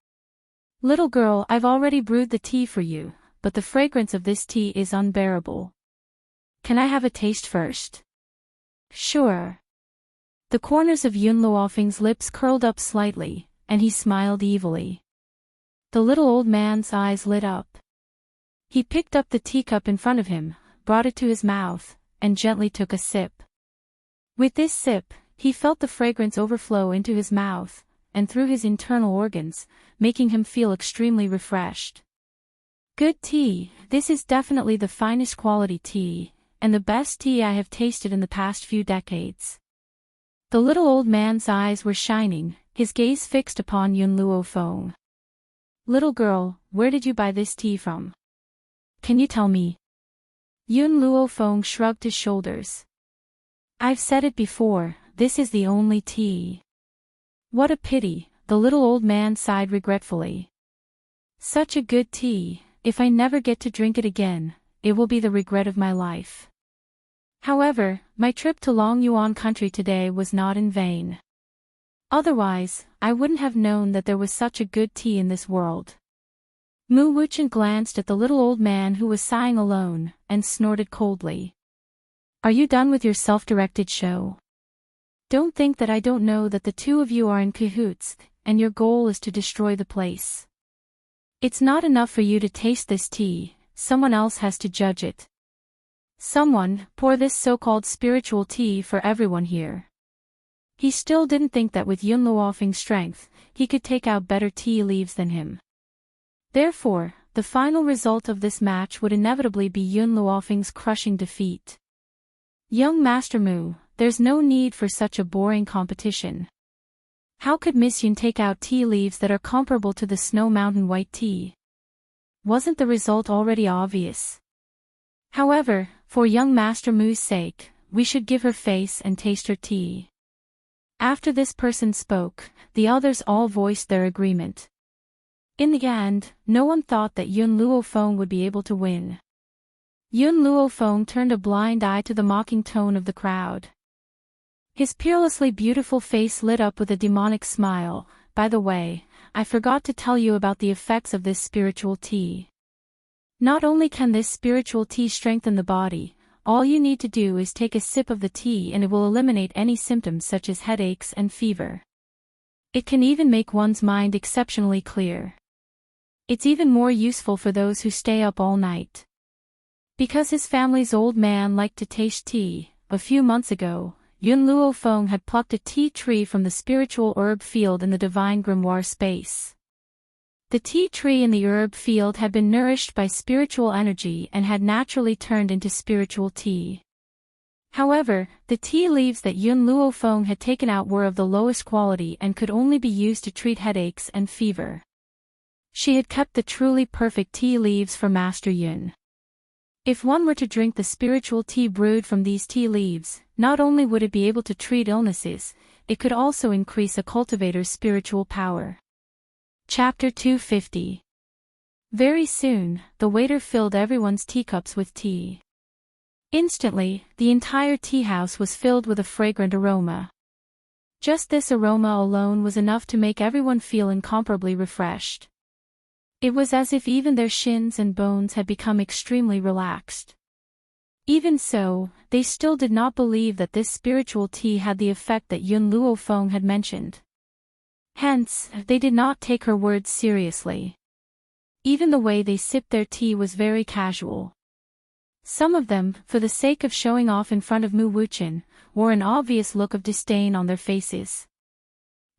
Little girl, I've already brewed the tea for you, but the fragrance of this tea is unbearable. Can I have a taste first? Sure. The corners of Yun Luo Feng's lips curled up slightly, and he smiled evilly. The little old man's eyes lit up. He picked up the teacup in front of him, brought it to his mouth, and gently took a sip. With this sip, he felt the fragrance overflow into his mouth, and through his internal organs, making him feel extremely refreshed. Good tea, this is definitely the finest quality tea, and the best tea I have tasted in the past few decades. The little old man's eyes were shining, his gaze fixed upon Yun Luo Feng. Little girl, where did you buy this tea from? Can you tell me? Yun Luo Feng shrugged his shoulders. I've said it before, this is the only tea. What a pity, the little old man sighed regretfully. Such a good tea, if I never get to drink it again, it will be the regret of my life. However, my trip to Long Yuan country today was not in vain. Otherwise, I wouldn't have known that there was such a good tea in this world. Mu Wuchen glanced at the little old man who was sighing alone, and snorted coldly. Are you done with your self-directed show? Don't think that I don't know that the two of you are in cahoots, and your goal is to destroy the place. It's not enough for you to taste this tea, someone else has to judge it. Someone, pour this so-called spiritual tea for everyone here. He still didn't think that with Yun Luo Feng's strength, he could take out better tea leaves than him. Therefore, the final result of this match would inevitably be Yun Luo Feng's crushing defeat. Young Master Mu, there's no need for such a boring competition. How could Miss Yun take out tea leaves that are comparable to the Snow Mountain white tea? Wasn't the result already obvious? However, for young Master Mu's sake, we should give her face and taste her tea. After this person spoke, the others all voiced their agreement. In the end, no one thought that Yun Luofeng would be able to win. Yun Luofeng turned a blind eye to the mocking tone of the crowd. His peerlessly beautiful face lit up with a demonic smile. By the way, I forgot to tell you about the effects of this spiritual tea. Not only can this spiritual tea strengthen the body, all you need to do is take a sip of the tea and it will eliminate any symptoms such as headaches and fever. It can even make one's mind exceptionally clear. It's even more useful for those who stay up all night. Because his family's old man liked to taste tea, a few months ago, Yun Luofeng had plucked a tea tree from the spiritual herb field in the divine grimoire space. The tea tree in the herb field had been nourished by spiritual energy and had naturally turned into spiritual tea. However, the tea leaves that Yun Luofeng had taken out were of the lowest quality and could only be used to treat headaches and fever. She had kept the truly perfect tea leaves for Master Yun. If one were to drink the spiritual tea brewed from these tea leaves, not only would it be able to treat illnesses, it could also increase a cultivator's spiritual power. Chapter 250. Very soon, the waiter filled everyone's teacups with tea. Instantly, the entire tea house was filled with a fragrant aroma. Just this aroma alone was enough to make everyone feel incomparably refreshed. It was as if even their shins and bones had become extremely relaxed. Even so, they still did not believe that this spiritual tea had the effect that Yun Luofeng had mentioned. Hence, they did not take her words seriously. Even the way they sipped their tea was very casual. Some of them, for the sake of showing off in front of Mu Wuchen, wore an obvious look of disdain on their faces.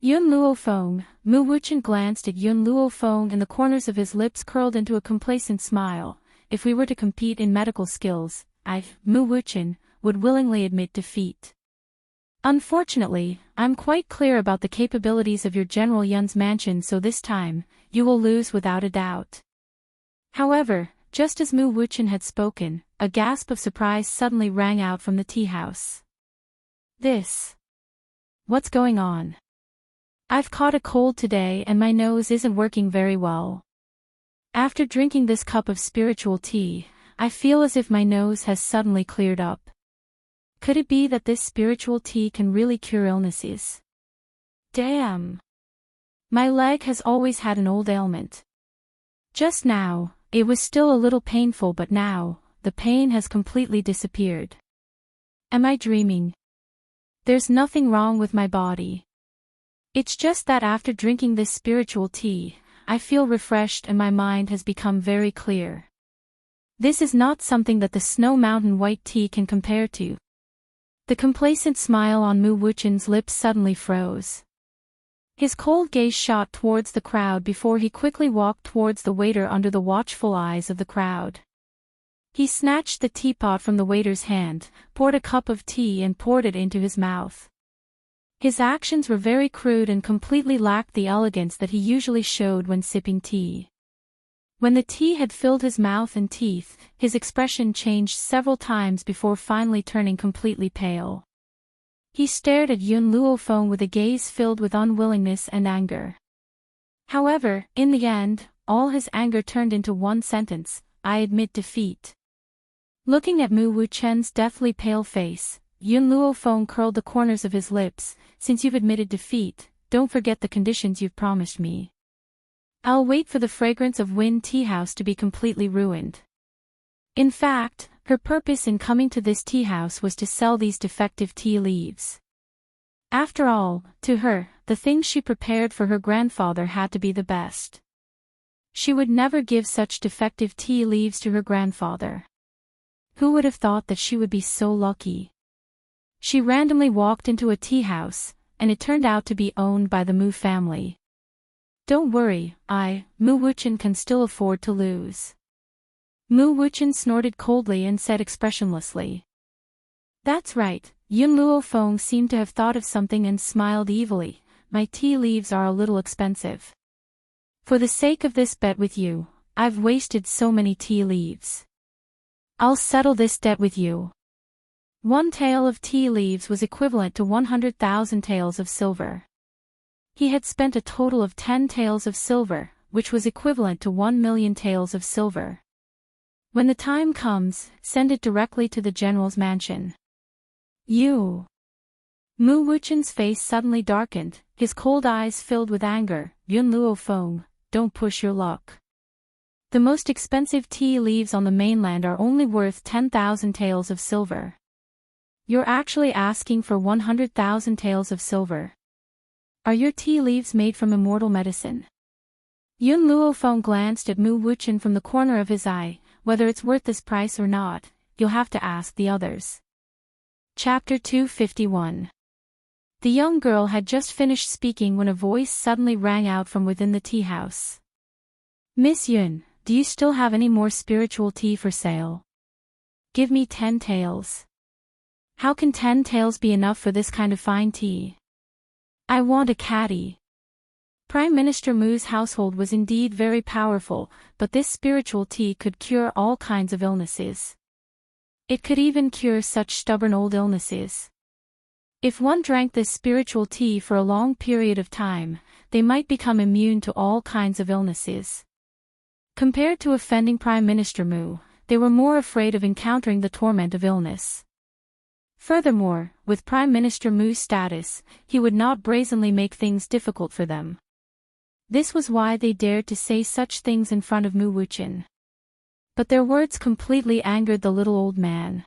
Yun Luofeng, Mu Wuchen glanced at Yun Luofeng and the corners of his lips curled into a complacent smile. If we were to compete in medical skills, I, Mu Wuchen, would willingly admit defeat. Unfortunately, I'm quite clear about the capabilities of your General Yun's mansion, so this time, you will lose without a doubt. However, just as Mu Wuchen had spoken, a gasp of surprise suddenly rang out from the tea house. What's going on? I've caught a cold today and my nose isn't working very well. After drinking this cup of spiritual tea, I feel as if my nose has suddenly cleared up. Could it be that this spiritual tea can really cure illnesses? Damn! My leg has always had an old ailment. Just now, it was still a little painful, but now, the pain has completely disappeared. Am I dreaming? There's nothing wrong with my body. It's just that after drinking this spiritual tea, I feel refreshed and my mind has become very clear. This is not something that the Snow Mountain white tea can compare to. The complacent smile on Mu Wuchen's lips suddenly froze. His cold gaze shot towards the crowd before he quickly walked towards the waiter under the watchful eyes of the crowd. He snatched the teapot from the waiter's hand, poured a cup of tea and poured it into his mouth. His actions were very crude and completely lacked the elegance that he usually showed when sipping tea. When the tea had filled his mouth and teeth, his expression changed several times before finally turning completely pale. He stared at Yun Luofeng with a gaze filled with unwillingness and anger. However, in the end, all his anger turned into one sentence: I admit defeat. Looking at Mu Wuchen's deathly pale face, Yun Luofeng curled the corners of his lips. Since you've admitted defeat, don't forget the conditions you've promised me. I'll wait for the fragrance of Win Tea House to be completely ruined. In fact, her purpose in coming to this tea house was to sell these defective tea leaves. After all, to her, the things she prepared for her grandfather had to be the best. She would never give such defective tea leaves to her grandfather. Who would have thought that she would be so lucky? She randomly walked into a tea house, and it turned out to be owned by the Mu family. Don't worry, Mu Wuchen can still afford to lose. Mu Wuchen snorted coldly and said expressionlessly. That's right, Yun Luofeng seemed to have thought of something and smiled evilly. My tea leaves are a little expensive. For the sake of this bet with you, I've wasted so many tea leaves. I'll settle this debt with you. One tael of tea leaves was equivalent to 100,000 taels of silver. He had spent a total of 10 taels of silver, which was equivalent to 1,000,000 taels of silver. When the time comes, send it directly to the general's mansion. You. Mu Wuchen's face suddenly darkened, his cold eyes filled with anger. Yun Luo Feng, don't push your luck. The most expensive tea leaves on the mainland are only worth 10,000 taels of silver. You're actually asking for 100,000 taels of silver. Are your tea leaves made from immortal medicine? Yun Luo Feng glanced at Mu Wuchen from the corner of his eye. Whether it's worth this price or not, you'll have to ask the others. Chapter 251. The young girl had just finished speaking when a voice suddenly rang out from within the tea house. Miss Yun, do you still have any more spiritual tea for sale? Give me 10 taels. How can 10 taels be enough for this kind of fine tea? I want a caddy. Prime Minister Mu's household was indeed very powerful, but this spiritual tea could cure all kinds of illnesses. It could even cure such stubborn old illnesses. If one drank this spiritual tea for a long period of time, they might become immune to all kinds of illnesses. Compared to offending Prime Minister Mu, they were more afraid of encountering the torment of illness. Furthermore, with Prime Minister Mu's status, he would not brazenly make things difficult for them. This was why they dared to say such things in front of Mu Wuchen. But their words completely angered the little old man.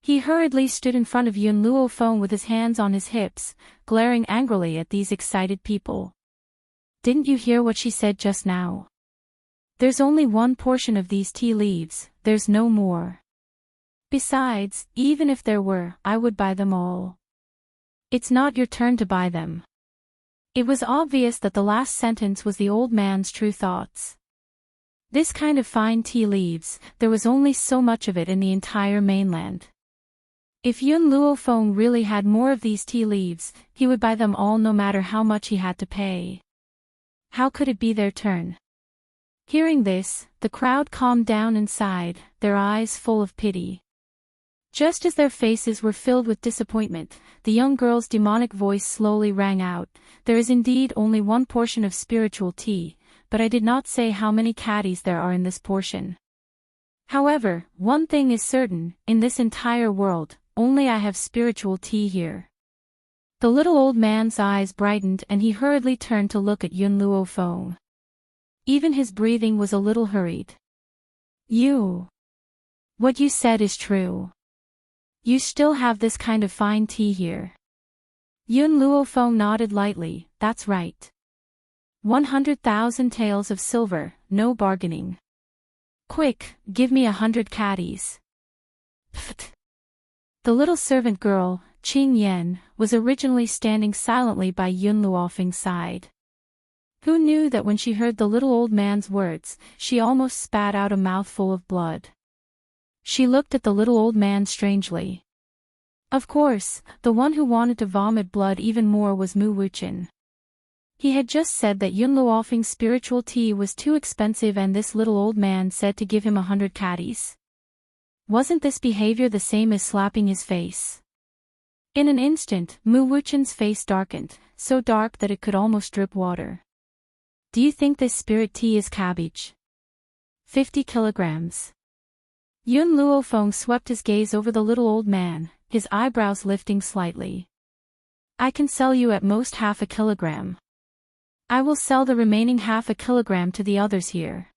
He hurriedly stood in front of Yun Luo Feng with his hands on his hips, glaring angrily at these excited people. Didn't you hear what she said just now? There's only one portion of these tea leaves, there's no more. Besides, even if there were, I would buy them all. It's not your turn to buy them. It was obvious that the last sentence was the old man's true thoughts. This kind of fine tea leaves, there was only so much of it in the entire mainland. If Yun Luo Feng really had more of these tea leaves, he would buy them all no matter how much he had to pay. How could it be their turn? Hearing this, the crowd calmed down and sighed, their eyes full of pity. Just as their faces were filled with disappointment, the young girl's demonic voice slowly rang out, there is indeed only one portion of spiritual tea, but I did not say how many caddies there are in this portion. However, one thing is certain, in this entire world, only I have spiritual tea here. The little old man's eyes brightened and he hurriedly turned to look at Yun Luo Feng. Even his breathing was a little hurried. What you said is true. You still have this kind of fine tea here. Yun Luo Feng nodded lightly, that's right. 100,000 taels of silver, no bargaining. Quick, give me 100 caddies. Pfft. The little servant girl, Qing Yan, was originally standing silently by Yun Luo Feng's side. Who knew that when she heard the little old man's words, she almost spat out a mouthful of blood. She looked at the little old man strangely. Of course, the one who wanted to vomit blood even more was Mu Wuchen. He had just said that Yun Luo Feng's spiritual tea was too expensive and this little old man said to give him 100 caddies. Wasn't this behavior the same as slapping his face? In an instant, Mu Wuchen's face darkened, so dark that it could almost drip water. Do you think this spirit tea is cabbage? 50 kilograms. Yun Luo Feng swept his gaze over the little old man, his eyebrows lifting slightly. I can sell you at most half a kilogram. I will sell the remaining half a kilogram to the others here.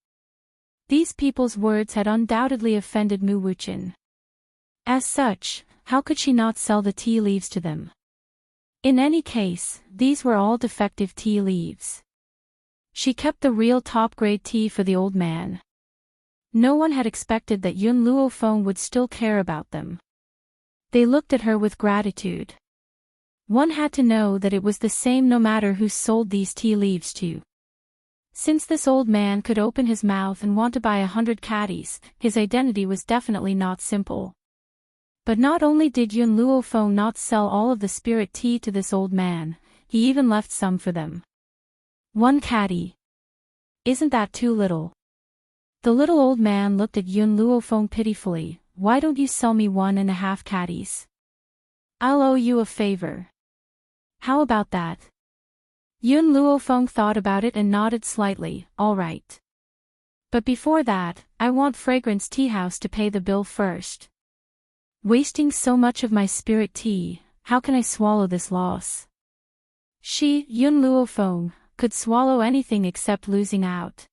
These people's words had undoubtedly offended Mu Wuchen. As such, how could she not sell the tea leaves to them? In any case, these were all defective tea leaves. She kept the real top-grade tea for the old man. No one had expected that Yun Luo Feng would still care about them. They looked at her with gratitude. One had to know that it was the same no matter who sold these tea leaves to. Since this old man could open his mouth and want to buy 100 caddies, his identity was definitely not simple. But not only did Yun Luo Feng not sell all of the spirit tea to this old man, he even left some for them. 1 caddy. Isn't that too little? The little old man looked at Yun Luo Feng pitifully. why don't you sell me 1.5 caddies? I'll owe you a favor. How about that? Yun Luofeng thought about it and nodded slightly, all right. But before that, I want Fragrance Tea House to pay the bill first. Wasting so much of my spirit tea, how can I swallow this loss? She, Yun Luofeng, could swallow anything except losing out.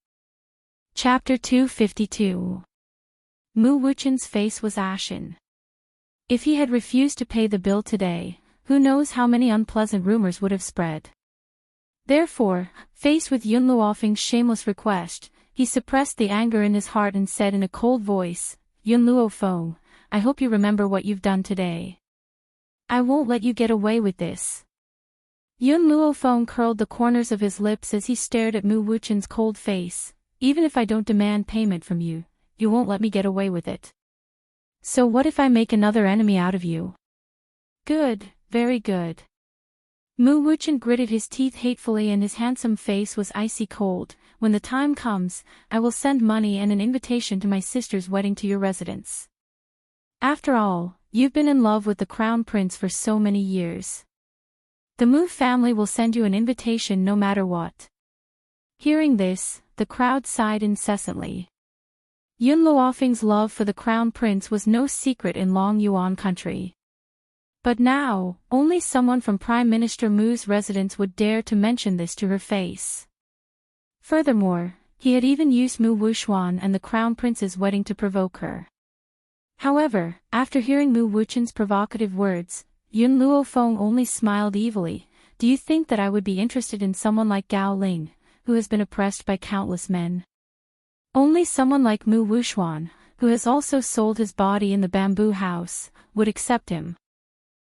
Chapter 252. Mu Wuchen's face was ashen. If he had refused to pay the bill today, who knows how many unpleasant rumors would have spread. Therefore, faced with Yun Luofeng's shameless request, he suppressed the anger in his heart and said in a cold voice, Yun Luofeng, I hope you remember what you've done today. I won't let you get away with this. Yun Luofeng curled the corners of his lips as he stared at Mu Wuchen's cold face. Even if I don't demand payment from you, you won't let me get away with it. So what if I make another enemy out of you? Good, very good. Mu Wuchen gritted his teeth hatefully and his handsome face was icy cold. When the time comes, I will send money and an invitation to my sister's wedding to your residence. After all, you've been in love with the crown prince for so many years. The Mu family will send you an invitation no matter what. Hearing this, the crowd sighed incessantly. Yun Luofeng's love for the crown prince was no secret in Long Yuan country. But now, only someone from Prime Minister Mu's residence would dare to mention this to her face. Furthermore, he had even used Mu Wuxuan and the crown prince's wedding to provoke her. However, after hearing Mu Wuchen's provocative words, Yun Luofeng only smiled evilly. Do you think that I would be interested in someone like Gao Ling, who has been oppressed by countless men? Only someone like Mu Wuxuan, who has also sold his body in the bamboo house, would accept him.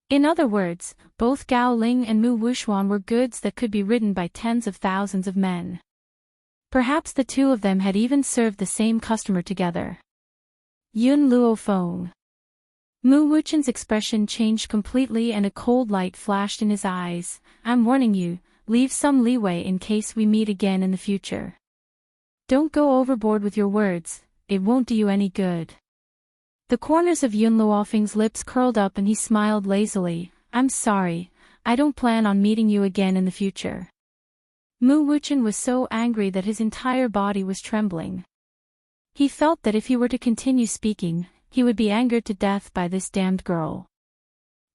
In other words, both Gao Ling and Mu Wuxuan were goods that could be ridden by tens of thousands of men. Perhaps the two of them had even served the same customer together. Yun Luofeng. Mu Wuchen's expression changed completely and a cold light flashed in his eyes. I'm warning you, leave some leeway in case we meet again in the future. Don't go overboard with your words, it won't do you any good. The corners of Yun Luofeng's lips curled up and he smiled lazily. I'm sorry, I don't plan on meeting you again in the future. Mu Wuchen was so angry that his entire body was trembling. He felt that if he were to continue speaking, he would be angered to death by this damned girl.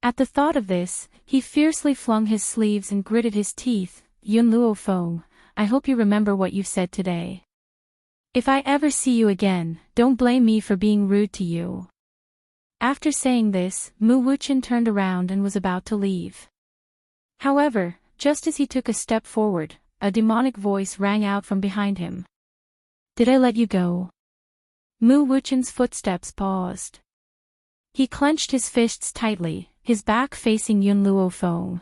At the thought of this, he fiercely flung his sleeves and gritted his teeth. Yun Luofeng, I hope you remember what you've said today. If I ever see you again, don't blame me for being rude to you. After saying this, Mu Wuchen turned around and was about to leave. However, just as he took a step forward, a demonic voice rang out from behind him. Did I let you go? Mu Wuchen's footsteps paused. He clenched his fists tightly, his back facing Yun Luofeng.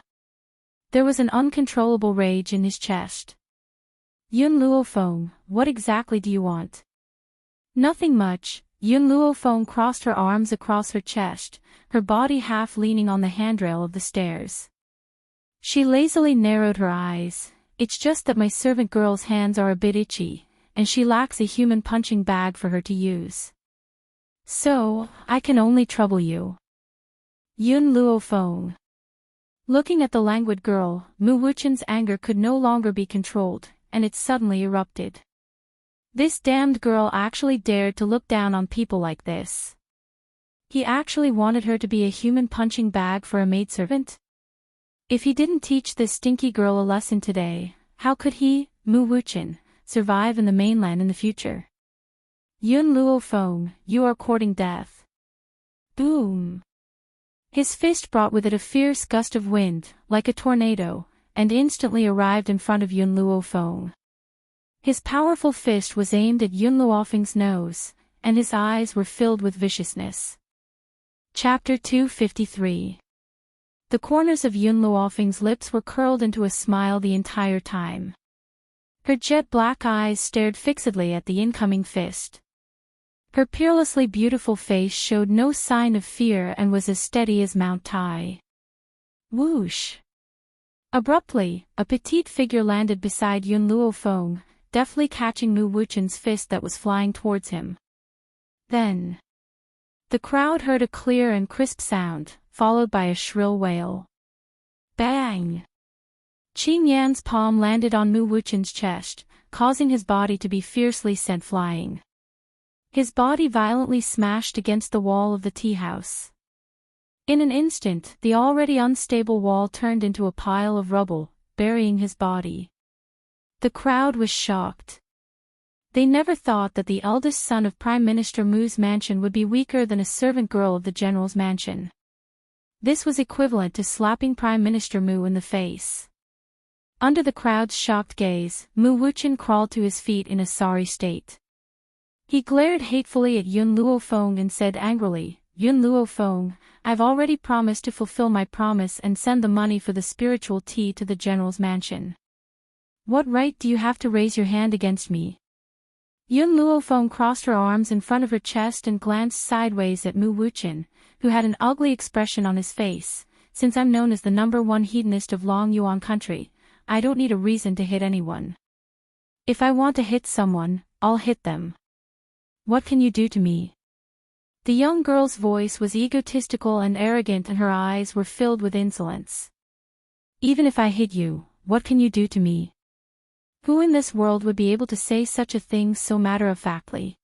There was an uncontrollable rage in his chest. Yun Luofeng, what exactly do you want? Nothing much. Yun Luofeng crossed her arms across her chest, her body half leaning on the handrail of the stairs. She lazily narrowed her eyes. It's just that my servant girl's hands are a bit itchy, and she lacks a human punching bag for her to use. So, I can only trouble you. Yun Luofeng. Looking at the languid girl, Mu Wuchen's anger could no longer be controlled, and it suddenly erupted. This damned girl actually dared to look down on people like this. He actually wanted her to be a human punching bag for a maidservant? If he didn't teach this stinky girl a lesson today, how could he, Mu Wuchen, survive in the mainland in the future? Yun Luofeng, you are courting death. Boom! His fist brought with it a fierce gust of wind, like a tornado, and instantly arrived in front of Yun Luofeng. His powerful fist was aimed at Yun Luofeng's nose, and his eyes were filled with viciousness. Chapter 253. The corners of Yun Luofeng's lips were curled into a smile the entire time. Her jet-black eyes stared fixedly at the incoming fist. Her peerlessly beautiful face showed no sign of fear and was as steady as Mount Tai. Whoosh! Abruptly, a petite figure landed beside Yun Luofeng, deftly catching Mu Wuchen's fist that was flying towards him. Then, The crowd heard a clear and crisp sound, followed by a shrill wail. Bang! Qing Yan's palm landed on Mu Wuchen's chest, causing his body to be fiercely sent flying. His body violently smashed against the wall of the tea house. In an instant, the already unstable wall turned into a pile of rubble, burying his body. The crowd was shocked. They never thought that the eldest son of Prime Minister Mu's mansion would be weaker than a servant girl of the general's mansion. This was equivalent to slapping Prime Minister Mu in the face. Under the crowd's shocked gaze, Mu Wuchen crawled to his feet in a sorry state. He glared hatefully at Yun Luofeng and said angrily, Yun Luofeng, I've already promised to fulfill my promise and send the money for the spiritual tea to the general's mansion. What right do you have to raise your hand against me? Yun Luofeng crossed her arms in front of her chest and glanced sideways at Mu Wuchen, who had an ugly expression on his face. Since I'm known as the #1 hedonist of Long Yuan country, I don't need a reason to hit anyone. If I want to hit someone, I'll hit them. What can you do to me? The young girl's voice was egotistical and arrogant and her eyes were filled with insolence. Even if I hit you, what can you do to me? Who in this world would be able to say such a thing so matter-of-factly?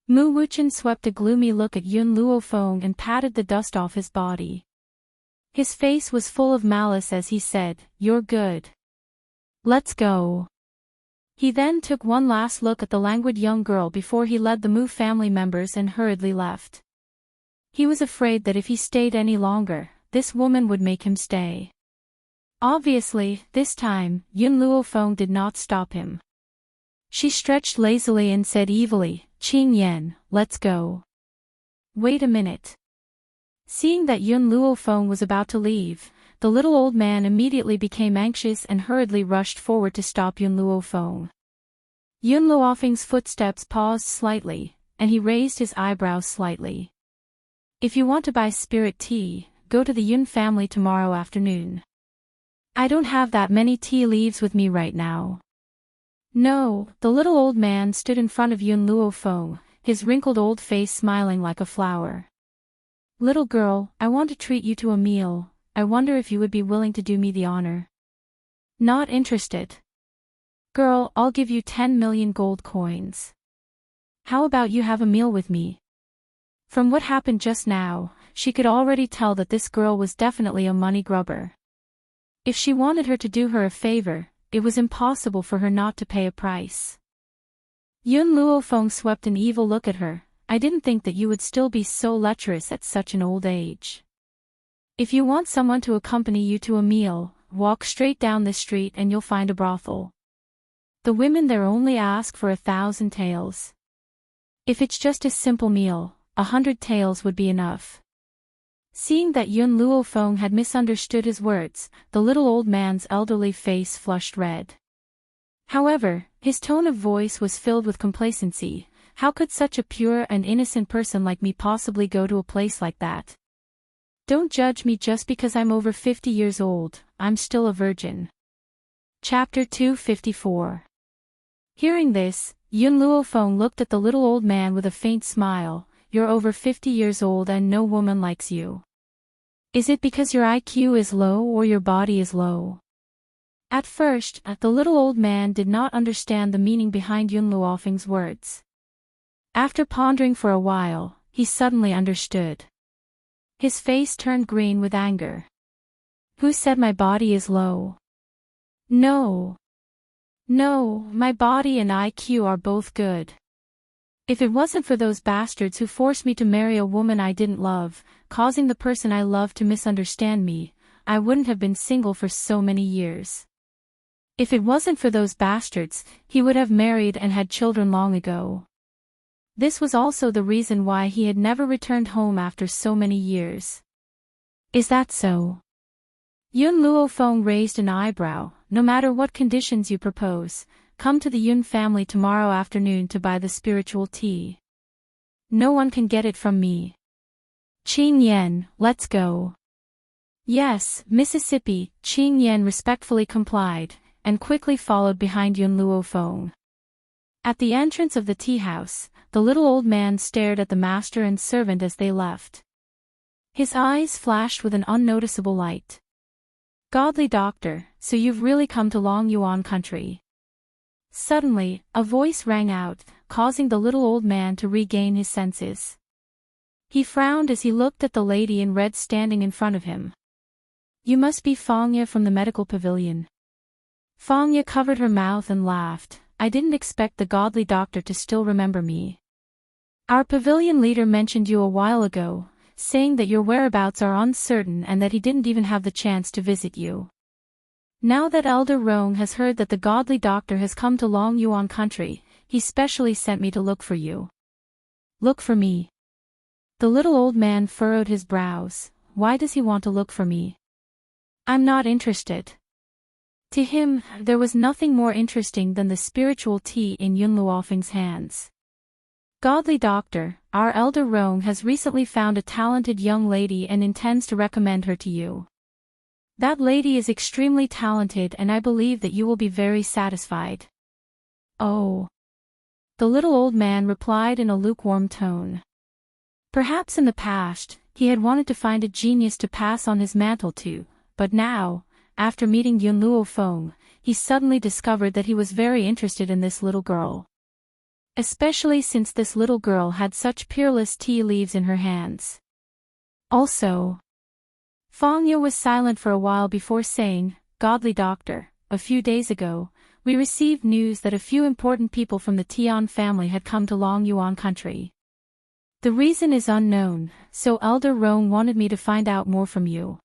Mu Wuchen swept a gloomy look at Yun Luofeng and patted the dust off his body. His face was full of malice as he said, You're good. Let's go. He then took one last look at the languid young girl before he led the Mu family members and hurriedly left. He was afraid that if he stayed any longer, this woman would make him stay. Obviously, this time, Yun Luofeng did not stop him. She stretched lazily and said evilly, Qing Yan, let's go. Wait a minute. Seeing that Yun Luofeng was about to leave, the little old man immediately became anxious and hurriedly rushed forward to stop Yun Luofeng. Yun Luofeng's footsteps paused slightly, and he raised his eyebrows slightly. If you want to buy spirit tea, go to the Yun family tomorrow afternoon. I don't have that many tea leaves with me right now. No, the little old man stood in front of Yun Luofeng, his wrinkled old face smiling like a flower. Little girl, I want to treat you to a meal. I wonder if you would be willing to do me the honor. Not interested. Girl, I'll give you 10 million gold coins. How about you have a meal with me? From what happened just now, she could already tell that this girl was definitely a money grubber. If she wanted her to do her a favor, it was impossible for her not to pay a price. Yun Luofeng swept an evil look at her. I didn't think that you would still be so lecherous at such an old age. If you want someone to accompany you to a meal, walk straight down this street and you'll find a brothel. The women there only ask for 1,000 taels. If it's just a simple meal, 100 taels would be enough. Seeing that Yun Luofeng had misunderstood his words, the little old man's elderly face flushed red. However, his tone of voice was filled with complacency. How could such a pure and innocent person like me possibly go to a place like that? Don't judge me just because I'm over 50 years old, I'm still a virgin. Chapter 254. Hearing this, Yun Luofeng looked at the little old man with a faint smile. You're over 50 years old and no woman likes you. Is it because your IQ is low or your body is low? At first, the little old man did not understand the meaning behind Yun Luofeng's words. After pondering for a while, he suddenly understood. His face turned green with anger. Who said my body is low? No. No, my body and IQ are both good. If it wasn't for those bastards who forced me to marry a woman I didn't love, causing the person I loved to misunderstand me, I wouldn't have been single for so many years. If it wasn't for those bastards, he would have married and had children long ago. This was also the reason why he had never returned home after so many years. Is that so? Yun Luofeng raised an eyebrow. No matter what conditions you propose, come to the Yun family tomorrow afternoon to buy the spiritual tea. No one can get it from me. Qing Yan, let's go. Yes, Mississippi, Qing Yan respectfully complied, and quickly followed behind Yun Luofeng. At the entrance of the tea house, the little old man stared at the master and servant as they left. His eyes flashed with an unnoticeable light. Godly doctor, so you've really come to Long Yuan country. Suddenly, a voice rang out, causing the little old man to regain his senses. He frowned as he looked at the lady in red standing in front of him. You must be Fangya from the medical pavilion. Fangya covered her mouth and laughed. I didn't expect the godly doctor to still remember me. Our pavilion leader mentioned you a while ago, saying that your whereabouts are uncertain and that he didn't even have the chance to visit you. Now that Elder Rong has heard that the godly doctor has come to Long Yuan country, he specially sent me to look for you. Look for me. The little old man furrowed his brows. Why does he want to look for me? I'm not interested. To him, there was nothing more interesting than the spiritual tea in Yun Luofeng's hands. Godly doctor, our Elder Rong has recently found a talented young lady and intends to recommend her to you. That lady is extremely talented and I believe that you will be very satisfied. Oh. The little old man replied in a lukewarm tone. Perhaps in the past, he had wanted to find a genius to pass on his mantle to, but now, after meeting Yun Luofeng, he suddenly discovered that he was very interested in this little girl. Especially since this little girl had such peerless tea leaves in her hands. Also, Fangya was silent for a while before saying, Godly doctor, a few days ago, we received news that a few important people from the Tian family had come to Long Yuan country. The reason is unknown, so Elder Rong wanted me to find out more from you.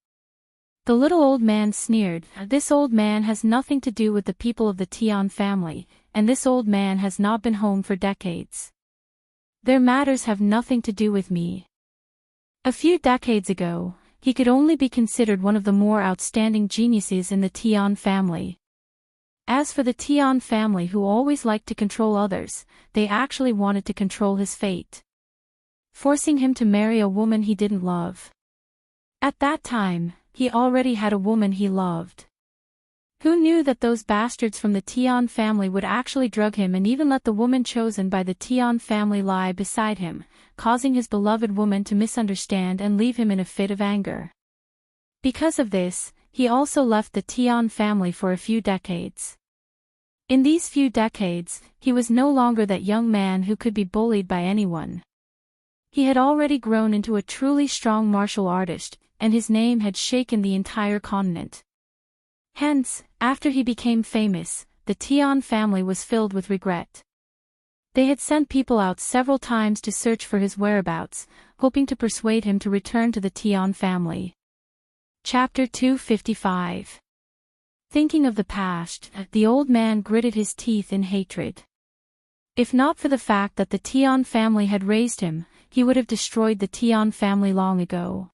The little old man sneered. This old man has nothing to do with the people of the Tian family, and this old man has not been home for decades. Their matters have nothing to do with me. A few decades ago, he could only be considered one of the more outstanding geniuses in the Tian family. As for the Tian family who always liked to control others, they actually wanted to control his fate, forcing him to marry a woman he didn't love. At that time, he already had a woman he loved. Who knew that those bastards from the Tian family would actually drug him and even let the woman chosen by the Tian family lie beside him, causing his beloved woman to misunderstand and leave him in a fit of anger. Because of this, he also left the Tian family for a few decades. In these few decades, he was no longer that young man who could be bullied by anyone. He had already grown into a truly strong martial artist, and his name had shaken the entire continent. Hence, after he became famous, the Tian family was filled with regret. They had sent people out several times to search for his whereabouts, hoping to persuade him to return to the Tian family. Chapter 255. Thinking of the past, the old man gritted his teeth in hatred. If not for the fact that the Tian family had raised him, he would have destroyed the Tian family long ago.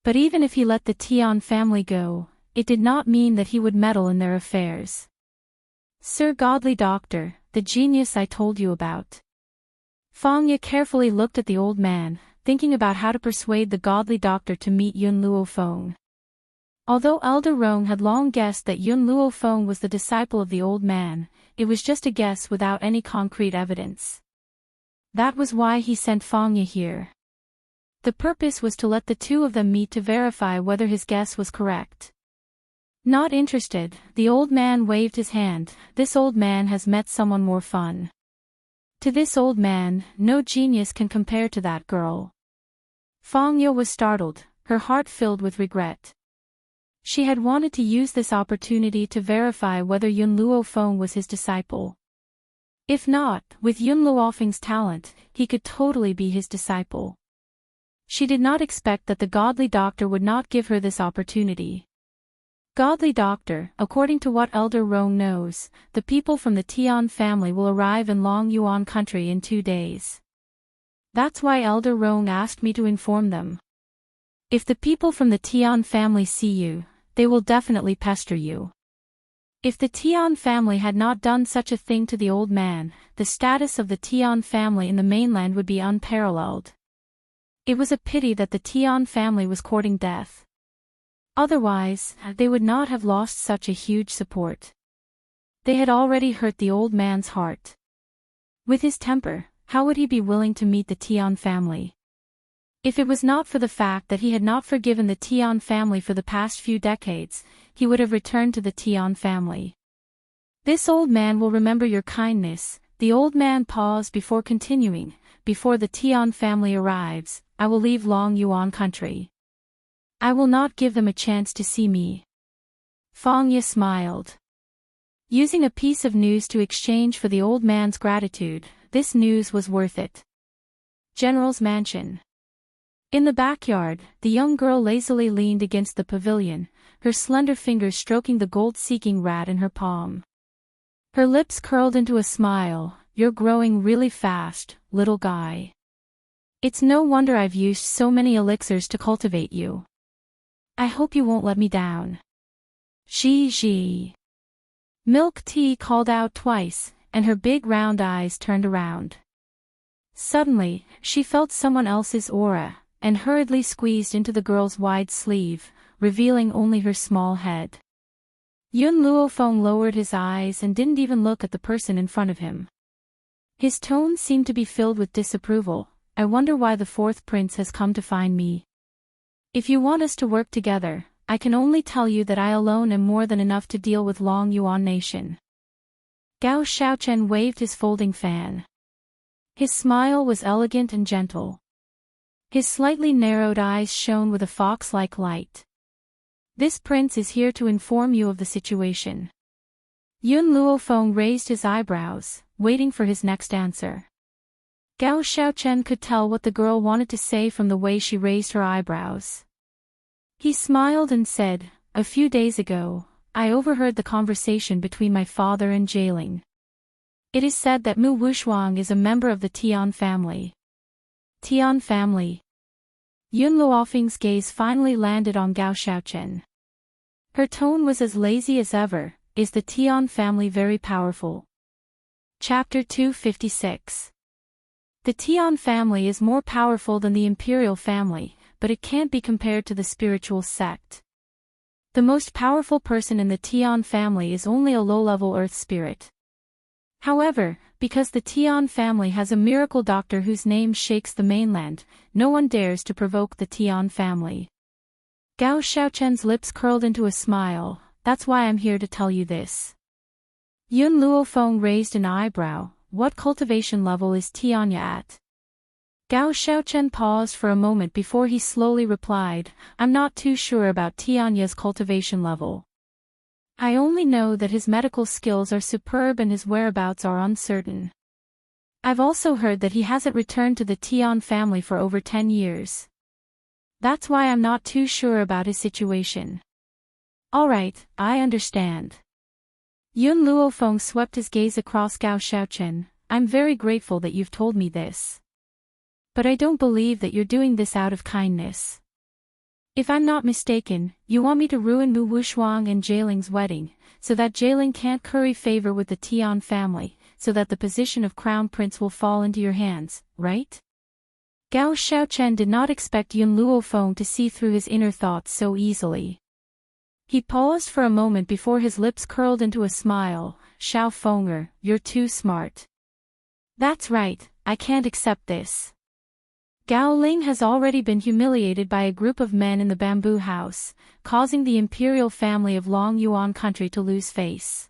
But even if he let the Tian family go, it did not mean that he would meddle in their affairs. Sir Godly Doctor, the genius I told you about. Fangya carefully looked at the old man, thinking about how to persuade the Godly Doctor to meet Yun Luofeng. Although Elder Rong had long guessed that Yun Luofeng was the disciple of the old man, it was just a guess without any concrete evidence. That was why he sent Fangya here. The purpose was to let the two of them meet to verify whether his guess was correct. Not interested, the old man waved his hand. This old man has met someone more fun. To this old man, no genius can compare to that girl. Fangya was startled, her heart filled with regret. She had wanted to use this opportunity to verify whether Yun Luofeng was his disciple. If not, with Yun Luofeng's talent, he could totally be his disciple. She did not expect that the Godly Doctor would not give her this opportunity. Godly Doctor, according to what Elder Rong knows, the people from the Tian family will arrive in Long Yuan country in 2 days. That's why Elder Rong asked me to inform them. If the people from the Tian family see you, they will definitely pester you. If the Tian family had not done such a thing to the old man, the status of the Tian family in the mainland would be unparalleled. It was a pity that the Tian family was courting death. Otherwise, they would not have lost such a huge support. They had already hurt the old man's heart. With his temper, how would he be willing to meet the Tian family? If it was not for the fact that he had not forgiven the Tian family for the past few decades, he would have returned to the Tian family. This old man will remember your kindness. The old man paused before continuing. Before the Tian family arrives, I will leave Long Yuan country. I will not give them a chance to see me. Feng Ye smiled. Using a piece of news to exchange for the old man's gratitude, this news was worth it. General's mansion. In the backyard, the young girl lazily leaned against the pavilion, her slender fingers stroking the gold-seeking rat in her palm. Her lips curled into a smile. You're growing really fast, little guy. It's no wonder I've used so many elixirs to cultivate you. I hope you won't let me down. Ji. Milk Tea called out twice, and her big round eyes turned around. Suddenly, she felt someone else's aura, and hurriedly squeezed into the girl's wide sleeve, revealing only her small head. Yun Luofeng lowered his eyes and didn't even look at the person in front of him. His tone seemed to be filled with disapproval. I wonder why the fourth prince has come to find me. If you want us to work together, I can only tell you that I alone am more than enough to deal with Long Yuan nation. Gao Xiaochen waved his folding fan. His smile was elegant and gentle. His slightly narrowed eyes shone with a fox-like light. This prince is here to inform you of the situation. Yun Luofeng raised his eyebrows, waiting for his next answer. Gao Xiaochen could tell what the girl wanted to say from the way she raised her eyebrows. He smiled and said, "A few days ago, I overheard the conversation between my father and Jieling. It is said that Mu Wushuang is a member of the Tian family." Tian family. Yun Luofeng's gaze finally landed on Gao Xiaochen. Her tone was as lazy as ever. Is the Tian family very powerful? Chapter 256. The Tian family is more powerful than the imperial family, but it can't be compared to the spiritual sect. The most powerful person in the Tian family is only a low-level earth spirit. However, because the Tian family has a miracle doctor whose name shakes the mainland, no one dares to provoke the Tian family. Gao Xiaochen's lips curled into a smile. That's why I'm here to tell you this. Yun Luofeng raised an eyebrow. What cultivation level is Tianya at? Gao Xiaochen paused for a moment before he slowly replied, I'm not too sure about Tianya's cultivation level. I only know that his medical skills are superb and his whereabouts are uncertain. I've also heard that he hasn't returned to the Tian family for over 10 years. That's why I'm not too sure about his situation. Alright, I understand. Yun Luofeng swept his gaze across Gao Xiaochen. I'm very grateful that you've told me this. But I don't believe that you're doing this out of kindness. If I'm not mistaken, you want me to ruin Mu Wushuang and Jieling's wedding, so that Jieling can't curry favor with the Tian family, so that the position of crown prince will fall into your hands, right? Gao Xiaochen did not expect Yun Luofeng to see through his inner thoughts so easily. He paused for a moment before his lips curled into a smile. Xiao Fenger, you're too smart. That's right, I can't accept this. Gao Ling has already been humiliated by a group of men in the bamboo house, causing the imperial family of Long Yuan country to lose face.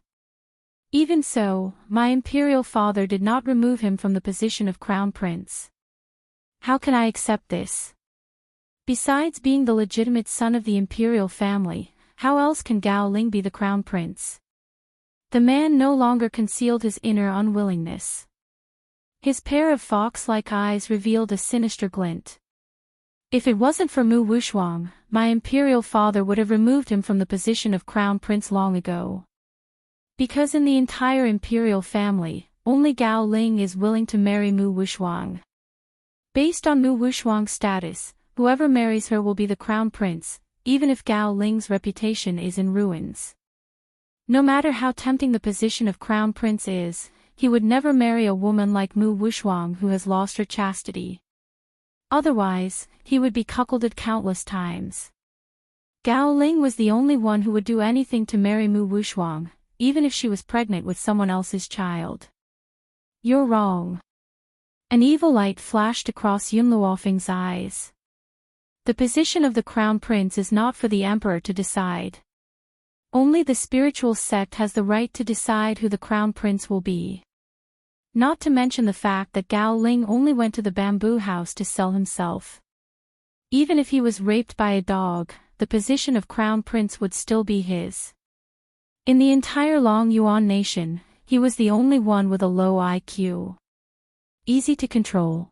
Even so, my imperial father did not remove him from the position of crown prince. How can I accept this? Besides being the legitimate son of the imperial family, how else can Gao Ling be the crown prince? The man no longer concealed his inner unwillingness. His pair of fox-like eyes revealed a sinister glint. If it wasn't for Mu Wushuang, my imperial father would have removed him from the position of crown prince long ago. Because in the entire imperial family, only Gao Ling is willing to marry Mu Wushuang. Based on Mu Wushuang's status, whoever marries her will be the crown prince, even if Gao Ling's reputation is in ruins. No matter how tempting the position of crown prince is, he would never marry a woman like Mu Wushuang who has lost her chastity. Otherwise, he would be cuckolded countless times. Gao Ling was the only one who would do anything to marry Mu Wushuang, even if she was pregnant with someone else's child. You're wrong. An evil light flashed across Yun Luofeng's eyes. The position of the crown prince is not for the emperor to decide. Only the spiritual sect has the right to decide who the crown prince will be. Not to mention the fact that Gao Ling only went to the bamboo house to sell himself. Even if he was raped by a dog, the position of crown prince would still be his. In the entire Long Yuan nation, he was the only one with a low IQ. Easy to control.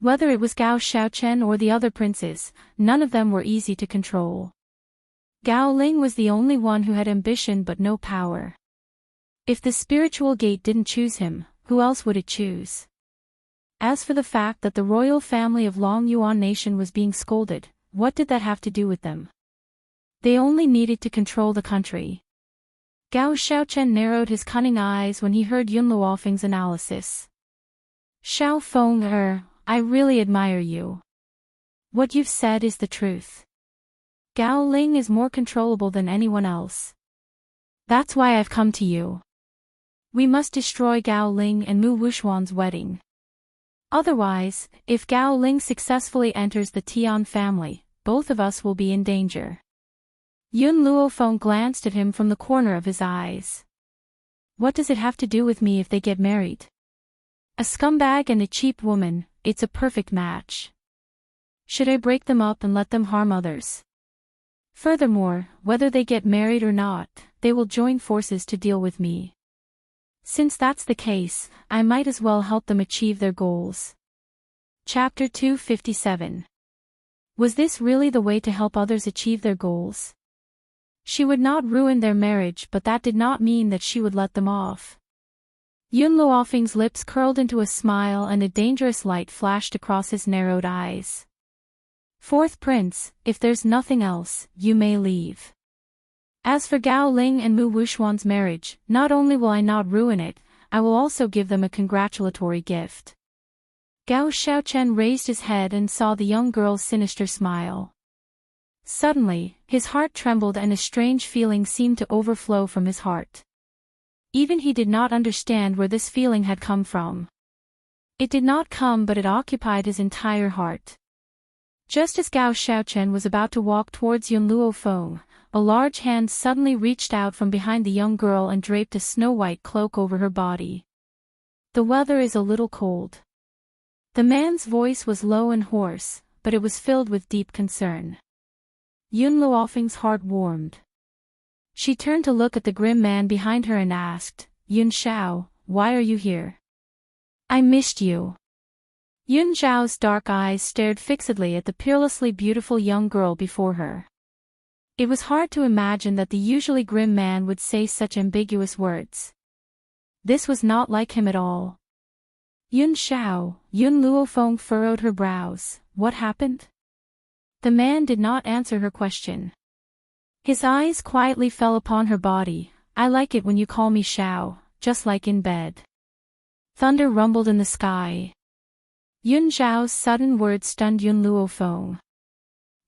Whether it was Gao Xiaochen or the other princes, none of them were easy to control. Gao Ling was the only one who had ambition but no power. If the spiritual gate didn't choose him, who else would it choose? As for the fact that the royal family of Long Yuan nation was being scolded, what did that have to do with them? They only needed to control the country. Gao Xiaochen narrowed his cunning eyes when he heard Yun Luofeng's analysis. Xiao Feng I really admire you. What you've said is the truth. Gao Ling is more controllable than anyone else. That's why I've come to you. We must destroy Gao Ling and Mu Wuxuan's wedding. Otherwise, if Gao Ling successfully enters the Tian family, both of us will be in danger. Yun Luofeng glanced at him from the corner of his eyes. What does it have to do with me if they get married? A scumbag and a cheap woman, it's a perfect match. Should I break them up and let them harm others? Furthermore, whether they get married or not, they will join forces to deal with me. Since that's the case, I might as well help them achieve their goals. Chapter 257. Was this really the way to help others achieve their goals? She would not ruin their marriage, but that did not mean that she would let them off. Yun Luofeng's lips curled into a smile and a dangerous light flashed across his narrowed eyes. Fourth prince, if there's nothing else, you may leave. As for Gao Ling and Mu Wuxuan's marriage, not only will I not ruin it, I will also give them a congratulatory gift. Gao Xiaochen raised his head and saw the young girl's sinister smile. Suddenly, his heart trembled and a strange feeling seemed to overflow from his heart. Even he did not understand where this feeling had come from. It did not come, but it occupied his entire heart. Just as Gao Xiaochen was about to walk towards Yun Luofeng, a large hand suddenly reached out from behind the young girl and draped a snow-white cloak over her body. The weather is a little cold. The man's voice was low and hoarse, but it was filled with deep concern. Yun Luofeng's heart warmed. She turned to look at the grim man behind her and asked, Yun Xiao, why are you here? I missed you. Yun Xiao's dark eyes stared fixedly at the peerlessly beautiful young girl before her. It was hard to imagine that the usually grim man would say such ambiguous words. This was not like him at all. Yun Xiao, Yun Luofeng furrowed her brows. What happened? The man did not answer her question. His eyes quietly fell upon her body. I like it when you call me Xiao, just like in bed. Thunder rumbled in the sky. Yun Xiao's sudden words stunned Yun Luofeng.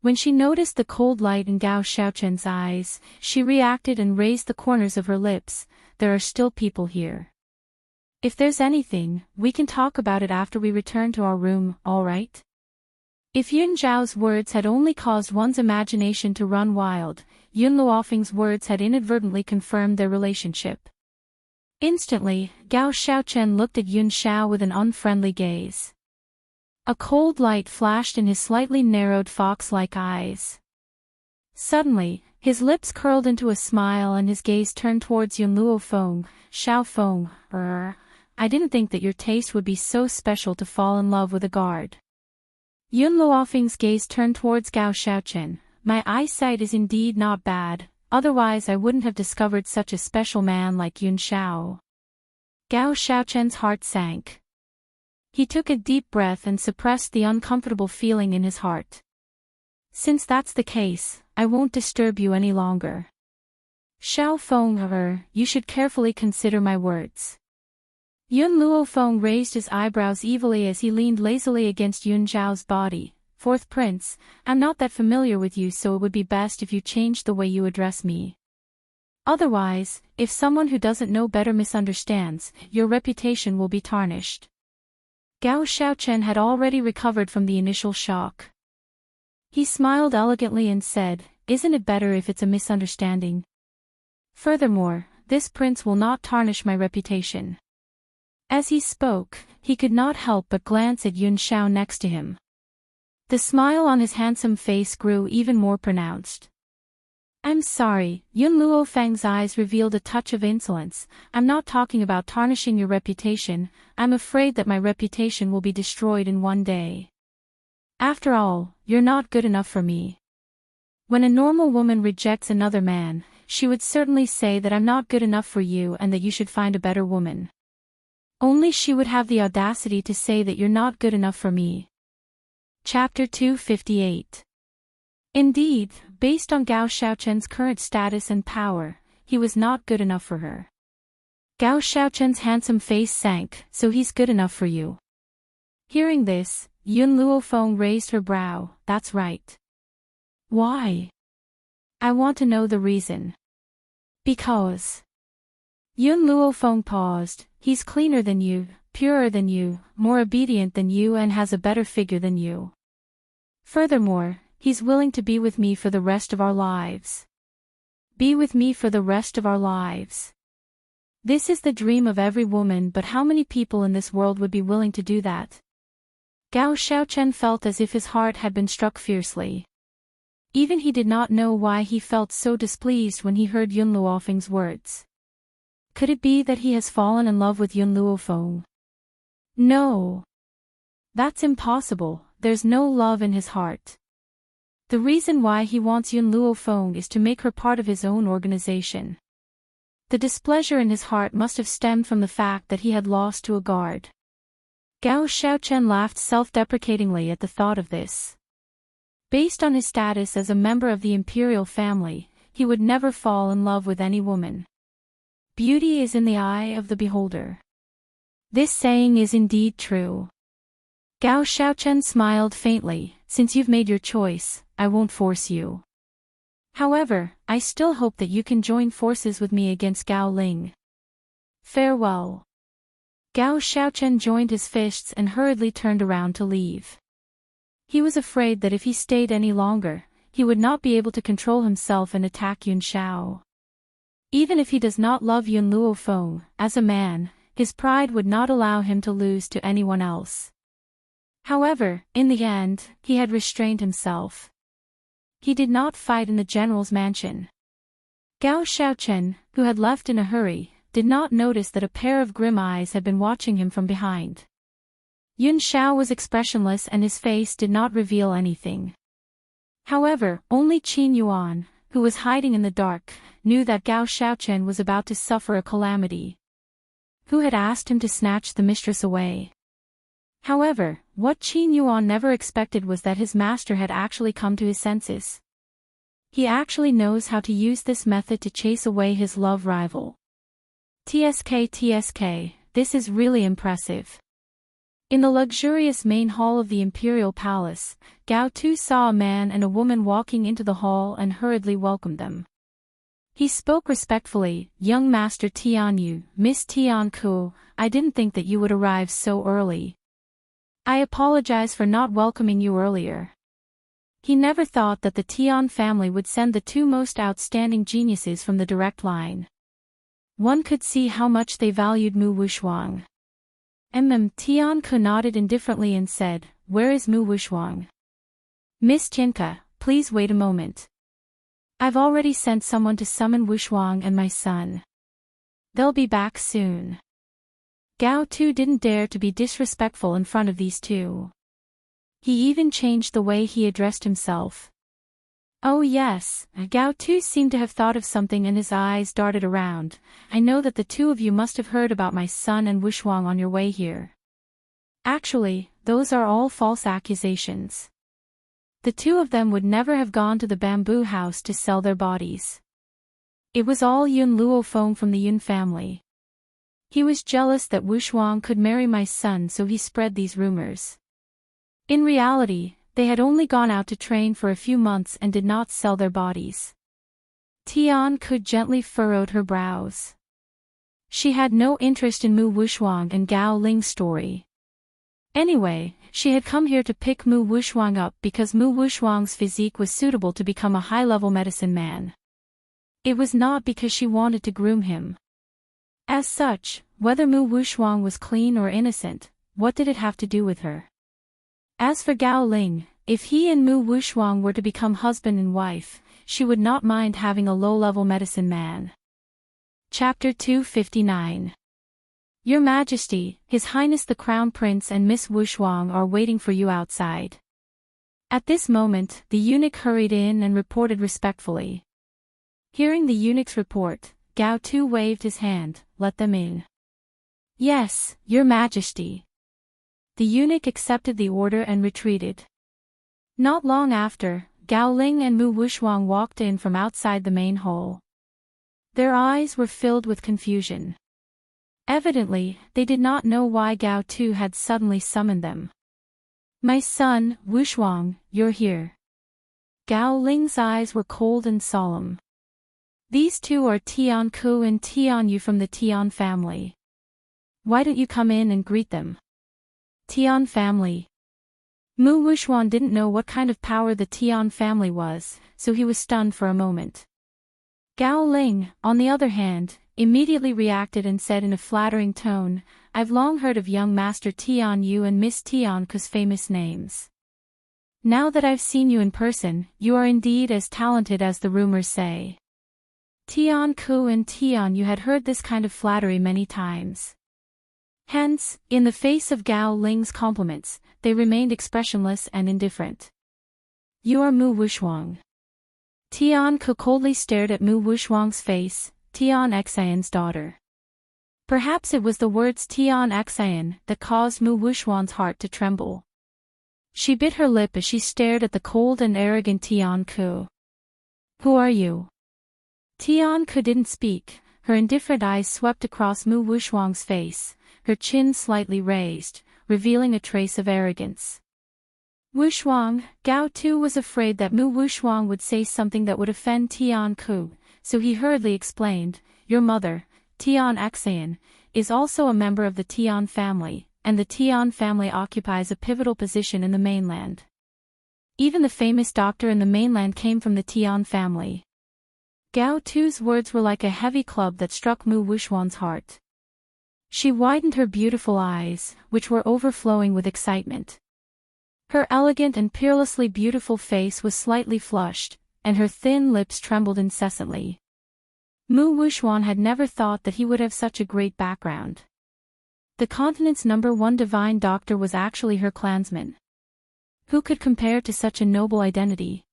When she noticed the cold light in Gao Xiaochen's eyes, she reacted and raised the corners of her lips. There are still people here. If there's anything, we can talk about it after we return to our room, all right? If Yun Xiao's words had only caused one's imagination to run wild, Yun Luofeng's words had inadvertently confirmed their relationship. Instantly, Gao Xiaochen looked at Yun Xiao with an unfriendly gaze. A cold light flashed in his slightly narrowed fox-like eyes. Suddenly, his lips curled into a smile and his gaze turned towards Yun Luofeng. Xiao Feng, I didn't think that your taste would be so special to fall in love with a guard. Yun Luofeng's gaze turned towards Gao Xiaochen. My eyesight is indeed not bad, otherwise I wouldn't have discovered such a special man like Yun Xiao. Gao Xiaochen's heart sank. He took a deep breath and suppressed the uncomfortable feeling in his heart. Since that's the case, I won't disturb you any longer. Xiao Feng, you should carefully consider my words. Yun Luofeng raised his eyebrows evilly as he leaned lazily against Yun Xiao's body. Fourth prince, I'm not that familiar with you, so it would be best if you changed the way you address me. Otherwise, if someone who doesn't know better misunderstands, your reputation will be tarnished. Gao Xiaochen had already recovered from the initial shock. He smiled elegantly and said, "Isn't it better if it's a misunderstanding? Furthermore, this prince will not tarnish my reputation." As he spoke, he could not help but glance at Yun Xiao next to him. The smile on his handsome face grew even more pronounced. "I'm sorry," Yun Luofeng's eyes revealed a touch of insolence. "I'm not talking about tarnishing your reputation. I'm afraid that my reputation will be destroyed in one day. After all, you're not good enough for me." When a normal woman rejects another man, she would certainly say that I'm not good enough for you and that you should find a better woman. Only she would have the audacity to say that you're not good enough for me. Chapter 258. Indeed, based on Gao Xiaochen's current status and power, he was not good enough for her. Gao Xiaochen's handsome face sank. "So he's good enough for you." Hearing this, Yun Luofeng raised her brow. "That's right." "Why?" "I want to know the reason." "Because." Yun Luofeng paused. "He's cleaner than you, purer than you, more obedient than you and has a better figure than you. Furthermore, he's willing to be with me for the rest of our lives." Be with me for the rest of our lives. This is the dream of every woman, but how many people in this world would be willing to do that? Gao Xiaochen felt as if his heart had been struck fiercely. Even he did not know why he felt so displeased when he heard Yun Luofeng's words. Could it be that he has fallen in love with Yun Luofeng? No. That's impossible. There's no love in his heart. The reason why he wants Yun Luofeng is to make her part of his own organization. The displeasure in his heart must have stemmed from the fact that he had lost to a guard. Gao Xiaochen laughed self-deprecatingly at the thought of this. Based on his status as a member of the imperial family, he would never fall in love with any woman. Beauty is in the eye of the beholder. This saying is indeed true. Gao Xiaochen smiled faintly. "Since you've made your choice, I won't force you. However, I still hope that you can join forces with me against Gao Ling. Farewell." Gao Xiaochen joined his fists and hurriedly turned around to leave. He was afraid that if he stayed any longer, he would not be able to control himself and attack Yun Xiao. Even if he does not love Yun Luofeng, as a man, his pride would not allow him to lose to anyone else. However, in the end, he had restrained himself. He did not fight in the general's mansion. Gao Xiaochen, who had left in a hurry, did not notice that a pair of grim eyes had been watching him from behind. Yun Xiao was expressionless and his face did not reveal anything. However, only Qin Yuan, who was hiding in the dark, knew that Gao Xiaochen was about to suffer a calamity. Who had asked him to snatch the mistress away? However, what Qin Yuan never expected was that his master had actually come to his senses. He actually knows how to use this method to chase away his love rival. TSK, this is really impressive. In the luxurious main hall of the imperial palace, Gao Tu saw a man and a woman walking into the hall and hurriedly welcomed them. He spoke respectfully. "Young Master Tianyu, Miss Tianku, I didn't think that you would arrive so early. I apologize for not welcoming you earlier." He never thought that the Tian family would send the two most outstanding geniuses from the direct line. One could see how much they valued Mu Wushuang. Tianku nodded indifferently and said, "Where is Mu Wushuang?" "Miss Tianka, please wait a moment. I've already sent someone to summon Wushuang and my son. They'll be back soon." Gao Tu didn't dare to be disrespectful in front of these two. He even changed the way he addressed himself. "Oh yes," Gao Tu seemed to have thought of something and his eyes darted around. "I know that the two of you must have heard about my son and Wushuang on your way here. Actually, those are all false accusations. The two of them would never have gone to the bamboo house to sell their bodies. It was all Yun Luofeng from the Yun family. He was jealous that Wushuang could marry my son, so he spread these rumors. In reality, they had only gone out to train for a few months and did not sell their bodies." Tianku gently furrowed her brows. She had no interest in Mu Wushuang and Gao Ling's story. Anyway, she had come here to pick Mu Wushuang up because Mu Wushuang's physique was suitable to become a high-level medicine man. It was not because she wanted to groom him. As such, whether Mu Wushuang was clean or innocent, what did it have to do with her? As for Gao Ling, if he and Mu Wushuang were to become husband and wife, she would not mind having a low-level medicine man. Chapter 259. Your Majesty, His Highness the Crown Prince and Miss Wushuang are waiting for you outside. At this moment, the eunuch hurried in and reported respectfully. Hearing the eunuch's report, Gao Tu waved his hand, let them in. Yes, Your Majesty. The eunuch accepted the order and retreated. Not long after, Gao Ling and Mu Wushuang walked in from outside the main hall. Their eyes were filled with confusion. Evidently, they did not know why Gao Tu had suddenly summoned them. My son, Wushuang, you're here. Gao Ling's eyes were cold and solemn. These two are Tian Ku and Tian Yu from the Tian family. Why don't you come in and greet them? Tian family. Mu Wushuang didn't know what kind of power the Tian family was, so he was stunned for a moment. Gao Ling, on the other hand, immediately reacted and said in a flattering tone, I've long heard of young Master Tian Yu and Miss Tian Ku's famous names. Now that I've seen you in person, you are indeed as talented as the rumors say. Tian Ku and Tian Yu had heard this kind of flattery many times. Hence, in the face of Gao Ling's compliments, they remained expressionless and indifferent. You are Mu Wushuang. Tian Ku coldly stared at Mu Wushuang's face, Tian Xian's daughter. Perhaps it was the words Tian Xian that caused Mu Wushuang's heart to tremble. She bit her lip as she stared at the cold and arrogant Tian Ku. Who are you? Tian Ku didn't speak, her indifferent eyes swept across Mu Wushuang's face, her chin slightly raised, revealing a trace of arrogance. Wushuang, Gao Tu was afraid that Mu Wushuang would say something that would offend Tian Ku, so he hurriedly explained, your mother, Tian Xian, is also a member of the Tian family, and the Tian family occupies a pivotal position in the mainland. Even the famous doctor in the mainland came from the Tian family. Gao Tu's words were like a heavy club that struck Mu Wushuang's heart. She widened her beautiful eyes, which were overflowing with excitement. Her elegant and peerlessly beautiful face was slightly flushed, and her thin lips trembled incessantly. Mu Wushuang had never thought that he would have such a great background. The continent's #1 divine doctor was actually her clansman. Who could compare to such a noble identity?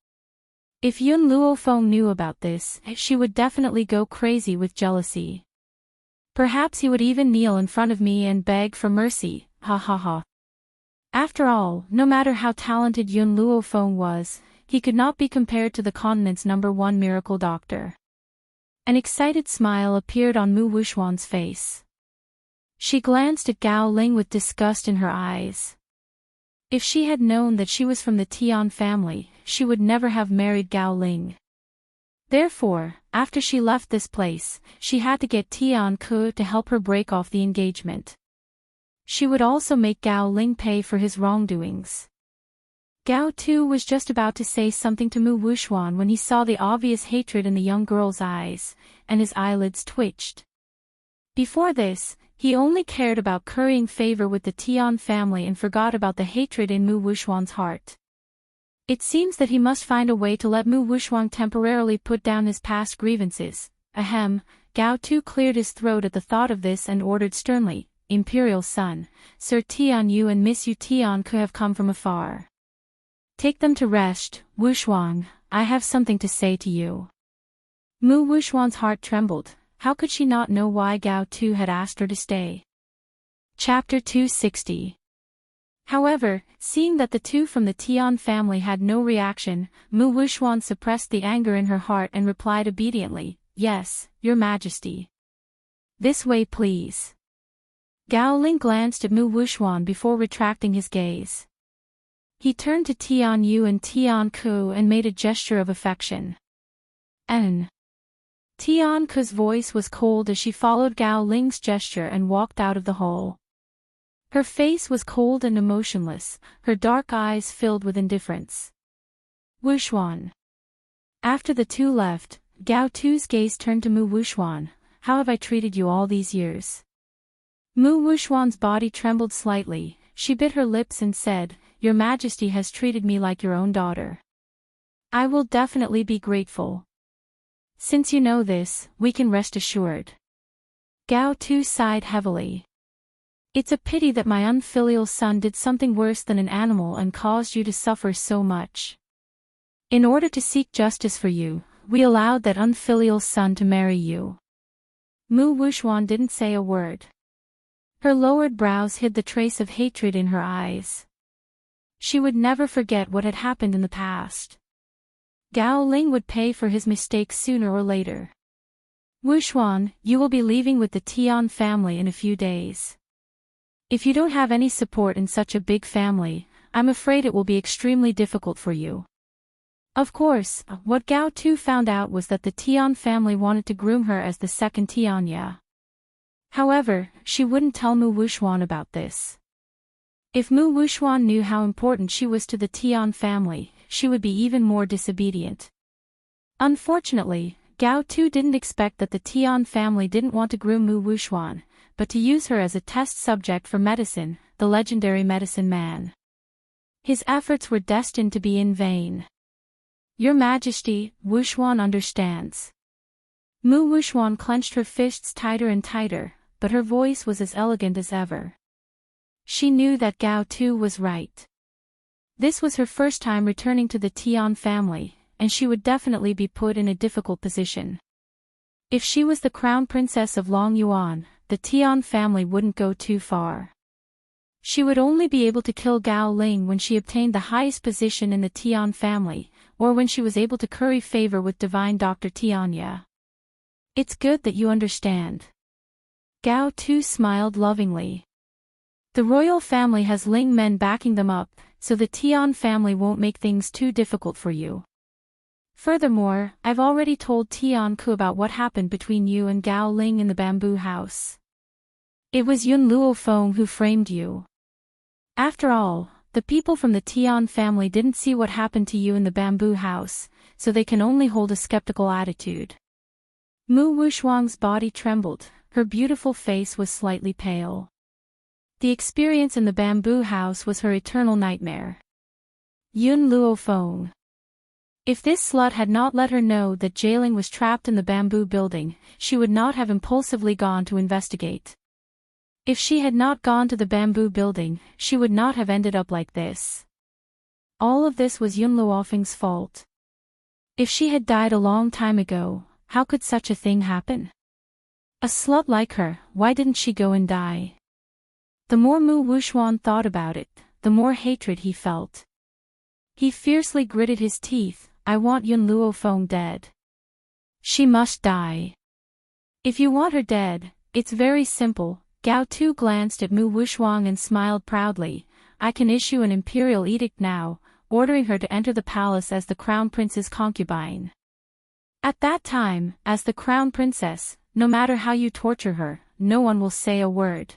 If Yun Luofeng knew about this, she would definitely go crazy with jealousy. Perhaps he would even kneel in front of me and beg for mercy, ha ha ha. After all, no matter how talented Yun Luofeng was, he could not be compared to the continent's #1 miracle doctor. An excited smile appeared on Mu Wushuang's face. She glanced at Gao Ling with disgust in her eyes. If she had known that she was from the Tian family, she would never have married Gao Ling. Therefore, after she left this place, she had to get Tian Ku to help her break off the engagement. She would also make Gao Ling pay for his wrongdoings. Gao Tu was just about to say something to Mu Wushuang when he saw the obvious hatred in the young girl's eyes, and his eyelids twitched. Before this, he only cared about currying favor with the Tian family and forgot about the hatred in Mu Wushuang's heart. It seems that he must find a way to let Mu Wushuang temporarily put down his past grievances. Ahem, Gao Tu cleared his throat at the thought of this and ordered sternly, Imperial son, Sir Tian Yu and Miss Yu Tian Ku have come from afar. Take them to rest, Wushuang, I have something to say to you. Mu Wushuang's heart trembled. How could she not know why Gao Tu had asked her to stay? Chapter 260. However, seeing that the two from the Tian family had no reaction, Mu Wushuang suppressed the anger in her heart and replied obediently, Yes, Your Majesty. This way please. Gao Ling glanced at Mu Wushuang before retracting his gaze. He turned to Tian Yu and Tian Ku and made a gesture of affection. Tian Ku's voice was cold as she followed Gao Ling's gesture and walked out of the hall. Her face was cold and emotionless, her dark eyes filled with indifference. Wuxuan. After the two left, Gao Tu's gaze turned to Mu Wuxuan. How have I treated you all these years? Mu Wuxuan's body trembled slightly, she bit her lips and said, Your Majesty has treated me like your own daughter. I will definitely be grateful. Since you know this, we can rest assured. Gao Tu sighed heavily. It's a pity that my unfilial son did something worse than an animal and caused you to suffer so much. In order to seek justice for you, we allowed that unfilial son to marry you. Mu Wuxuan didn't say a word. Her lowered brows hid the trace of hatred in her eyes. She would never forget what had happened in the past. Gao Ling would pay for his mistakes sooner or later. Wuxuan, you will be leaving with the Tian family in a few days. If you don't have any support in such a big family, I'm afraid it will be extremely difficult for you. Of course, what Gao Tu found out was that the Tian family wanted to groom her as the second Tianya. However, she wouldn't tell Mu Wuxuan about this. If Mu Wuxuan knew how important she was to the Tian family, she would be even more disobedient. Unfortunately, Gao Tu didn't expect that the Tian family didn't want to groom Mu Wuxuan, but to use her as a test subject for medicine, the legendary medicine man. His efforts were destined to be in vain. Your Majesty, Wuxuan understands. Mu Wuxuan clenched her fists tighter and tighter, but her voice was as elegant as ever. She knew that Gao Tu was right. This was her first time returning to the Tian family, and she would definitely be put in a difficult position. If she was the crown princess of Long Yuan, the Tian family wouldn't go too far. She would only be able to kill Gao Ling when she obtained the highest position in the Tian family, or when she was able to curry favor with divine Dr. Tianya. It's good that you understand. Gao Tu smiled lovingly. The royal family has Ling men backing them up, so the Tian family won't make things too difficult for you. Furthermore, I've already told Tian Ku about what happened between you and Gao Ling in the bamboo house. It was Yun Luofeng who framed you. After all, the people from the Tian family didn't see what happened to you in the bamboo house, so they can only hold a skeptical attitude. Mu Wuxuang's body trembled, her beautiful face was slightly pale. The experience in the bamboo house was her eternal nightmare. Yun Luofeng. If this slut had not let her know that Jailing was trapped in the bamboo building, she would not have impulsively gone to investigate. If she had not gone to the bamboo building, she would not have ended up like this. All of this was Yun Luofeng's fault. If she had died a long time ago, how could such a thing happen? A slut like her, why didn't she go and die? The more Mu Wuxuan thought about it, the more hatred he felt. He fiercely gritted his teeth. I want Yun Luofeng dead. She must die. If you want her dead, it's very simple. Gao Tu glanced at Mu Wuxuang and smiled proudly. I can issue an imperial edict now, ordering her to enter the palace as the crown prince's concubine. At that time, as the crown princess, no matter how you torture her, no one will say a word.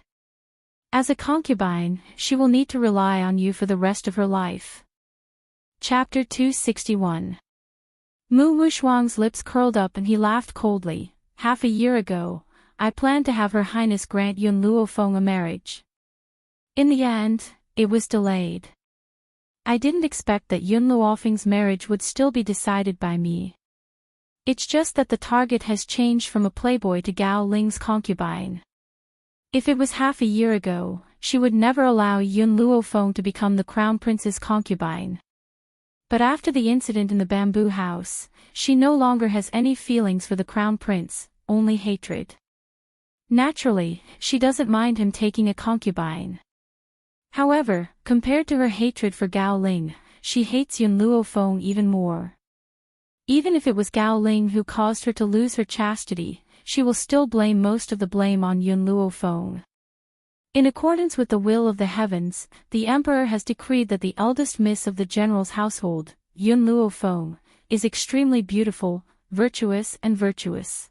As a concubine, she will need to rely on you for the rest of her life. Chapter 261. Mu Wuxuang's lips curled up and he laughed coldly. Half a year ago, I planned to have Her Highness grant Yun Luofeng a marriage. In the end, it was delayed. I didn't expect that Yun Luofeng's marriage would still be decided by me. It's just that the target has changed from a playboy to Gao Ling's concubine. If it was half a year ago, she would never allow Yun Luofeng to become the crown prince's concubine. But after the incident in the bamboo house, she no longer has any feelings for the crown prince, only hatred. Naturally, she doesn't mind him taking a concubine. However, compared to her hatred for Gao Ling, she hates Yun Luofeng even more. Even if it was Gao Ling who caused her to lose her chastity, she will still blame most of the blame on Yun Luofeng. In accordance with the will of the heavens, the emperor has decreed that the eldest miss of the general's household, Yun Luofeng, is extremely beautiful, virtuous and virtuous.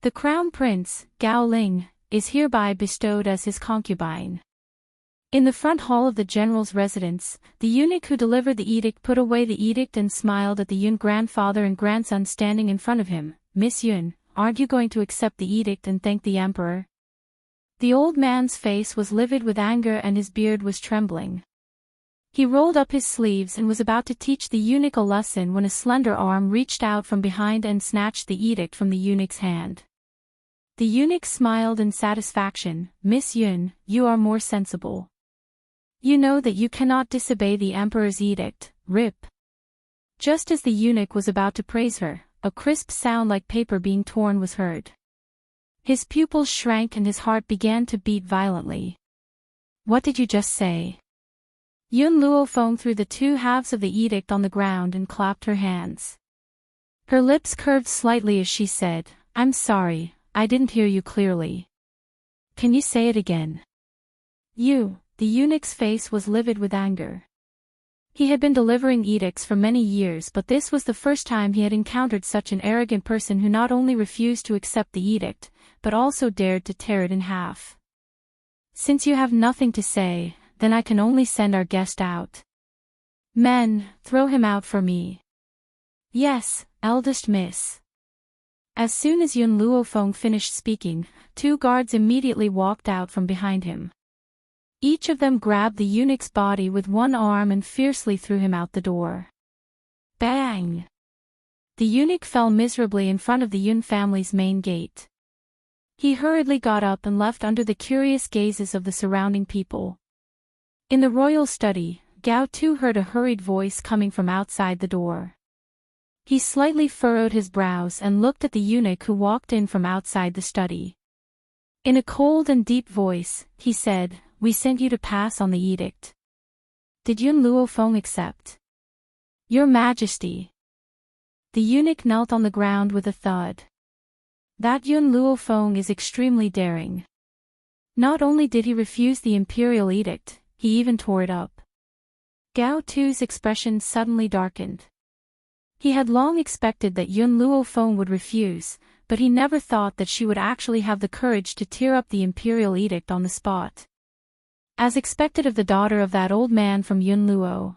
The crown prince, Gao Ling, is hereby bestowed as his concubine. In the front hall of the general's residence, the eunuch who delivered the edict put away the edict and smiled at the Yun grandfather and grandson standing in front of him. "Miss Yun, aren't you going to accept the edict and thank the emperor?" The old man's face was livid with anger and his beard was trembling. He rolled up his sleeves and was about to teach the eunuch a lesson when a slender arm reached out from behind and snatched the edict from the eunuch's hand. The eunuch smiled in satisfaction. "Miss Yun, you are more sensible. You know that you cannot disobey the emperor's edict, Rip." Just as the eunuch was about to praise her, a crisp sound like paper being torn was heard. His pupils shrank and his heart began to beat violently. "What did you just say?" Yun Luofeng threw the two halves of the edict on the ground and clapped her hands. Her lips curved slightly as she said, "I'm sorry, I didn't hear you clearly. Can you say it again?" The eunuch's face was livid with anger. He had been delivering edicts for many years, but this was the first time he had encountered such an arrogant person who not only refused to accept the edict, but also dared to tear it in half. "Since you have nothing to say, then I can only send our guest out. Men, throw him out for me." "Yes, eldest miss." As soon as Yun Luofeng finished speaking, two guards immediately walked out from behind him. Each of them grabbed the eunuch's body with one arm and fiercely threw him out the door. Bang! The eunuch fell miserably in front of the Yun family's main gate. He hurriedly got up and left under the curious gazes of the surrounding people. In the royal study, Gao Tu heard a hurried voice coming from outside the door. He slightly furrowed his brows and looked at the eunuch who walked in from outside the study. In a cold and deep voice, he said, "We sent you to pass on the edict. Did Yun Luofeng accept?" "Your Majesty." The eunuch knelt on the ground with a thud. "That Yun Luofeng is extremely daring. Not only did he refuse the imperial edict, he even tore it up." Gao Tu's expression suddenly darkened. He had long expected that Yun Luofeng would refuse, but he never thought that she would actually have the courage to tear up the imperial edict on the spot. As expected of the daughter of that old man from Yun Luo.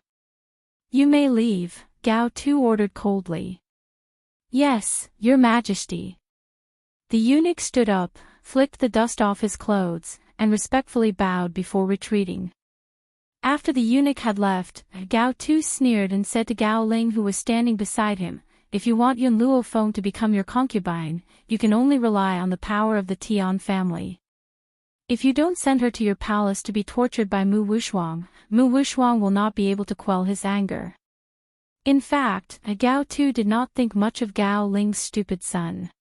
"You may leave," Gao Tu ordered coldly. "Yes, Your Majesty." The eunuch stood up, flicked the dust off his clothes, and respectfully bowed before retreating. After the eunuch had left, Gao Tu sneered and said to Gao Ling, who was standing beside him, "If you want Yun Luofeng to become your concubine, you can only rely on the power of the Tian family. If you don't send her to your palace to be tortured by Mu Wushuang will not be able to quell his anger." In fact, Gao Tu did not think much of Gao Ling's stupid son.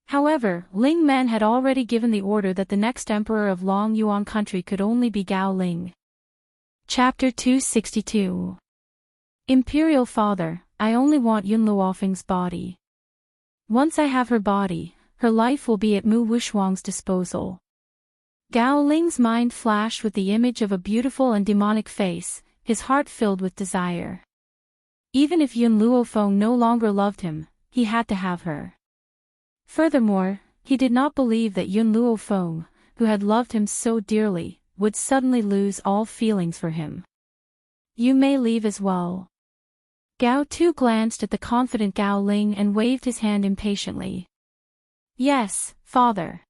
However, Ling Men had already given the order that the next emperor of Long Yuan country could only be Gao Ling. Chapter 262. Imperial Father, I only want Yun Luofeng's body. Once I have her body, her life will be at Mu Wushuang's disposal. Gao Ling's mind flashed with the image of a beautiful and demonic face, his heart filled with desire. Even if Yun Luofeng no longer loved him, he had to have her. Furthermore, he did not believe that Yun Luofeng, who had loved him so dearly, would suddenly lose all feelings for him. "You may leave as well." Gao Tu glanced at the confident Gao Ling and waved his hand impatiently. "Yes, father."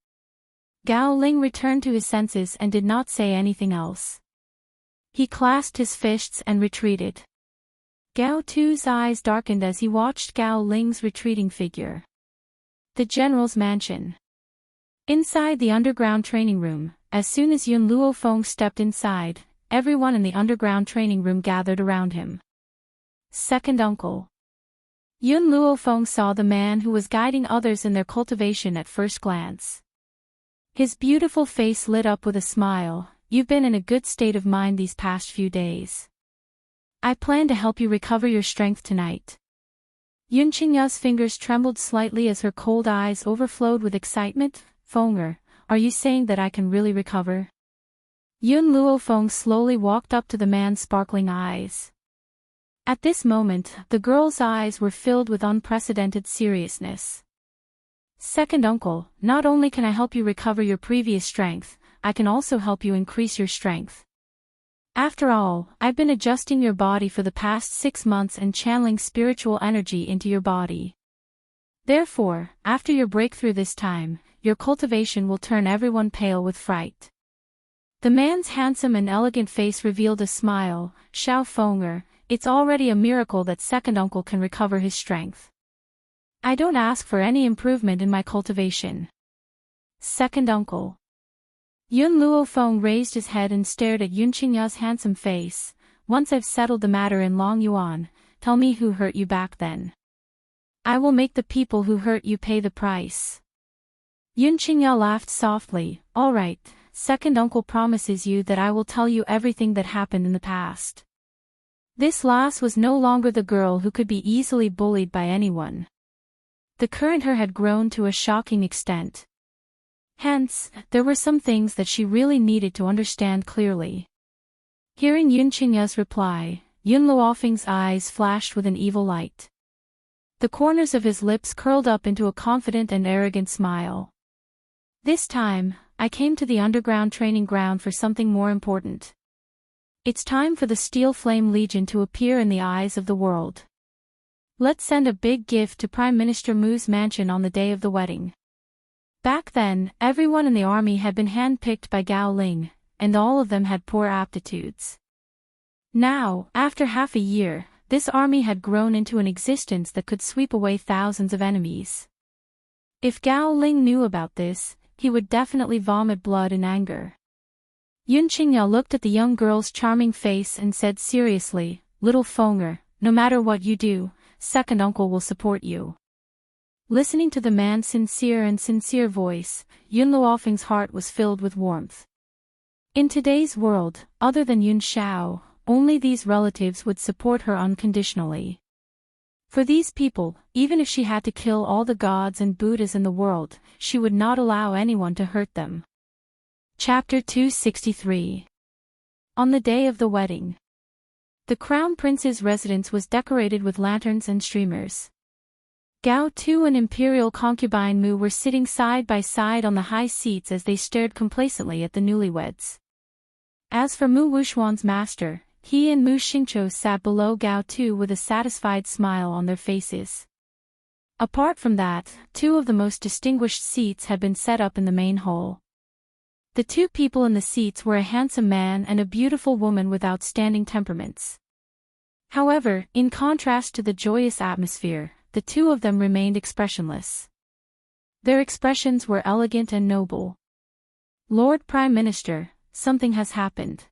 Gao Ling returned to his senses and did not say anything else. He clasped his fists and retreated. Gao Tu's eyes darkened as he watched Gao Ling's retreating figure. The general's mansion. Inside the underground training room, as soon as Yun Luofeng stepped inside, everyone in the underground training room gathered around him. Second uncle. Yun Luofeng saw the man who was guiding others in their cultivation at first glance. His beautiful face lit up with a smile. "You've been in a good state of mind these past few days. I plan to help you recover your strength tonight." Yun Qingya's fingers trembled slightly as her cold eyes overflowed with excitement. "Fenger, are you saying that I can really recover?" Yun Luofeng slowly walked up to the man's sparkling eyes. At this moment, the girl's eyes were filled with unprecedented seriousness. "Second uncle, not only can I help you recover your previous strength, I can also help you increase your strength." After all, I've been adjusting your body for the past 6 months and channeling spiritual energy into your body. Therefore, after your breakthrough this time, your cultivation will turn everyone pale with fright." The man's handsome and elegant face revealed a smile. "Xiao Fenger, it's already a miracle that second uncle can recover his strength. I don't ask for any improvement in my cultivation." Second uncle. Yun Luofeng raised his head and stared at Yun Qingya's handsome face. "Once I've settled the matter in Long Yuan, tell me who hurt you back then. I will make the people who hurt you pay the price." Yun Qingya laughed softly. "All right, second uncle promises you that I will tell you everything that happened in the past." This lass was no longer the girl who could be easily bullied by anyone. The current her had grown to a shocking extent. Hence, there were some things that she really needed to understand clearly. Hearing Yun Qingya's reply, Yun Luofeng's eyes flashed with an evil light. The corners of his lips curled up into a confident and arrogant smile. "This time, I came to the underground training ground for something more important. It's time for the Steel Flame Legion to appear in the eyes of the world. Let's send a big gift to Prime Minister Mu's mansion on the day of the wedding." Back then, everyone in the army had been handpicked by Gao Ling, and all of them had poor aptitudes. Now, after half a year, this army had grown into an existence that could sweep away thousands of enemies. If Gao Ling knew about this, he would definitely vomit blood in anger. Yun Qingya looked at the young girl's charming face and said seriously, "Little Fenger, no matter what you do, second uncle will support you." Listening to the man's sincere voice, Yun Luofeng's heart was filled with warmth. In today's world, other than Yun Xiao, only these relatives would support her unconditionally. For these people, even if she had to kill all the gods and Buddhas in the world, she would not allow anyone to hurt them. Chapter 263. On the day of the wedding. The Crown Prince's residence was decorated with lanterns and streamers. Gao Tu and Imperial concubine Mu were sitting side by side on the high seats as they stared complacently at the newlyweds. As for Mu Wuxuan's master, he and Mu Xingqiu sat below Gao Tu with a satisfied smile on their faces. Apart from that, 2 of the most distinguished seats had been set up in the main hall. The 2 people in the seats were a handsome man and a beautiful woman with outstanding temperaments. However, in contrast to the joyous atmosphere, the 2 of them remained expressionless. Their expressions were elegant and noble. "Lord Prime Minister, something has happened.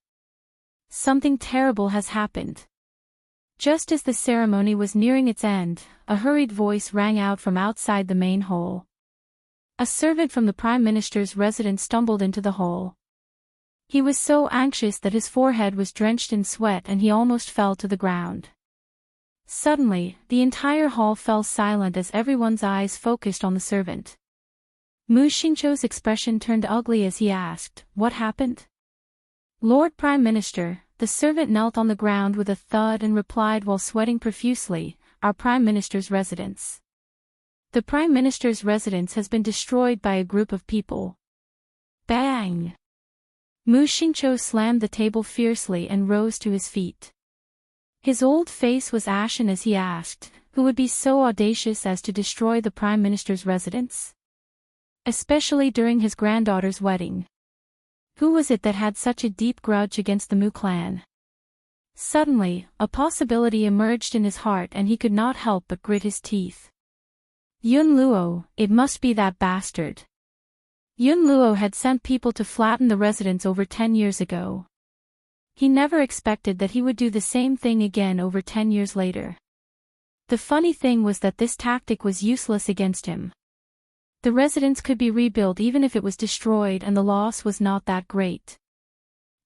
Something terrible has happened." Just as the ceremony was nearing its end, a hurried voice rang out from outside the main hall. A servant from the Prime Minister's residence stumbled into the hall. He was so anxious that his forehead was drenched in sweat and he almost fell to the ground. Suddenly, the entire hall fell silent as everyone's eyes focused on the servant. Mu Xingqiu's expression turned ugly as he asked, "What happened?" "Lord Prime Minister," the servant knelt on the ground with a thud and replied while sweating profusely, "Our Prime Minister's residence. The Prime Minister's residence has been destroyed by a group of people." Bang! Mu Xingqiu slammed the table fiercely and rose to his feet. His old face was ashen as he asked, "Who would be so audacious as to destroy the Prime Minister's residence? Especially during his granddaughter's wedding. Who was it that had such a deep grudge against the Mu clan?" Suddenly, a possibility emerged in his heart and he could not help but grit his teeth. Yun Luo, it must be that bastard. Yun Luo had sent people to flatten the residence over 10 years ago. He never expected that he would do the same thing again over 10 years later. The funny thing was that this tactic was useless against him. The residence could be rebuilt even if it was destroyed and the loss was not that great.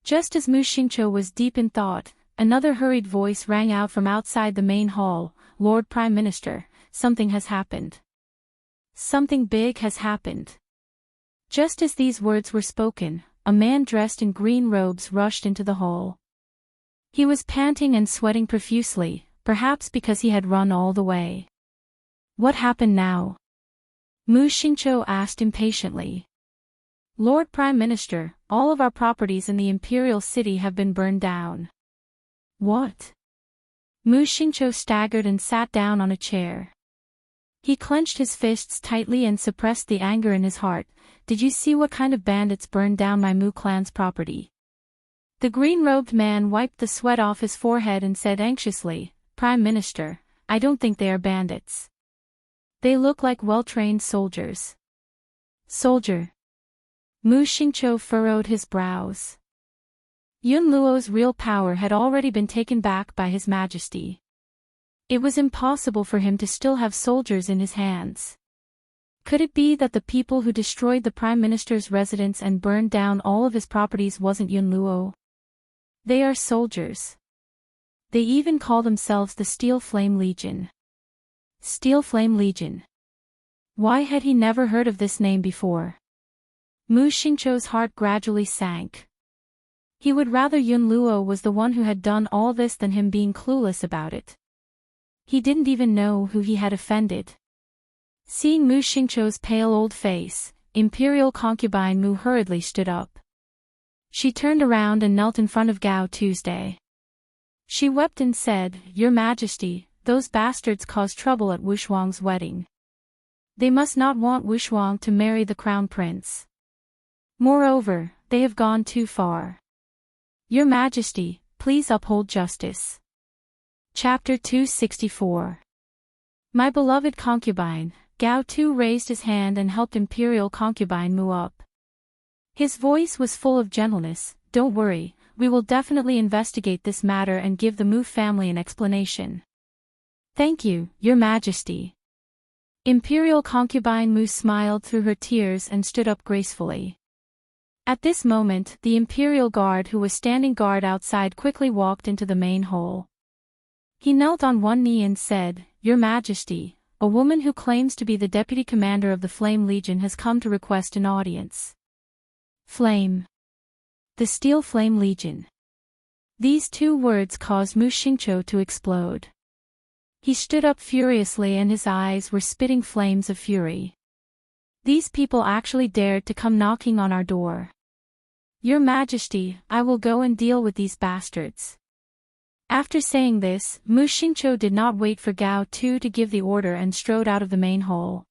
Just as Mu Xingqiu was deep in thought, another hurried voice rang out from outside the main hall, "Lord Prime Minister, something has happened. Something big has happened." Just as these words were spoken, a man dressed in green robes rushed into the hall. He was panting and sweating profusely, perhaps because he had run all the way. "What happened now?" Mu Xingqiu asked impatiently. "Lord Prime Minister, all of our properties in the Imperial City have been burned down. What? Mu Xingqiu staggered and sat down on a chair. He clenched his fists tightly and suppressed the anger in his heart. Did you see what kind of bandits burned down my Mu clan's property? The green-robed man wiped the sweat off his forehead and said anxiously, Prime Minister, I don't think they are bandits. They look like well-trained soldiers. Soldier. Mu Xingqiu furrowed his brows. Yun Luo's real power had already been taken back by His Majesty. It was impossible for him to still have soldiers in his hands. Could it be that the people who destroyed the Prime Minister's residence and burned down all of his properties wasn't Yun Luo? They are soldiers. They even call themselves the Steel Flame Legion. Steel Flame Legion. Why had he never heard of this name before? Mu Xingqiu's heart gradually sank. He would rather Yun Luo was the one who had done all this than him being clueless about it. He didn't even know who he had offended. Seeing Mu Xingqiu's pale old face, Imperial concubine Mu hurriedly stood up. She turned around and knelt in front of Gao Tuesday. She wept and said, Your Majesty, those bastards caused trouble at Wushuang's wedding. They must not want Wushuang to marry the crown prince. Moreover, they have gone too far. Your Majesty, please uphold justice. Chapter 264. My beloved concubine, Gao Tu raised his hand and helped Imperial concubine Mu up. His voice was full of gentleness. Don't worry, we will definitely investigate this matter and give the Mu family an explanation. Thank you, Your Majesty. Imperial concubine Mu smiled through her tears and stood up gracefully. At this moment, the Imperial guard who was standing guard outside quickly walked into the main hall. He knelt on one knee and said, Your Majesty, a woman who claims to be the deputy commander of the Flame Legion has come to request an audience. Flame. The Steel Flame Legion. These two words caused Mu Xingqiu to explode. He stood up furiously and his eyes were spitting flames of fury. These people actually dared to come knocking on our door. Your Majesty, I will go and deal with these bastards. After saying this, Mu Xingqiu did not wait for Gao Tu to give the order and strode out of the main hall.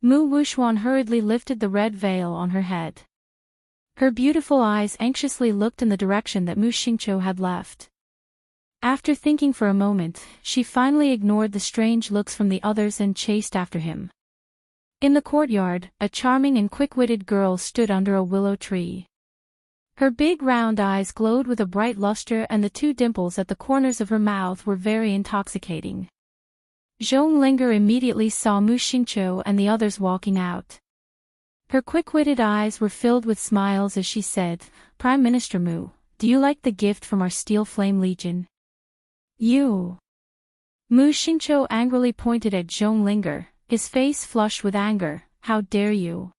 Mu Wushuan hurriedly lifted the red veil on her head. Her beautiful eyes anxiously looked in the direction that Mu Xingqiu had left. After thinking for a moment, she finally ignored the strange looks from the others and chased after him. In the courtyard, a charming and quick-witted girl stood under a willow tree. Her big round eyes glowed with a bright luster and the two dimples at the corners of her mouth were very intoxicating. Zhong Linger immediately saw Mu Xingqiu and the others walking out. Her quick-witted eyes were filled with smiles as she said, Prime Minister Mu, do you like the gift from our Steel Flame Legion? You. Mu Xingqiu angrily pointed at Zhong Linger, his face flushed with anger, how dare you?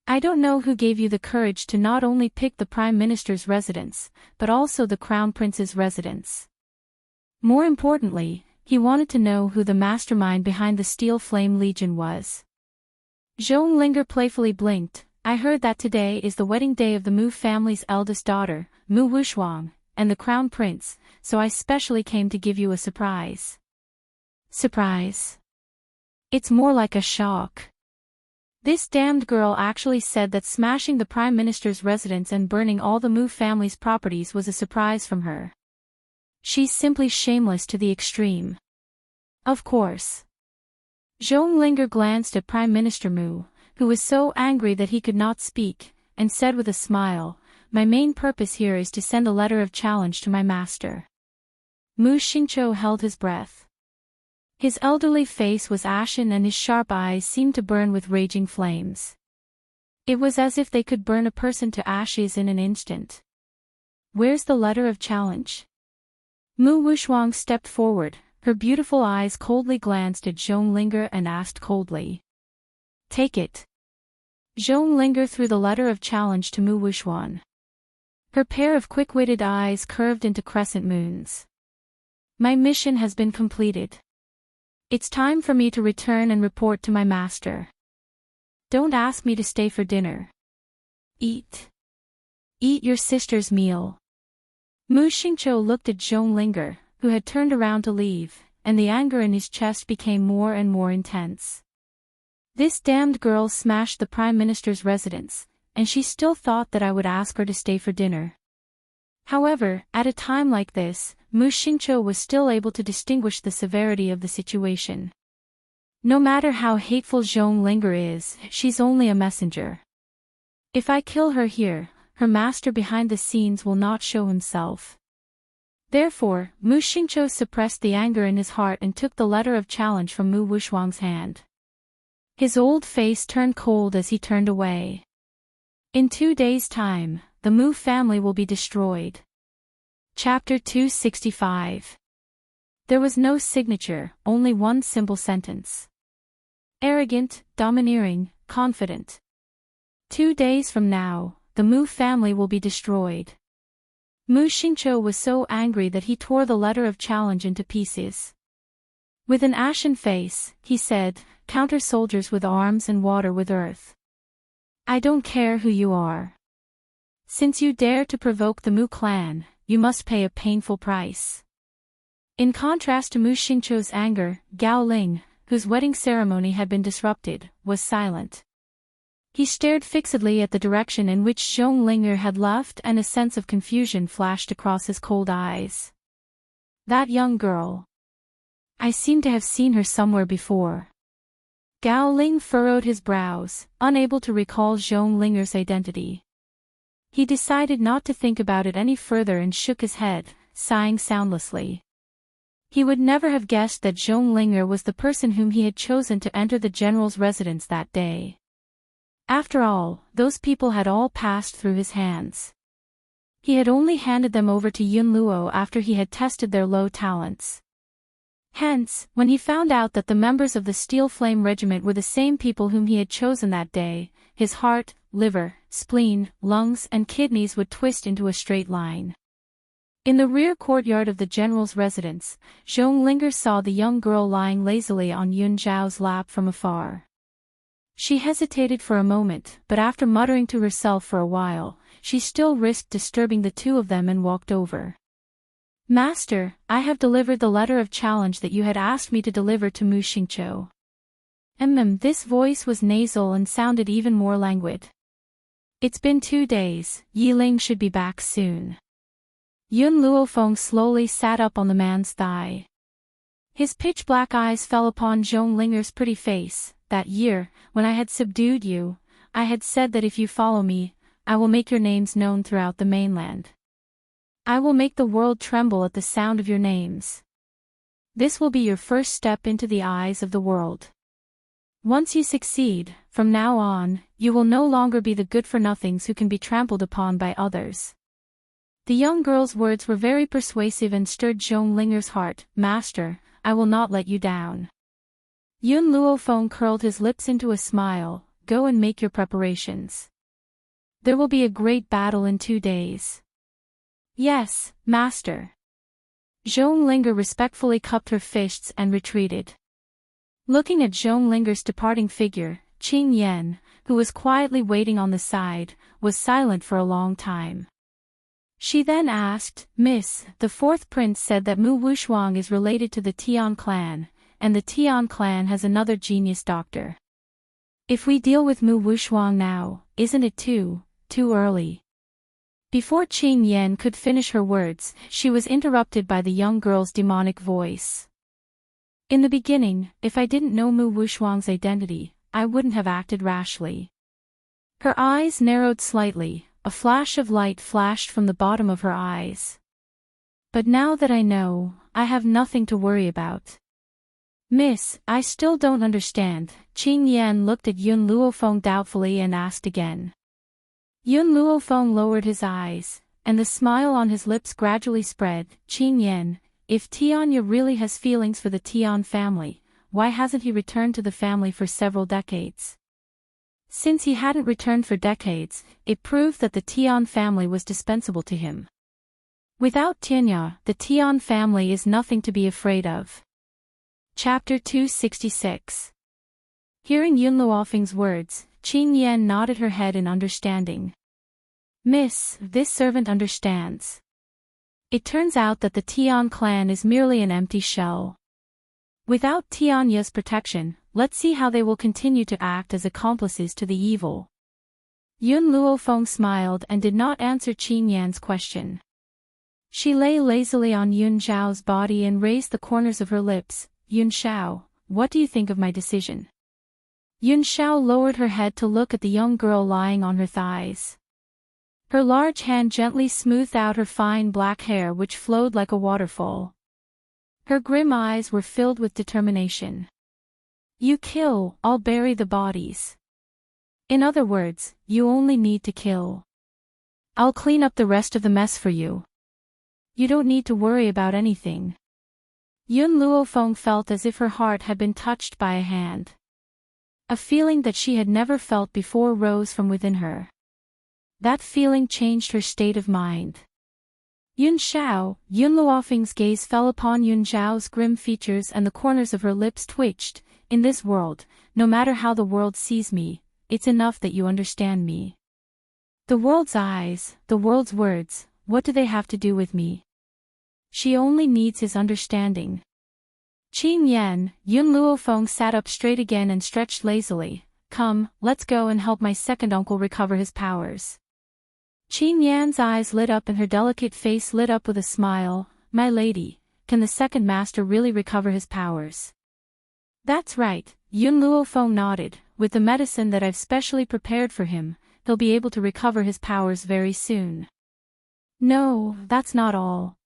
I don't know who gave you the courage to not only pick the Prime Minister's residence, but also the Crown Prince's residence. More importantly, he wanted to know who the mastermind behind the Steel Flame Legion was. Zhong Linger playfully blinked. I heard that today is the wedding day of the Mu family's eldest daughter, Mu Wushuang, and the Crown Prince, so I specially came to give you a surprise. Surprise? It's more like a shock. This damned girl actually said that smashing the Prime Minister's residence and burning all the Mu family's properties was a surprise from her. She's simply shameless to the extreme. Of course. Zhong Linger glanced at Prime Minister Mu, who was so angry that he could not speak, and said with a smile, My main purpose here is to send a letter of challenge to my master. Mu Xingqiu held his breath. His elderly face was ashen and his sharp eyes seemed to burn with raging flames. It was as if they could burn a person to ashes in an instant. Where's the letter of challenge? Mu Wushuang stepped forward, her beautiful eyes coldly glanced at Zhong Linger and asked coldly. Take it. Zhong Linger threw the letter of challenge to Mu Wushuan. Her pair of quick-witted eyes curved into crescent moons. My mission has been completed. It's time for me to return and report to my master. Don't ask me to stay for dinner. Eat. Eat your sister's meal. Mu Xingqiu looked at Zhong Linger, who had turned around to leave, and the anger in his chest became more and more intense. This damned girl smashed the Prime Minister's residence, and she still thought that I would ask her to stay for dinner. However, at a time like this, Mu Xingqiu was still able to distinguish the severity of the situation. No matter how hateful Zhong Linger is, she's only a messenger. If I kill her here, her master behind the scenes will not show himself. Therefore, Mu Xingqiu suppressed the anger in his heart and took the letter of challenge from Mu Wuxuang's hand. His old face turned cold as he turned away. In 2 days' time, the Mu family will be destroyed. Chapter 265. There was no signature, only one simple sentence. Arrogant, domineering, confident. 2 days from now, the Mu family will be destroyed. Mu Xingqiu was so angry that he tore the letter of challenge into pieces. With an ashen face, he said, "Counter soldiers with arms and water with earth. I don't care who you are. Since you dare to provoke the Mu clan, you must pay a painful price." In contrast to Mu Xingqiu's anger, Gao Ling, whose wedding ceremony had been disrupted, was silent. He stared fixedly at the direction in which Zhong Linger had left, and a sense of confusion flashed across his cold eyes. That young girl. I seem to have seen her somewhere before. Gao Ling furrowed his brows, unable to recall Zhong Linger's identity. He decided not to think about it any further and shook his head, sighing soundlessly. He would never have guessed that Zhong Linger was the person whom he had chosen to enter the general's residence that day. After all, those people had all passed through his hands. He had only handed them over to Yun Luo after he had tested their low talents. Hence, when he found out that the members of the Steel Flame Regiment were the same people whom he had chosen that day, his heart, liver, spleen, lungs and kidneys would twist into a straight line. In the rear courtyard of the general's residence, Zhong Linger saw the young girl lying lazily on Yun Zhao's lap from afar. She hesitated for a moment, but after muttering to herself for a while, she still risked disturbing the two of them and walked over. "Master, I have delivered the letter of challenge that you had asked me to deliver to Mu Xingqiu." This voice was nasal and sounded even more languid. "It's been 2 days, Yiling should be back soon." Yun Luofeng slowly sat up on the man's thigh. His pitch-black eyes fell upon Zhong Linger's pretty face. "That year, when I had subdued you, I had said that if you follow me, I will make your names known throughout the mainland. I will make the world tremble at the sound of your names. This will be your first step into the eyes of the world. Once you succeed, from now on, you will no longer be the good-for-nothings who can be trampled upon by others." The young girl's words were very persuasive and stirred Zhong Linger's heart. "Master, I will not let you down." Yun Luofeng curled his lips into a smile. "Go and make your preparations. There will be a great battle in 2 days." "Yes, master." Zhong Linger respectfully cupped her fists and retreated. Looking at Zhong Linger's departing figure, Qing Yan, who was quietly waiting on the side, was silent for a long time. She then asked, "Miss, the 4th prince said that Mu Wuxuang is related to the Tian clan, and the Tian clan has another genius doctor. If we deal with Mu Wuxuang now, isn't it too early?" Before Qing Yan could finish her words, she was interrupted by the young girl's demonic voice. "In the beginning, if I didn't know Mu Wuxuang's identity, I wouldn't have acted rashly." Her eyes narrowed slightly, a flash of light flashed from the bottom of her eyes. "But now that I know, I have nothing to worry about." "Miss, I still don't understand." Qing Yan looked at Yun Luofeng doubtfully and asked again. Yun Luofeng lowered his eyes, and the smile on his lips gradually spread. "Qing Yan, if Tianya really has feelings for the Tian family, why hasn't he returned to the family for several decades?" Since he hadn't returned for decades, it proved that the Tian family was dispensable to him. Without Tianya, the Tian family is nothing to be afraid of. Chapter 266. Hearing Yun Luofeng's words, Qing Yan nodded her head in understanding. Miss, this servant understands. It turns out that the Tian clan is merely an empty shell. Without Tianya's protection, let's see how they will continue to act as accomplices to the evil. Yun Luofeng smiled and did not answer Qin Yan's question. She lay lazily on Yun Zhao's body and raised the corners of her lips. Yun Zhao, what do you think of my decision? Yun Zhao lowered her head to look at the young girl lying on her thighs. Her large hand gently smoothed out her fine black hair which flowed like a waterfall. Her grim eyes were filled with determination. You kill, I'll bury the bodies. In other words, you only need to kill. I'll clean up the rest of the mess for you. You don't need to worry about anything. Yun Luofeng felt as if her heart had been touched by a hand. A feeling that she had never felt before rose from within her. That feeling changed her state of mind. Yun Luofeng's gaze fell upon Yun Zhao's grim features and the corners of her lips twitched. In this world, no matter how the world sees me, it's enough that you understand me. The world's eyes, the world's words, what do they have to do with me? She only needs his understanding. Qin Yan, Yun Luofeng sat up straight again and stretched lazily. Come, let's go and help my second uncle recover his powers. Qin Yan's eyes lit up and her delicate face lit up with a smile. My lady, can the second master really recover his powers? That's right, Yun Luofeng nodded. With the medicine that I've specially prepared for him, he'll be able to recover his powers very soon. No, that's not all.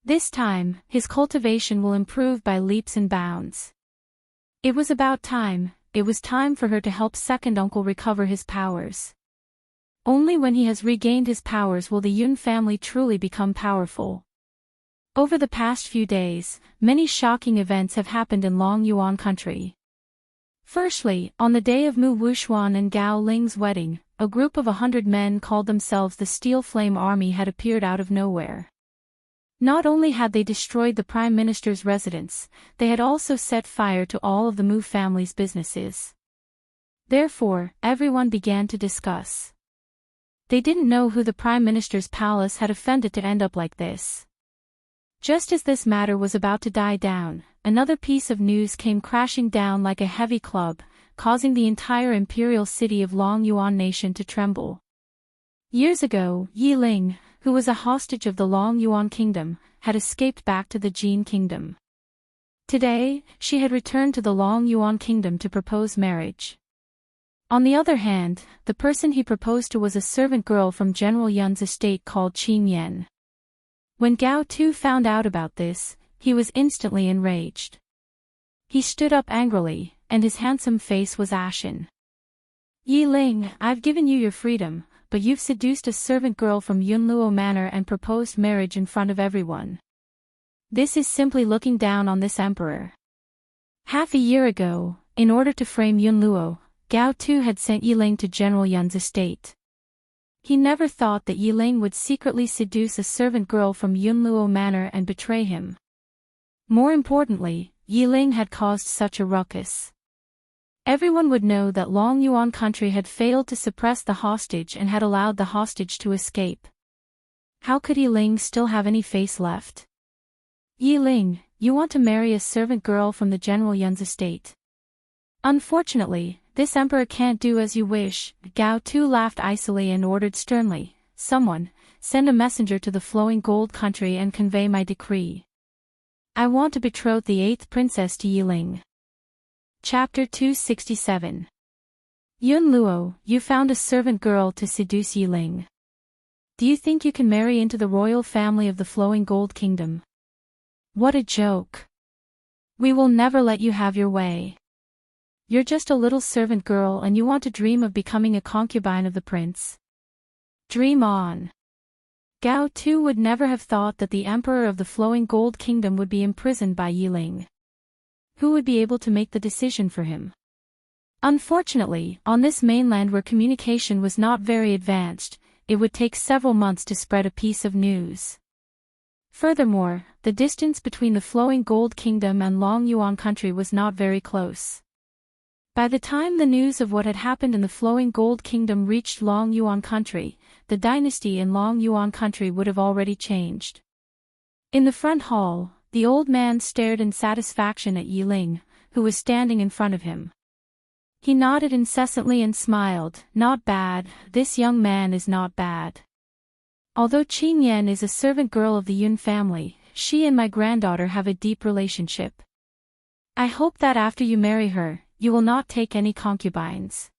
This time, his cultivation will improve by leaps and bounds. It was about time, it was time for her to help second uncle recover his powers. Only when he has regained his powers will the Yun family truly become powerful. Over the past few days, many shocking events have happened in Long Yuan country. Firstly, on the day of Mu Wuxuan and Gao Ling's wedding, a group of 100 men called themselves the Steel Flame Army had appeared out of nowhere. Not only had they destroyed the Prime Minister's residence, they had also set fire to all of the Mu family's businesses. Therefore, everyone began to discuss. They didn't know who the Prime Minister's palace had offended to end up like this. Just as this matter was about to die down, another piece of news came crashing down like a heavy club, causing the entire imperial city of Long Yuan nation to tremble. Years ago, Yi Ling, who was a hostage of the Long Yuan kingdom, had escaped back to the Jin kingdom. Today, she had returned to the Long Yuan kingdom to propose marriage. On the other hand, the person he proposed to was a servant girl from General Yun's estate called Qin Yan. When Gao Tu found out about this, he was instantly enraged. He stood up angrily, and his handsome face was ashen. Yi Ling, I've given you your freedom, but you've seduced a servant girl from Yunluo Manor and proposed marriage in front of everyone. This is simply looking down on this emperor. Half a year ago, in order to frame Yunluo, Gao Tu had sent Yi Ling to General Yun's estate. He never thought that Yi Ling would secretly seduce a servant girl from Yunluo Manor and betray him. More importantly, Yi Ling had caused such a ruckus. Everyone would know that Long Yuan country had failed to suppress the hostage and had allowed the hostage to escape. How could Yi Ling still have any face left? Yi Ling, you want to marry a servant girl from the General Yun's estate. Unfortunately, this emperor can't do as you wish. Gao Tu laughed icily and ordered sternly, someone, send a messenger to the Flowing Gold country and convey my decree. I want to betroth the 8th princess to Yi Ling. Chapter 267. Yun Luo, you found a servant girl to seduce Yi Ling. Do you think you can marry into the royal family of the Flowing Gold Kingdom? What a joke. We will never let you have your way. You're just a little servant girl and you want to dream of becoming a concubine of the prince. Dream on. Gao Tu would never have thought that the emperor of the Flowing Gold Kingdom would be imprisoned by Yi Ling. Who would be able to make the decision for him? Unfortunately, on this mainland where communication was not very advanced, it would take several months to spread a piece of news. Furthermore, the distance between the Flowing Gold Kingdom and Long Yuan country was not very close. By the time the news of what had happened in the Flowing Gold Kingdom reached Long Yuan country, the dynasty in Long Yuan country would have already changed. In the front hall, the old man stared in satisfaction at Yi Ling, who was standing in front of him. He nodded incessantly and smiled. Not bad, this young man is not bad. Although Qin Yan is a servant girl of the Yun family, she and my granddaughter have a deep relationship. I hope that after you marry her, you will not take any concubines.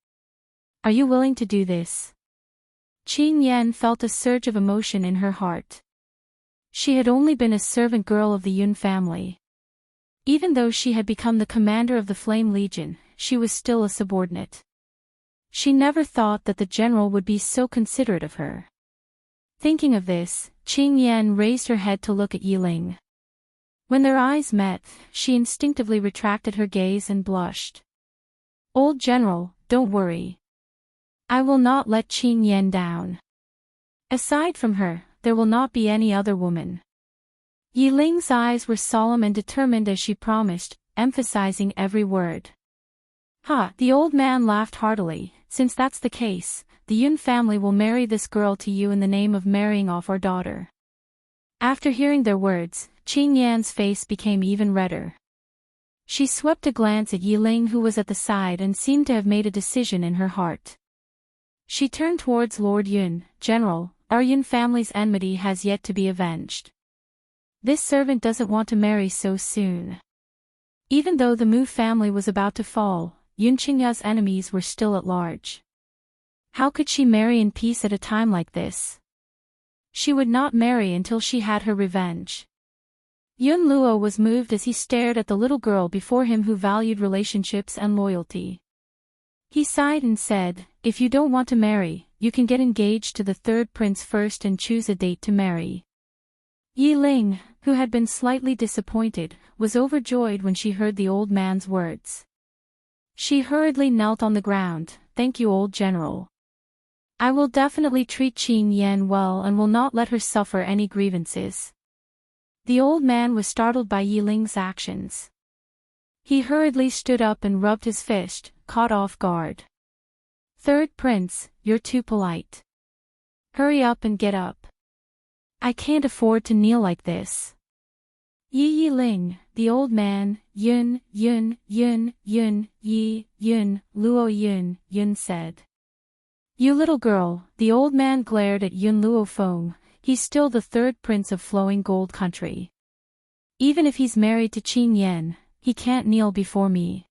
Are you willing to do this? Qin Yan felt a surge of emotion in her heart. She had only been a servant girl of the Yun family. Even though she had become the commander of the Flame Legion, she was still a subordinate. She never thought that the general would be so considerate of her. Thinking of this, Qin Yan raised her head to look at Yi Ling. When their eyes met, she instinctively retracted her gaze and blushed. Old general, don't worry. I will not let Qin Yan down. Aside from her, there will not be any other woman. Yi Ling's eyes were solemn and determined as she promised, emphasizing every word. Ha! The old man laughed heartily. Since that's the case, the Yun family will marry this girl to you in the name of marrying off our daughter. After hearing their words, Qin Yan's face became even redder. She swept a glance at Yi Ling, who was at the side, and seemed to have made a decision in her heart. She turned towards Lord Yun. General, our Yun family's enmity has yet to be avenged. This servant doesn't want to marry so soon. Even though the Mu family was about to fall, Yun Qingya's enemies were still at large. How could she marry in peace at a time like this? She would not marry until she had her revenge. Yun Luo was moved as he stared at the little girl before him who valued relationships and loyalty. He sighed and said, if you don't want to marry, you can get engaged to the third prince first and choose a date to marry. Yi Ling, who had been slightly disappointed, was overjoyed when she heard the old man's words. She hurriedly knelt on the ground. Thank you, old general. I will definitely treat Qin Yan well and will not let her suffer any grievances. The old man was startled by Yi Ling's actions. He hurriedly stood up and rubbed his fist, caught off guard. Third prince, you're too polite. Hurry up and get up. I can't afford to kneel like this. Yi Ling, the old man, Yun, Yi, Yun, Luo Yun said. You little girl, the old man glared at Yun Luo Feng. He's still the third prince of Flowing Gold Country. Even if he's married to Qin Yan, he can't kneel before me.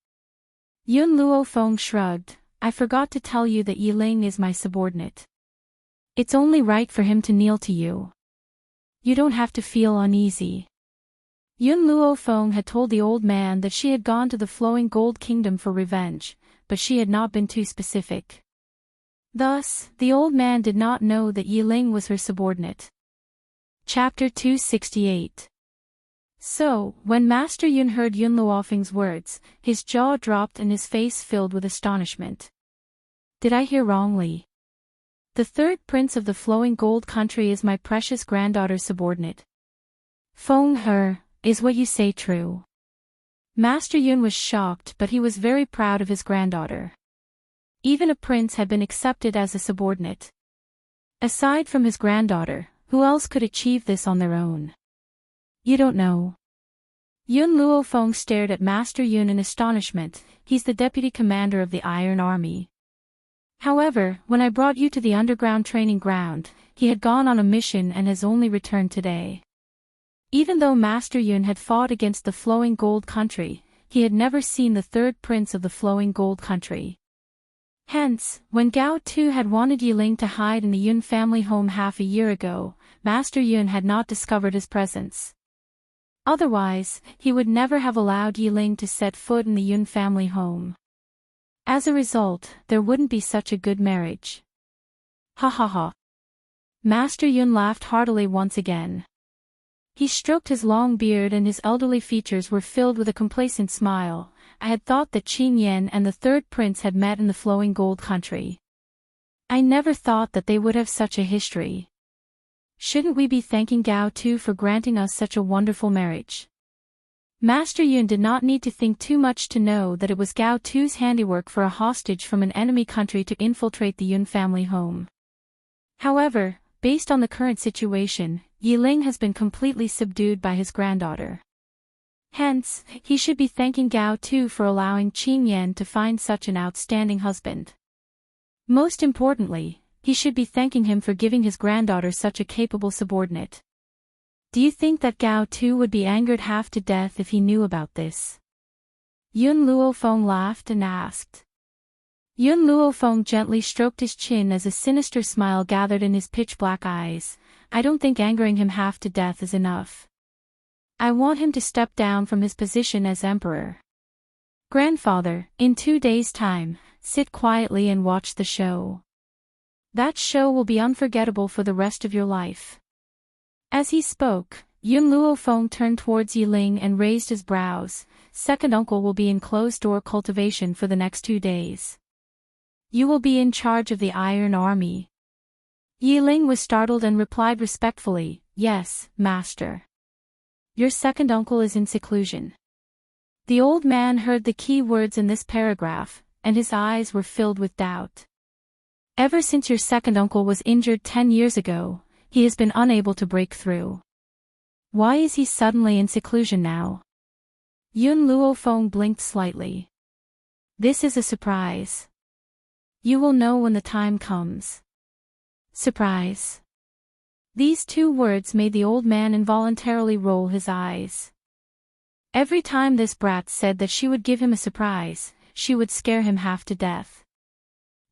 Yun Luo Feng shrugged. I forgot to tell you that Yi Ling is my subordinate. It's only right for him to kneel to you. You don't have to feel uneasy. Yun Luo Feng had told the old man that she had gone to the Flowing Gold Kingdom for revenge, but she had not been too specific. Thus, the old man did not know that Yi Ling was her subordinate. Chapter 268. So, when Master Yun heard Yun Luofeng's words, his jaw dropped and his face filled with astonishment. Did I hear wrongly? The third prince of the Flowing Gold Country is my precious granddaughter's subordinate. Feng her, is what you say true? Master Yun was shocked, but he was very proud of his granddaughter. Even a prince had been accepted as a subordinate. Aside from his granddaughter, who else could achieve this on their own? You don't know. Yun Luo Feng stared at Master Yun in astonishment. He's the deputy commander of the Iron Army. However, when I brought you to the underground training ground, he had gone on a mission and has only returned today. Even though Master Yun had fought against the Flowing Gold Country, he had never seen the third prince of the Flowing Gold Country. Hence, when Gao Tu had wanted Yi Ling to hide in the Yun family home half a year ago, Master Yun had not discovered his presence. Otherwise, he would never have allowed Yi Ling to set foot in the Yun family home. As a result, there wouldn't be such a good marriage. Ha ha ha. Master Yun laughed heartily once again. He stroked his long beard and his elderly features were filled with a complacent smile. I had thought that Qin Yan and the third prince had met in the Flowing Gold Country. I never thought that they would have such a history. Shouldn't we be thanking Gao Tu for granting us such a wonderful marriage? Master Yun did not need to think too much to know that it was Gao Tu's handiwork for a hostage from an enemy country to infiltrate the Yun family home. However, based on the current situation, Yiling has been completely subdued by his granddaughter. Hence, he should be thanking Gao Tu for allowing Qin Yan to find such an outstanding husband. Most importantly, he should be thanking him for giving his granddaughter such a capable subordinate. Do you think that Gao Tu would be angered half to death if he knew about this? Yun Luofeng laughed and asked. Yun Luofeng gently stroked his chin as a sinister smile gathered in his pitch-black eyes. I don't think angering him half to death is enough. I want him to step down from his position as emperor. Grandfather, in 2 days' time, sit quietly and watch the show. That show will be unforgettable for the rest of your life. As he spoke, Yun Luofeng turned towards Yiling and raised his brows. Second uncle will be in closed-door cultivation for the next 2 days. You will be in charge of the Iron Army. Yiling was startled and replied respectfully, Yes, master. Your second uncle is in seclusion. The old man heard the key words in this paragraph, and his eyes were filled with doubt. Ever since your second uncle was injured 10 years ago, he has been unable to break through. Why is he suddenly in seclusion now? Yun Luofeng blinked slightly. This is a surprise. You will know when the time comes. Surprise. These 2 words made the old man involuntarily roll his eyes. Every time this brat said that she would give him a surprise, she would scare him half to death.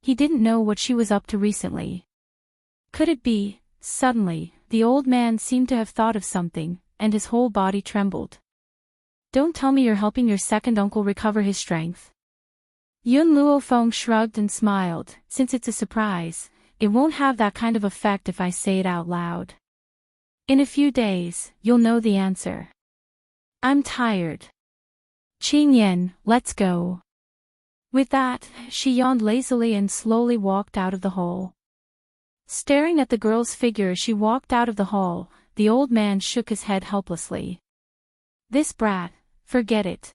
He didn't know what she was up to recently. Could it be? Suddenly, the old man seemed to have thought of something, and his whole body trembled. Don't tell me you're helping your second uncle recover his strength. Yun Luofeng shrugged and smiled. Since it's a surprise, it won't have that kind of effect if I say it out loud. In a few days, you'll know the answer. I'm tired. Qin Yan, let's go. With that, she yawned lazily and slowly walked out of the hall. Staring at the girl's figure as she walked out of the hall, the old man shook his head helplessly. This brat, forget it.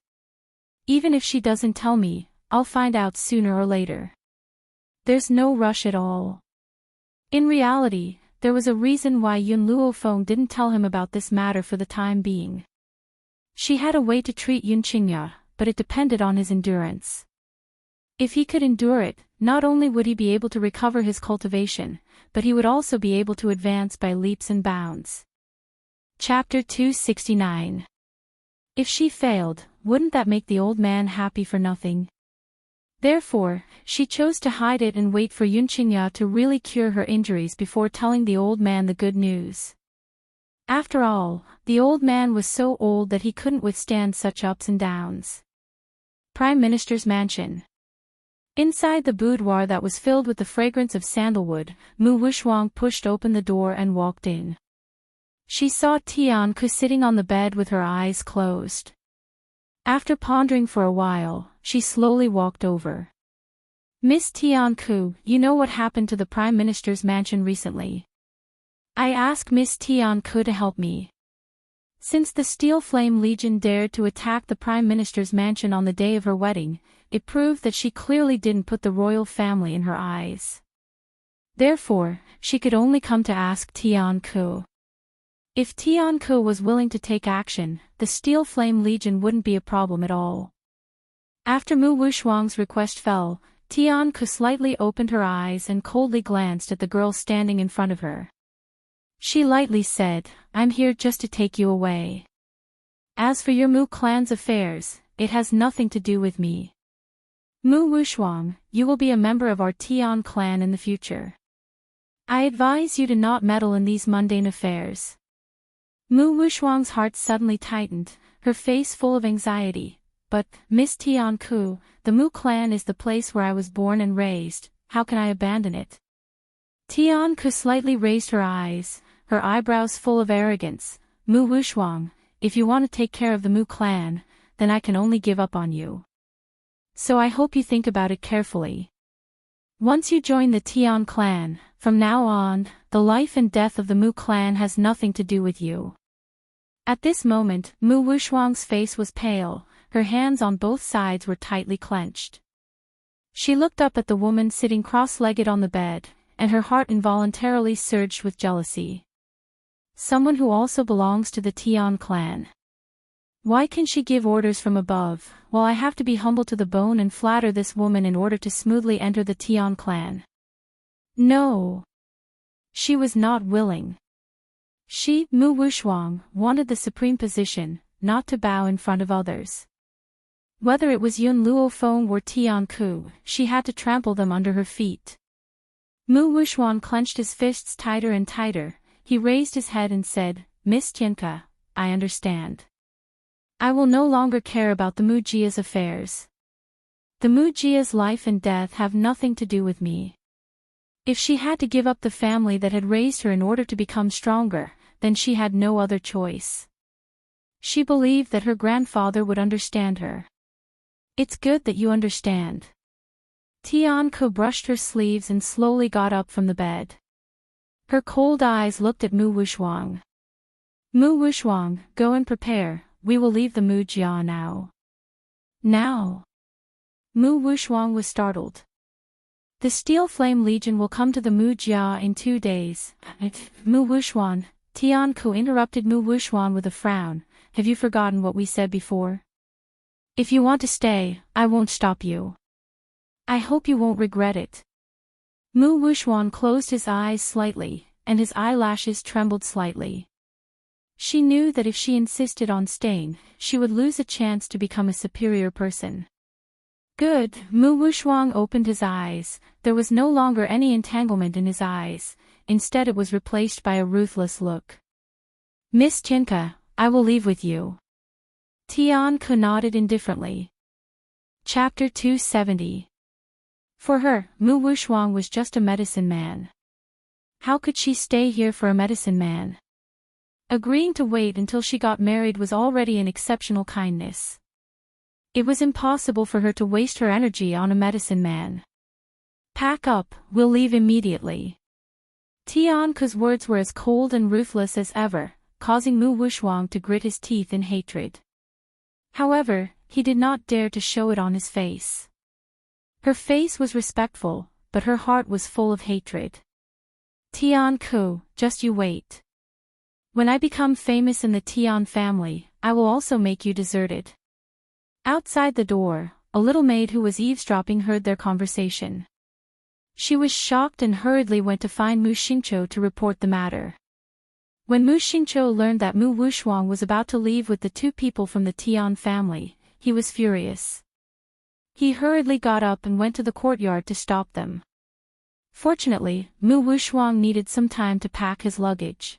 Even if she doesn't tell me, I'll find out sooner or later. There's no rush at all. In reality, there was a reason why Yun Luofeng didn't tell him about this matter for the time being. She had a way to treat Yun Qingya, but it depended on his endurance. If he could endure it, not only would he be able to recover his cultivation, but he would also be able to advance by leaps and bounds. Chapter 269. If she failed, wouldn't that make the old man happy for nothing? Therefore, she chose to hide it and wait for Yun Qingya to really cure her injuries before telling the old man the good news. After all, the old man was so old that he couldn't withstand such ups and downs. Prime Minister's mansion. Inside the boudoir that was filled with the fragrance of sandalwood, Mu Wuxuang pushed open the door and walked in. She saw Tianku sitting on the bed with her eyes closed. After pondering for a while, she slowly walked over. Miss Tianku, you know what happened to the Prime Minister's mansion recently? I asked Miss Tianku to help me. Since the Steel Flame Legion dared to attack the Prime Minister's mansion on the day of her wedding, it proved that she clearly didn't put the royal family in her eyes. Therefore, she could only come to ask Tianku. If Tianku was willing to take action, the Steel Flame Legion wouldn't be a problem at all. After Mu Wuxuang's request fell, Tianku slightly opened her eyes and coldly glanced at the girl standing in front of her. She lightly said, I'm here just to take you away. As for your Mu clan's affairs, it has nothing to do with me. Mu Wuxuang, you will be a member of our Tian clan in the future. I advise you to not meddle in these mundane affairs. Mu Wuxuang's heart suddenly tightened, her face full of anxiety. But, Miss Tianku, the Mu clan is the place where I was born and raised, how can I abandon it? Tianku slightly raised her eyes, her eyebrows full of arrogance. Mu Wuxuang, if you want to take care of the Mu clan, then I can only give up on you. So I hope you think about it carefully. Once you join the Tian clan, from now on, the life and death of the Mu clan has nothing to do with you. At this moment, Mu Wuxuang's face was pale, her hands on both sides were tightly clenched. She looked up at the woman sitting cross-legged on the bed, and her heart involuntarily surged with jealousy. Someone who also belongs to the Tian clan. Why can she give orders from above, while I have to be humble to the bone and flatter this woman in order to smoothly enter the Tian clan? No. She was not willing. She, Mu Wushuang, wanted the supreme position, not to bow in front of others. Whether it was Yun Luofeng or Tian Ku, she had to trample them under her feet. Mu Wushuang clenched his fists tighter and tighter. He raised his head and said, Miss Tianke, I understand. I will no longer care about the Mujia's affairs. The Mujia's life and death have nothing to do with me. If she had to give up the family that had raised her in order to become stronger, then she had no other choice. She believed that her grandfather would understand her. It's good that you understand. Tian Ke brushed her sleeves and slowly got up from the bed. Her cold eyes looked at Mu Wushuang. Mu Wushuang, go and prepare, we will leave the Mujia now. Now? Mu Wushuang was startled. The Steel Flame Legion will come to the Mujia in 2 days. Mu Wushuang, Tian Ke interrupted Mu Wushuang with a frown. Have you forgotten what we said before? If you want to stay, I won't stop you. I hope you won't regret it. Mu Wushuang closed his eyes slightly, and his eyelashes trembled slightly. She knew that if she insisted on staying, she would lose a chance to become a superior person. Good, Mu Wushuang opened his eyes. There was no longer any entanglement in his eyes, instead it was replaced by a ruthless look. Miss Tianke, I will leave with you. Tian Ke nodded indifferently. Chapter 270. For her, Mu Wushuang was just a medicine man. How could she stay here for a medicine man? Agreeing to wait until she got married was already an exceptional kindness. It was impossible for her to waste her energy on a medicine man. Pack up, we'll leave immediately. Tian Ke's words were as cold and ruthless as ever, causing Mu Wushuang to grit his teeth in hatred. However, he did not dare to show it on his face. Her face was respectful, but her heart was full of hatred. Tian Ke, just you wait. When I become famous in the Tian family, I will also make you deserted. Outside the door, a little maid who was eavesdropping heard their conversation. She was shocked and hurriedly went to find Mu Xingqiu to report the matter. When Mu Xingqiu learned that Mu Wushuang was about to leave with the 2 people from the Tian family, he was furious. He hurriedly got up and went to the courtyard to stop them. Fortunately, Mu Wushuang needed some time to pack his luggage.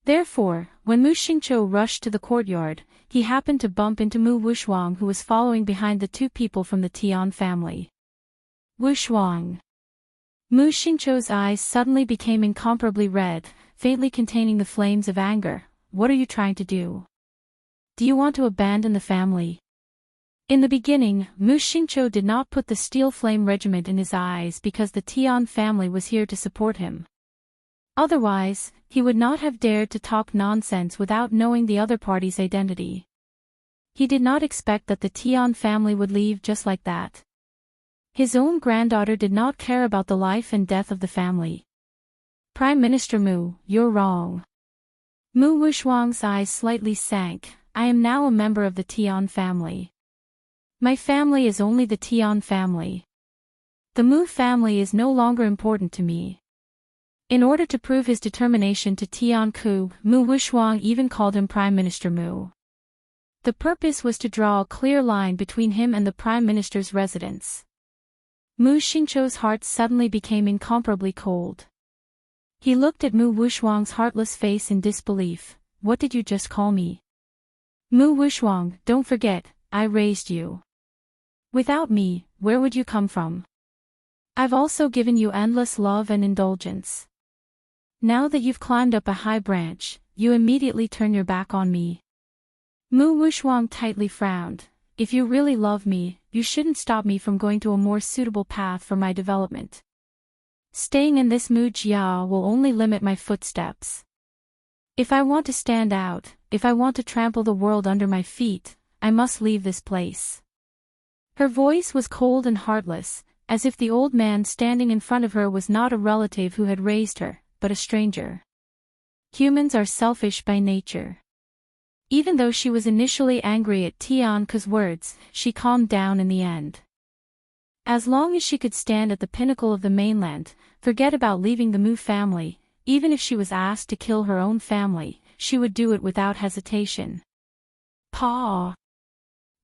Therefore, when Mu Xingqiu rushed to the courtyard, he happened to bump into Mu Wushuang, who was following behind the 2 people from the Tian family. Wushuang. Mu Xingqiu's eyes suddenly became incomparably red, faintly containing the flames of anger. What are you trying to do? Do you want to abandon the family? In the beginning, Mu Xingqiu did not put the Steel Flame Regiment in his eyes because the Tian family was here to support him. Otherwise, he would not have dared to talk nonsense without knowing the other party's identity. He did not expect that the Tian family would leave just like that. His own granddaughter did not care about the life and death of the family. Prime Minister Mu, you're wrong. Mu Wushuang's eyes slightly sank. I am now a member of the Tian family. My family is only the Tian family. The Mu family is no longer important to me. In order to prove his determination to Tian Ke, Mu Wushuang even called him Prime Minister Mu. The purpose was to draw a clear line between him and the Prime Minister's residence. Mu Xingqiu's heart suddenly became incomparably cold. He looked at Mu Wushuang's heartless face in disbelief. What did you just call me? Mu Wushuang, don't forget, I raised you. Without me, where would you come from? I've also given you endless love and indulgence. Now that you've climbed up a high branch, you immediately turn your back on me. Mu Wushuang tightly frowned. If you really love me, you shouldn't stop me from going to a more suitable path for my development. Staying in this Mujia will only limit my footsteps. If I want to stand out, if I want to trample the world under my feet, I must leave this place. Her voice was cold and heartless, as if the old man standing in front of her was not a relative who had raised her, but a stranger. Humans are selfish by nature. Even though she was initially angry at Tianke's words, she calmed down in the end. As long as she could stand at the pinnacle of the mainland, forget about leaving the Mu family, even if she was asked to kill her own family, she would do it without hesitation. Paw!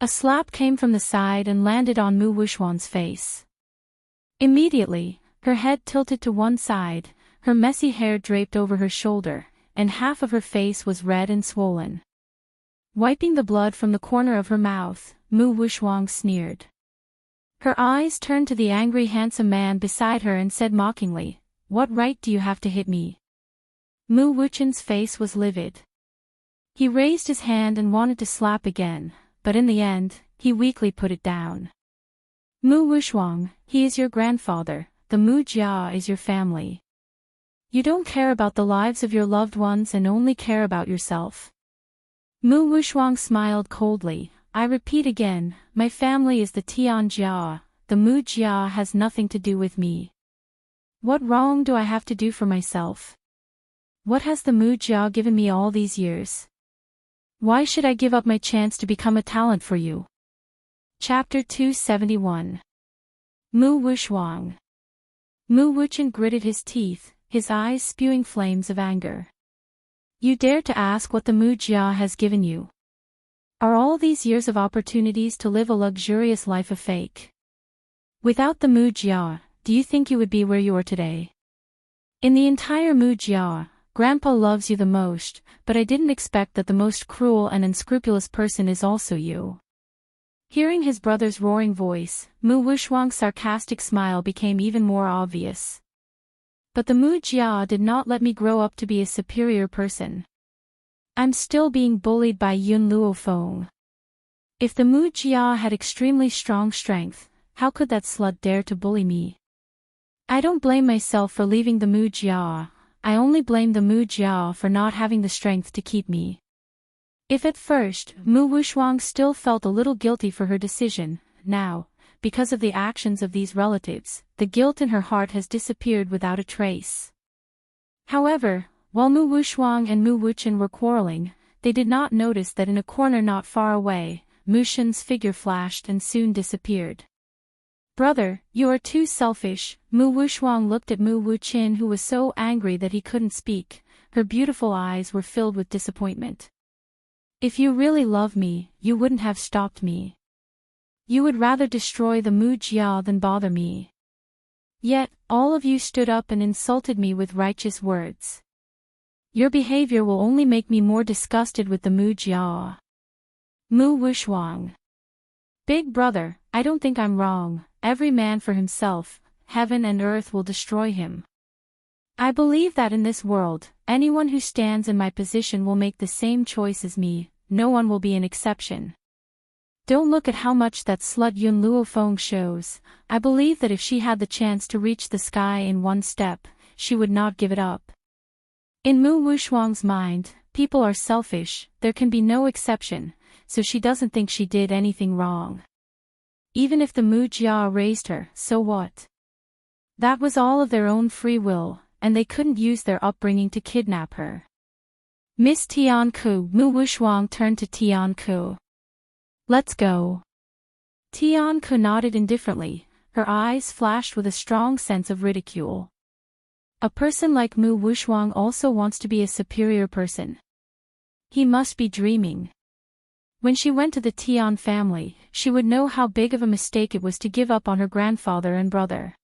A slap came from the side and landed on Mu Wuxuang's face. Immediately, her head tilted to one side, her messy hair draped over her shoulder, and half of her face was red and swollen. Wiping the blood from the corner of her mouth, Mu Wuxuang sneered. Her eyes turned to the angry handsome man beside her and said mockingly, "What right do you have to hit me?" Mu Wuchen's face was livid. He raised his hand and wanted to slap again, but in the end, he weakly put it down. Mu Wuxuang, he is your grandfather, the Mu Jia is your family. You don't care about the lives of your loved ones and only care about yourself. Mu Wuxuang smiled coldly. I repeat again, my family is the Tian Jia, the Mu Jia has nothing to do with me. What wrong do I have to do for myself? What has the Mu Jia given me all these years? Why should I give up my chance to become a talent for you? Chapter 271. Mu Wuxuang. Mu Wuchen gritted his teeth, his eyes spewing flames of anger. You dare to ask what the Mu Jia has given you? Are all these years of opportunities to live a luxurious life a fake? Without the Mu Jia, do you think you would be where you are today? In the entire Mu Jia, Grandpa loves you the most, but I didn't expect that the most cruel and unscrupulous person is also you. Hearing his brother's roaring voice, Mu Wuxuang's sarcastic smile became even more obvious. But the Mu Jia did not let me grow up to be a superior person. I'm still being bullied by Yun Luofeng. If the Mu Jia had extremely strong strength, how could that slut dare to bully me? I don't blame myself for leaving the Mu Jia, I only blame the Mu Jia for not having the strength to keep me. If at first, Mu Wuxuang still felt a little guilty for her decision, now, because of the actions of these relatives, the guilt in her heart has disappeared without a trace. However, while Mu Wuxuang and Mu Wuchen were quarreling, they did not notice that in a corner not far away, Mu Shen's figure flashed and soon disappeared. Brother, you are too selfish. Mu Wuxuang looked at Mu Wuchen, who was so angry that he couldn't speak. Her beautiful eyes were filled with disappointment. If you really love me, you wouldn't have stopped me. You would rather destroy the Mu Jia than bother me. Yet, all of you stood up and insulted me with righteous words. Your behavior will only make me more disgusted with the Mu Jia. Mu Wuxuang. Big brother, I don't think I'm wrong. Every man for himself, heaven and earth will destroy him. I believe that in this world, anyone who stands in my position will make the same choice as me, no one will be an exception. Don't look at how much that slut Yun Luofeng shows. I believe that if she had the chance to reach the sky in one step, she would not give it up. In Mu Wuxuang's mind, people are selfish, there can be no exception, so she doesn't think she did anything wrong. Even if the Mu Jia raised her, so what? That was all of their own free will, and they couldn't use their upbringing to kidnap her. Miss Tianke, Mu Wuxuang turned to Tianke. Let's go. Tianke nodded indifferently, her eyes flashed with a strong sense of ridicule. A person like Mu Wuxuang also wants to be a superior person. He must be dreaming. When she went to the Tian family, she would know how big of a mistake it was to give up on her grandfather and brother.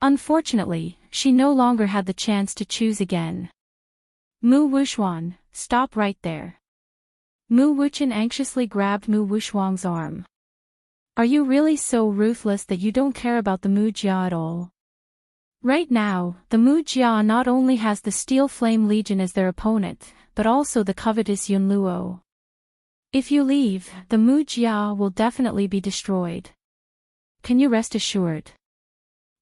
Unfortunately, she no longer had the chance to choose again. Mu Wuxuang, stop right there. Mu Wuchen anxiously grabbed Mu Wuxuang's arm. Are you really so ruthless that you don't care about the Mu Jia at all? Right now, the Mu Jia not only has the Steel Flame Legion as their opponent, but also the covetous Yun Luo. If you leave, the Mu Jia will definitely be destroyed. Can you rest assured?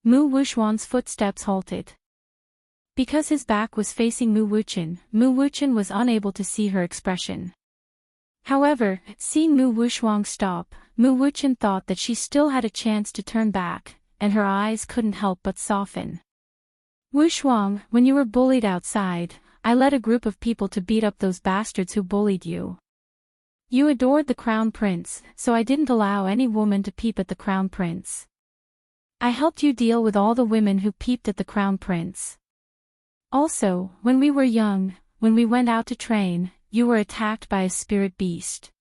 Mu Wuxuang's footsteps halted. Because his back was facing Mu Wuchen was unable to see her expression. However, seeing Mu Wuxuang stop, Mu Wuchen thought that she still had a chance to turn back, and her eyes couldn't help but soften. Wushuang, when you were bullied outside, I led a group of people to beat up those bastards who bullied you. You adored the crown prince, so I didn't allow any woman to peep at the crown prince. I helped you deal with all the women who peeped at the crown prince. Also, when we were young, when we went out to train, you were attacked by a spirit beast.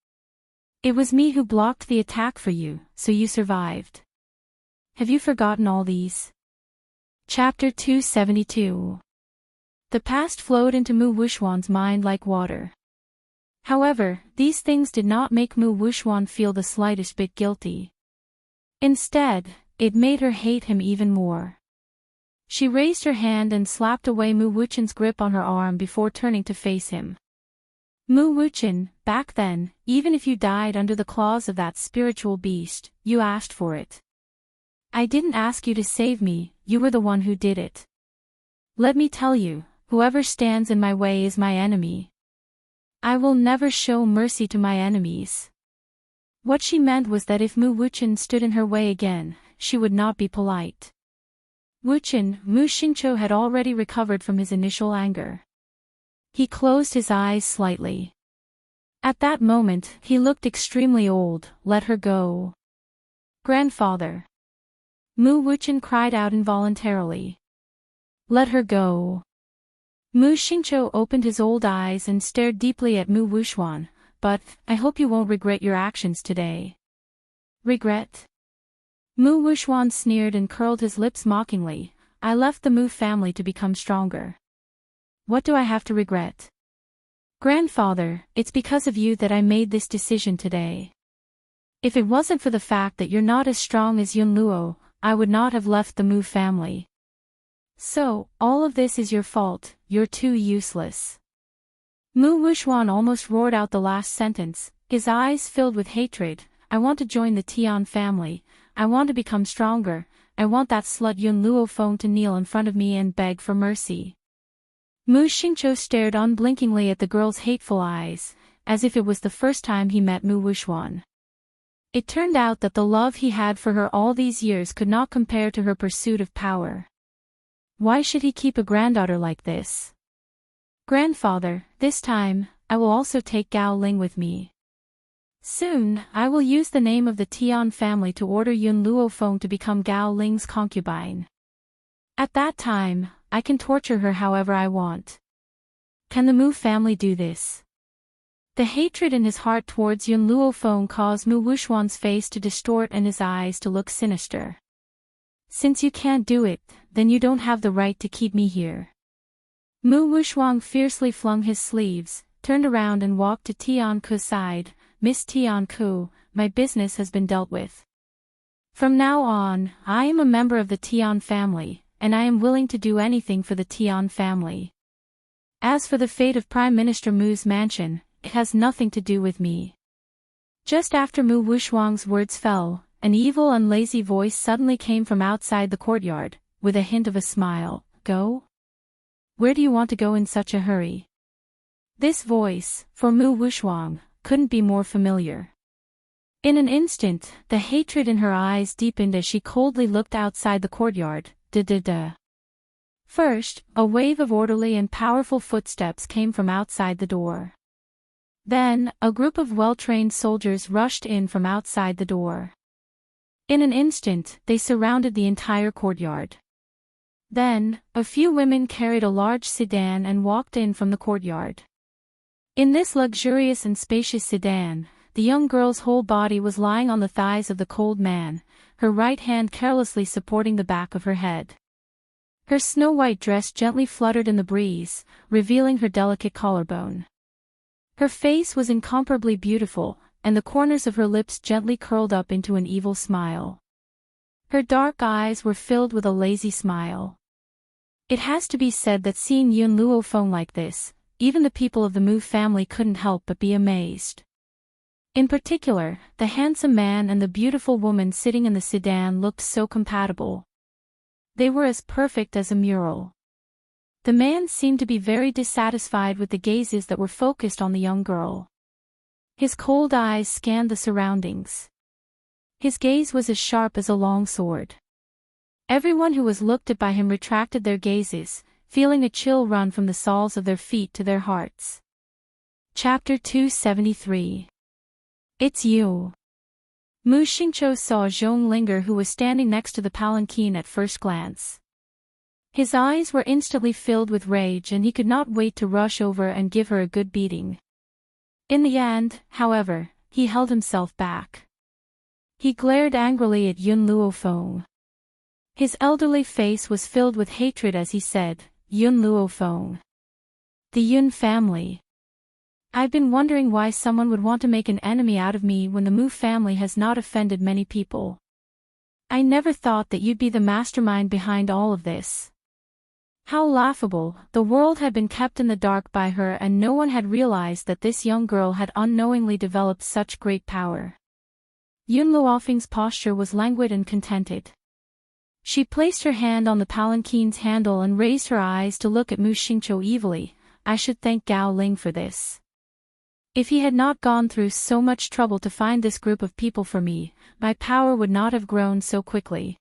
It was me who blocked the attack for you, so you survived. Have you forgotten all these? Chapter 272. The past flowed into Mu Wushuan's mind like water. However, these things did not make Mu Wushuan feel the slightest bit guilty. Instead, it made her hate him even more. She raised her hand and slapped away Mu Wuchen's grip on her arm before turning to face him. Mu Wuchen, back then, even if you died under the claws of that spiritual beast, you asked for it. I didn't ask you to save me, you were the one who did it. Let me tell you, whoever stands in my way is my enemy. I will never show mercy to my enemies. What she meant was that if Mu Wuchen stood in her way again, she would not be polite. Wuchen, Mu Xingqiu had already recovered from his initial anger. He closed his eyes slightly. At that moment, he looked extremely old. Let her go. Grandfather. Mu Wuchen cried out involuntarily. Let her go. Mu Xingqiu opened his old eyes and stared deeply at Mu Wushuan, but, I hope you won't regret your actions today. Regret? Mu Wushuan sneered and curled his lips mockingly. I left the Mu family to become stronger. What do I have to regret? Grandfather, it's because of you that I made this decision today. If it wasn't for the fact that you're not as strong as Yun Luo, I would not have left the Mu family. So, all of this is your fault, you're too useless. Mu Wushuan almost roared out the last sentence, his eyes filled with hatred. I want to join the Tian family, I want to become stronger, I want that slut Yun Luo Feng to kneel in front of me and beg for mercy. Mu Xingqiu stared unblinkingly at the girl's hateful eyes, as if it was the first time he met Mu Wushuan. It turned out that the love he had for her all these years could not compare to her pursuit of power. Why should he keep a granddaughter like this? Grandfather, this time, I will also take Gao Ling with me. Soon, I will use the name of the Tian family to order Yun Luo Feng to become Gao Ling's concubine. At that time, I can torture her however I want. Can the Mu family do this? The hatred in his heart towards Yun Luo Feng caused Mu Wushuan's face to distort and his eyes to look sinister. Since you can't do it, then you don't have the right to keep me here. Mu Wushuang fiercely flung his sleeves, turned around and walked to Tian Ku's side. Miss Tian Ku, my business has been dealt with. From now on, I am a member of the Tian family, and I am willing to do anything for the Tian family. As for the fate of Prime Minister Mu's mansion, it has nothing to do with me. Just after Mu Wushuang's words fell, an evil and lazy voice suddenly came from outside the courtyard, with a hint of a smile. Go? Where do you want to go in such a hurry? This voice, for Mu Wushuang, couldn't be more familiar. In an instant, the hatred in her eyes deepened as she coldly looked outside the courtyard. Da-da-da. First, a wave of orderly and powerful footsteps came from outside the door. Then, a group of well-trained soldiers rushed in from outside the door. In an instant, they surrounded the entire courtyard. Then, a few women carried a large sedan and walked in from the courtyard. In this luxurious and spacious sedan, the young girl's whole body was lying on the thighs of the cold man, her right hand carelessly supporting the back of her head. Her snow-white dress gently fluttered in the breeze, revealing her delicate collarbone. Her face was incomparably beautiful, and the corners of her lips gently curled up into an evil smile. Her dark eyes were filled with a lazy smile. It has to be said that seeing Yun Luo Feng like this, even the people of the Mu family couldn't help but be amazed. In particular, the handsome man and the beautiful woman sitting in the sedan looked so compatible. They were as perfect as a mural. The man seemed to be very dissatisfied with the gazes that were focused on the young girl. His cold eyes scanned the surroundings. His gaze was as sharp as a long sword. Everyone who was looked at by him retracted their gazes, feeling a chill run from the soles of their feet to their hearts. Chapter 273. It's you. Mu Xingqiu saw Zhong Linger, who was standing next to the palanquin at first glance. His eyes were instantly filled with rage and he could not wait to rush over and give her a good beating. In the end, however, he held himself back. He glared angrily at Yun Luofeng. His elderly face was filled with hatred as he said, "Yun Luofeng. The Yun family. I've been wondering why someone would want to make an enemy out of me when the Mu family has not offended many people. I never thought that you'd be the mastermind behind all of this." How laughable! The world had been kept in the dark by her and no one had realized that this young girl had unknowingly developed such great power. Yun Luofeng's posture was languid and contented. She placed her hand on the palanquin's handle and raised her eyes to look at Mu Xingqiu evilly. "I should thank Gao Ling for this. If he had not gone through so much trouble to find this group of people for me, my power would not have grown so quickly."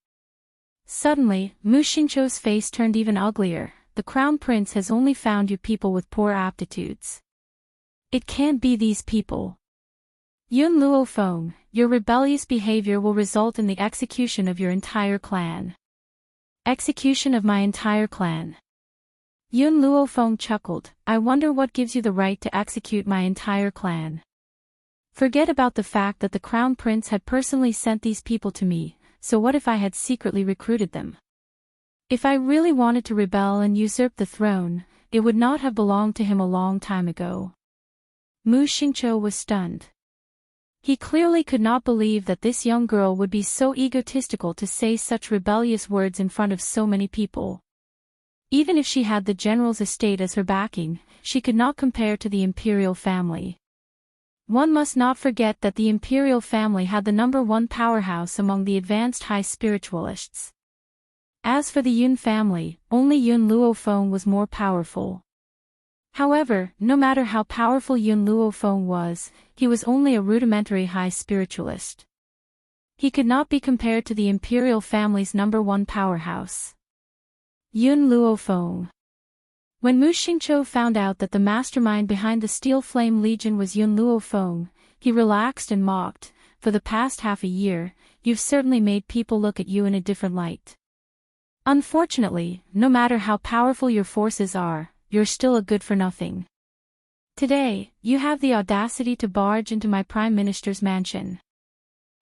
Suddenly, Mu Xingqiu's face turned even uglier. "The Crown Prince has only found you people with poor aptitudes. It can't be these people. Yun Luofeng, your rebellious behavior will result in the execution of your entire clan." "Execution of my entire clan?" Yun Luofeng chuckled. "I wonder what gives you the right to execute my entire clan. Forget about the fact that the Crown Prince had personally sent these people to me, so what if I had secretly recruited them? If I really wanted to rebel and usurp the throne, it would not have belonged to him a long time ago." Mu Xingqiu was stunned. He clearly could not believe that this young girl would be so egotistical to say such rebellious words in front of so many people. Even if she had the general's estate as her backing, she could not compare to the imperial family. One must not forget that the imperial family had the #1 powerhouse among the advanced high spiritualists. As for the Yun family, only Yun Luofeng was more powerful. However, no matter how powerful Yun Luofeng was, he was only a rudimentary high spiritualist. He could not be compared to the imperial family's #1 powerhouse. Yun Luofeng. When Mu Xingqiu found out that the mastermind behind the Steel Flame Legion was Yun Luofeng, he relaxed and mocked. "For the past half a year, you've certainly made people look at you in a different light. Unfortunately, no matter how powerful your forces are, you're still a good-for-nothing. Today, you have the audacity to barge into my Prime Minister's mansion.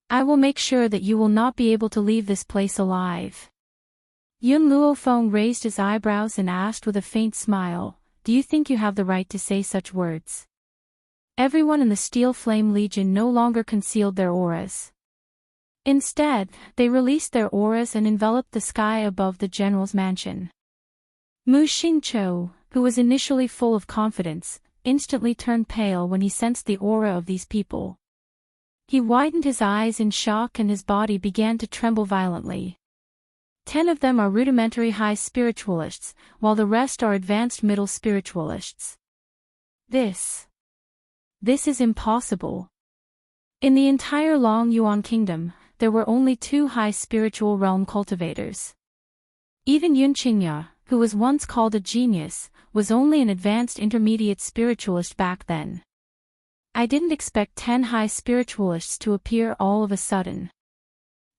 I will make sure that you will not be able to leave this place alive." Yun Luofeng raised his eyebrows and asked with a faint smile, "Do you think you have the right to say such words?" Everyone in the Steel Flame Legion no longer concealed their auras. Instead, they released their auras and enveloped the sky above the general's mansion. Mu Xingqiu, who was initially full of confidence, instantly turned pale when he sensed the aura of these people. He widened his eyes in shock and his body began to tremble violently. 10 of them are rudimentary high spiritualists, while the rest are advanced middle spiritualists. This is impossible. In the entire Long Yuan Kingdom, there were only 2 high spiritual realm cultivators. Even Yun Qingya, who was once called a genius, was only an advanced intermediate spiritualist back then. I didn't expect 10 high spiritualists to appear all of a sudden.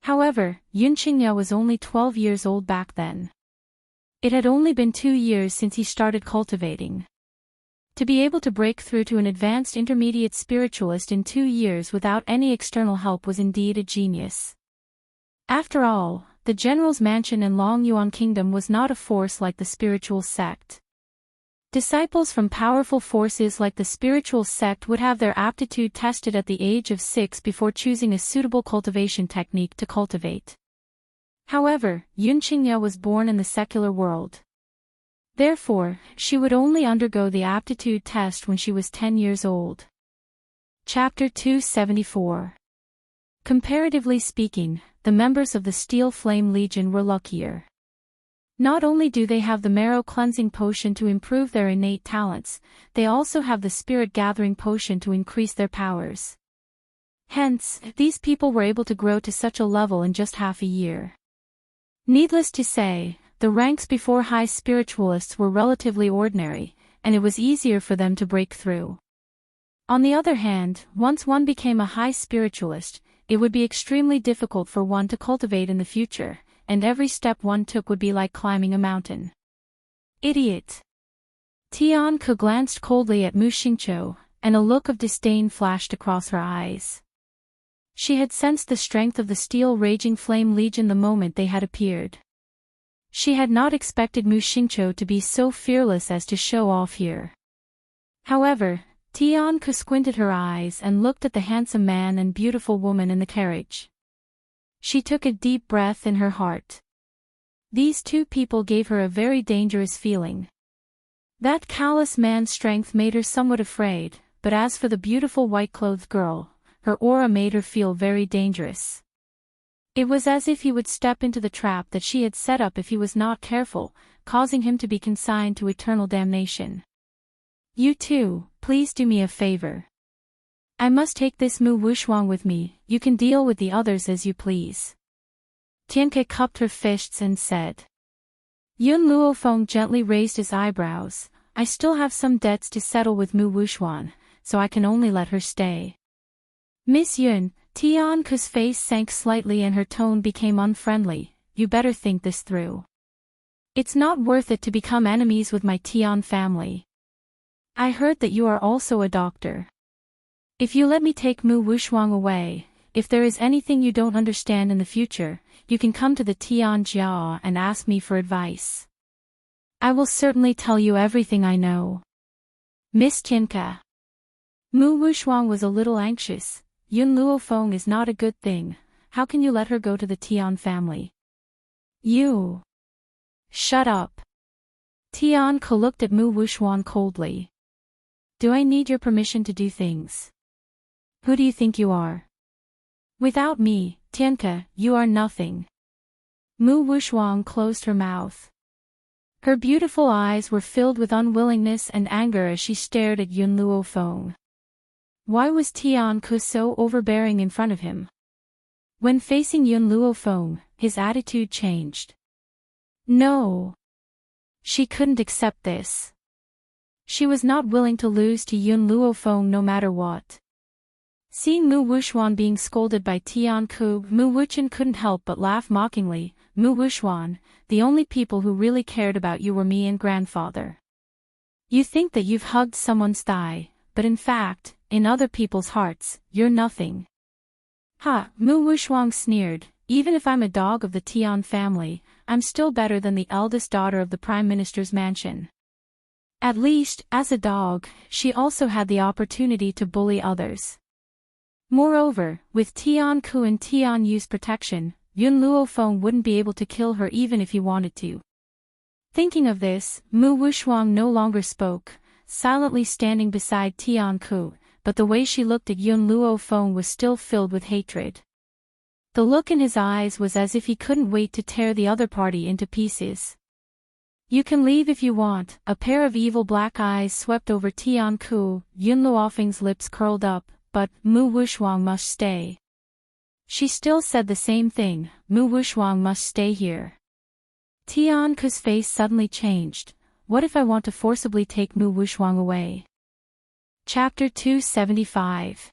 However, Yun Qingya was only 12 years old back then. It had only been 2 years since he started cultivating. To be able to break through to an advanced intermediate spiritualist in 2 years without any external help was indeed a genius. After all, the general's mansion in Long Yuan Kingdom was not a force like the spiritual sect. Disciples from powerful forces like the spiritual sect would have their aptitude tested at the age of 6 before choosing a suitable cultivation technique to cultivate. However, Yun Qingya was born in the secular world. Therefore, she would only undergo the aptitude test when she was 10 years old. Chapter 274. Comparatively speaking, the members of the Steel Flame Legion were luckier. Not only do they have the marrow cleansing potion to improve their innate talents, they also have the spirit gathering potion to increase their powers. Hence, these people were able to grow to such a level in just half a year. Needless to say, the ranks before high spiritualists were relatively ordinary, and it was easier for them to break through. On the other hand, once one became a high spiritualist, it would be extremely difficult for one to cultivate in the future, and every step one took would be like climbing a mountain. Idiot! Tianke glanced coldly at Mu Xingqiu, and a look of disdain flashed across her eyes. She had sensed the strength of the steel raging flame legion the moment they had appeared. She had not expected Mu Xingqiu to be so fearless as to show off here. However, Tianke squinted her eyes and looked at the handsome man and beautiful woman in the carriage. She took a deep breath in her heart. These two people gave her a very dangerous feeling. That callous man's strength made her somewhat afraid, but as for the beautiful white-clothed girl, her aura made her feel very dangerous. It was as if he would step into the trap that she had set up if he was not careful, causing him to be consigned to eternal damnation. You two, please do me a favor. I must take this Mu Wuxuang with me, you can deal with the others as you please. Tianke cupped her fists and said. Yun Luofeng gently raised his eyebrows. I still have some debts to settle with Mu Wuxuan, so I can only let her stay. Miss Yun, Tianke's face sank slightly and her tone became unfriendly. You better think this through. It's not worth it to become enemies with my Tian family. I heard that you are also a doctor. If you let me take Mu Wuxuang away, if there is anything you don't understand in the future, you can come to the Tian Jia and ask me for advice. I will certainly tell you everything I know. Miss Tianke. Mu Wuxuang was a little anxious. Yun Luofeng is not a good thing. How can you let her go to the Tian family? You. Shut up. Tianke looked at Mu Wuxuan coldly. Do I need your permission to do things? Who do you think you are? Without me, Tianke, you are nothing. Mu Wuxuang closed her mouth. Her beautiful eyes were filled with unwillingness and anger as she stared at Yun Luofeng. Why was Tianke so overbearing in front of him? When facing Yun Luofeng, his attitude changed. No. She couldn't accept this. She was not willing to lose to Yun Luofeng no matter what. Seeing Mu Wuxuan being scolded by Tianke, Mu Wuchen couldn't help but laugh mockingly. Mu Wuxuan, the only people who really cared about you were me and grandfather. You think that you've hugged someone's thigh, but in fact, in other people's hearts, you're nothing. Ha, Mu Wuxuang sneered, even if I'm a dog of the Tian family, I'm still better than the eldest daughter of the Prime Minister's mansion. At least, as a dog, she also had the opportunity to bully others. Moreover, with Tianke and Tian Yu's protection, Yun Luofeng wouldn't be able to kill her even if he wanted to. Thinking of this, Mu Wuxuang no longer spoke, silently standing beside Tianke, but the way she looked at Yun Luofeng was still filled with hatred. The look in his eyes was as if he couldn't wait to tear the other party into pieces. You can leave if you want. A pair of evil black eyes swept over Tianke. Yun Luofeng's lips curled up, but Mu Wuxuang must stay. She still said the same thing, Mu Wuxuang must stay here. Tianke's face suddenly changed. What if I want to forcibly take Mu Wuxuang away? Chapter 275.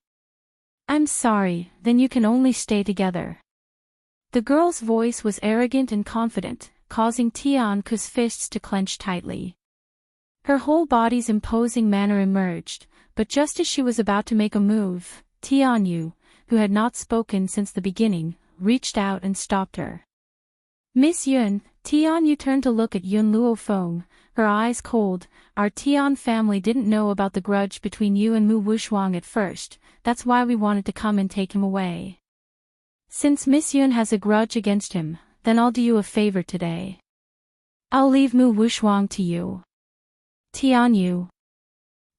I'm sorry, then you can only stay together. The girl's voice was arrogant and confident, causing Tianke's fists to clench tightly. Her whole body's imposing manner emerged, but just as she was about to make a move, Tian Yu, who had not spoken since the beginning, reached out and stopped her. Miss Yun, Tian Yu turned to look at Yun Luofeng, her eyes cold. Our Tian family didn't know about the grudge between you and Mu Wuxuang at first, that's why we wanted to come and take him away. Since Miss Yun has a grudge against him, then I'll do you a favor today. I'll leave Mu Wuxuang to you. Tian Yu.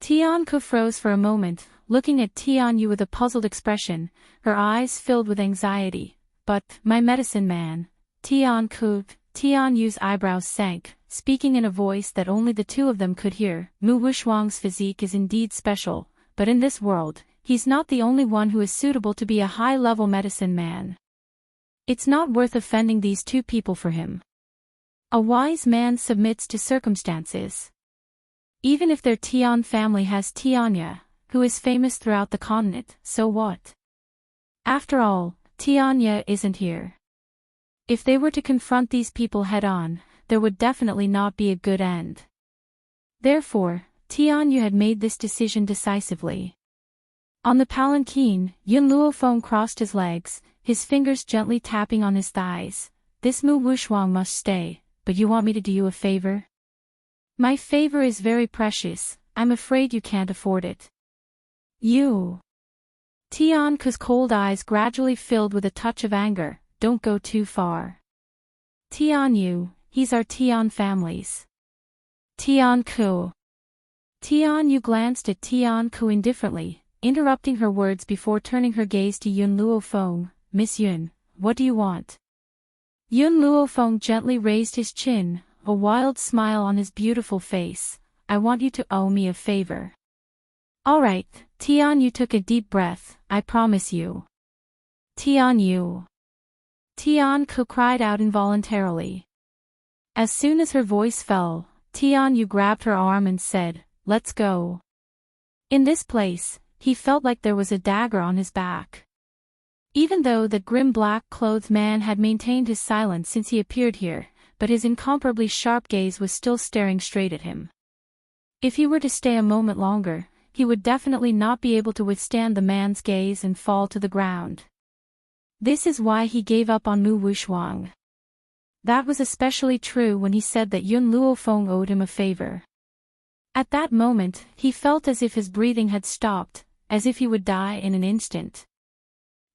Tianke froze for a moment, looking at Tian Yu with a puzzled expression, her eyes filled with anxiety. But, my medicine man, Tianke. Tian Yu's eyebrows sank, speaking in a voice that only the two of them could hear. Mu Wuxuang's physique is indeed special, but in this world, he's not the only one who is suitable to be a high-level medicine man. It's not worth offending these two people for him. A wise man submits to circumstances. Even if their Tian family has Tianya, who is famous throughout the continent, so what? After all, Tianya isn't here. If they were to confront these people head-on, there would definitely not be a good end. Therefore, Tianyu had made this decision decisively. On the palanquin, Yun Luofeng crossed his legs, his fingers gently tapping on his thighs. This Mu Wuxuang must stay, but you want me to do you a favor? My favor is very precious, I'm afraid you can't afford it. You. Tian Ku's cold eyes gradually filled with a touch of anger. Don't go too far. Tian Yu, he's our Tian family's. Tian Ku. Tian Yu glanced at Tian Ku indifferently, interrupting her words before turning her gaze to Yun Luofeng. Miss Yun, what do you want? Yun Luofeng gently raised his chin, a wild smile on his beautiful face. I want you to owe me a favor. All right, Tian Yu took a deep breath. I promise you. Tian Yu. Tian Ku cried out involuntarily. As soon as her voice fell, Tian Yu grabbed her arm and said, let's go. In this place, he felt like there was a dagger on his back. Even though that grim black-clothed man had maintained his silence since he appeared here, but his incomparably sharp gaze was still staring straight at him. If he were to stay a moment longer, he would definitely not be able to withstand the man's gaze and fall to the ground. This is why he gave up on Mu Wuxuang. That was especially true when he said that Yun Luofeng owed him a favor. At that moment, he felt as if his breathing had stopped, as if he would die in an instant.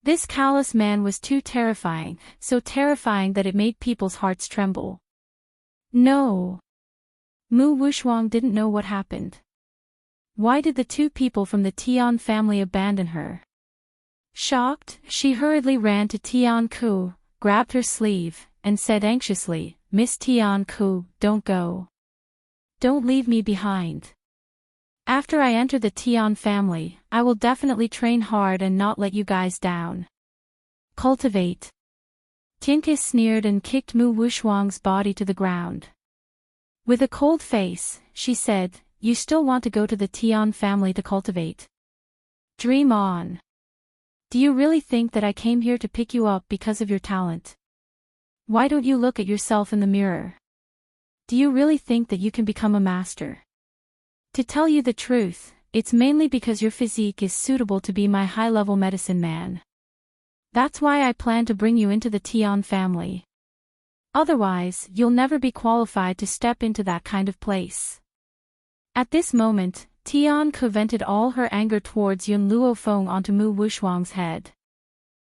This callous man was too terrifying, so terrifying that it made people's hearts tremble. No. Mu Wuxuang didn't know what happened. Why did the two people from the Tian family abandon her? Shocked, she hurriedly ran to Tian Ku, grabbed her sleeve, and said anxiously, Miss Tian Ku, don't go. Don't leave me behind. After I enter the Tian family, I will definitely train hard and not let you guys down. Cultivate. Tianke sneered and kicked Mu Wuxuang's body to the ground. With a cold face, she said, you still want to go to the Tian family to cultivate? Dream on. Do you really think that I came here to pick you up because of your talent? Why don't you look at yourself in the mirror? Do you really think that you can become a master? To tell you the truth, it's mainly because your physique is suitable to be my high-level medicine man. That's why I plan to bring you into the Tian family. Otherwise, you'll never be qualified to step into that kind of place. At this moment, Tian Ku vented all her anger towards Yun Luofeng onto Mu Wuxuang's head.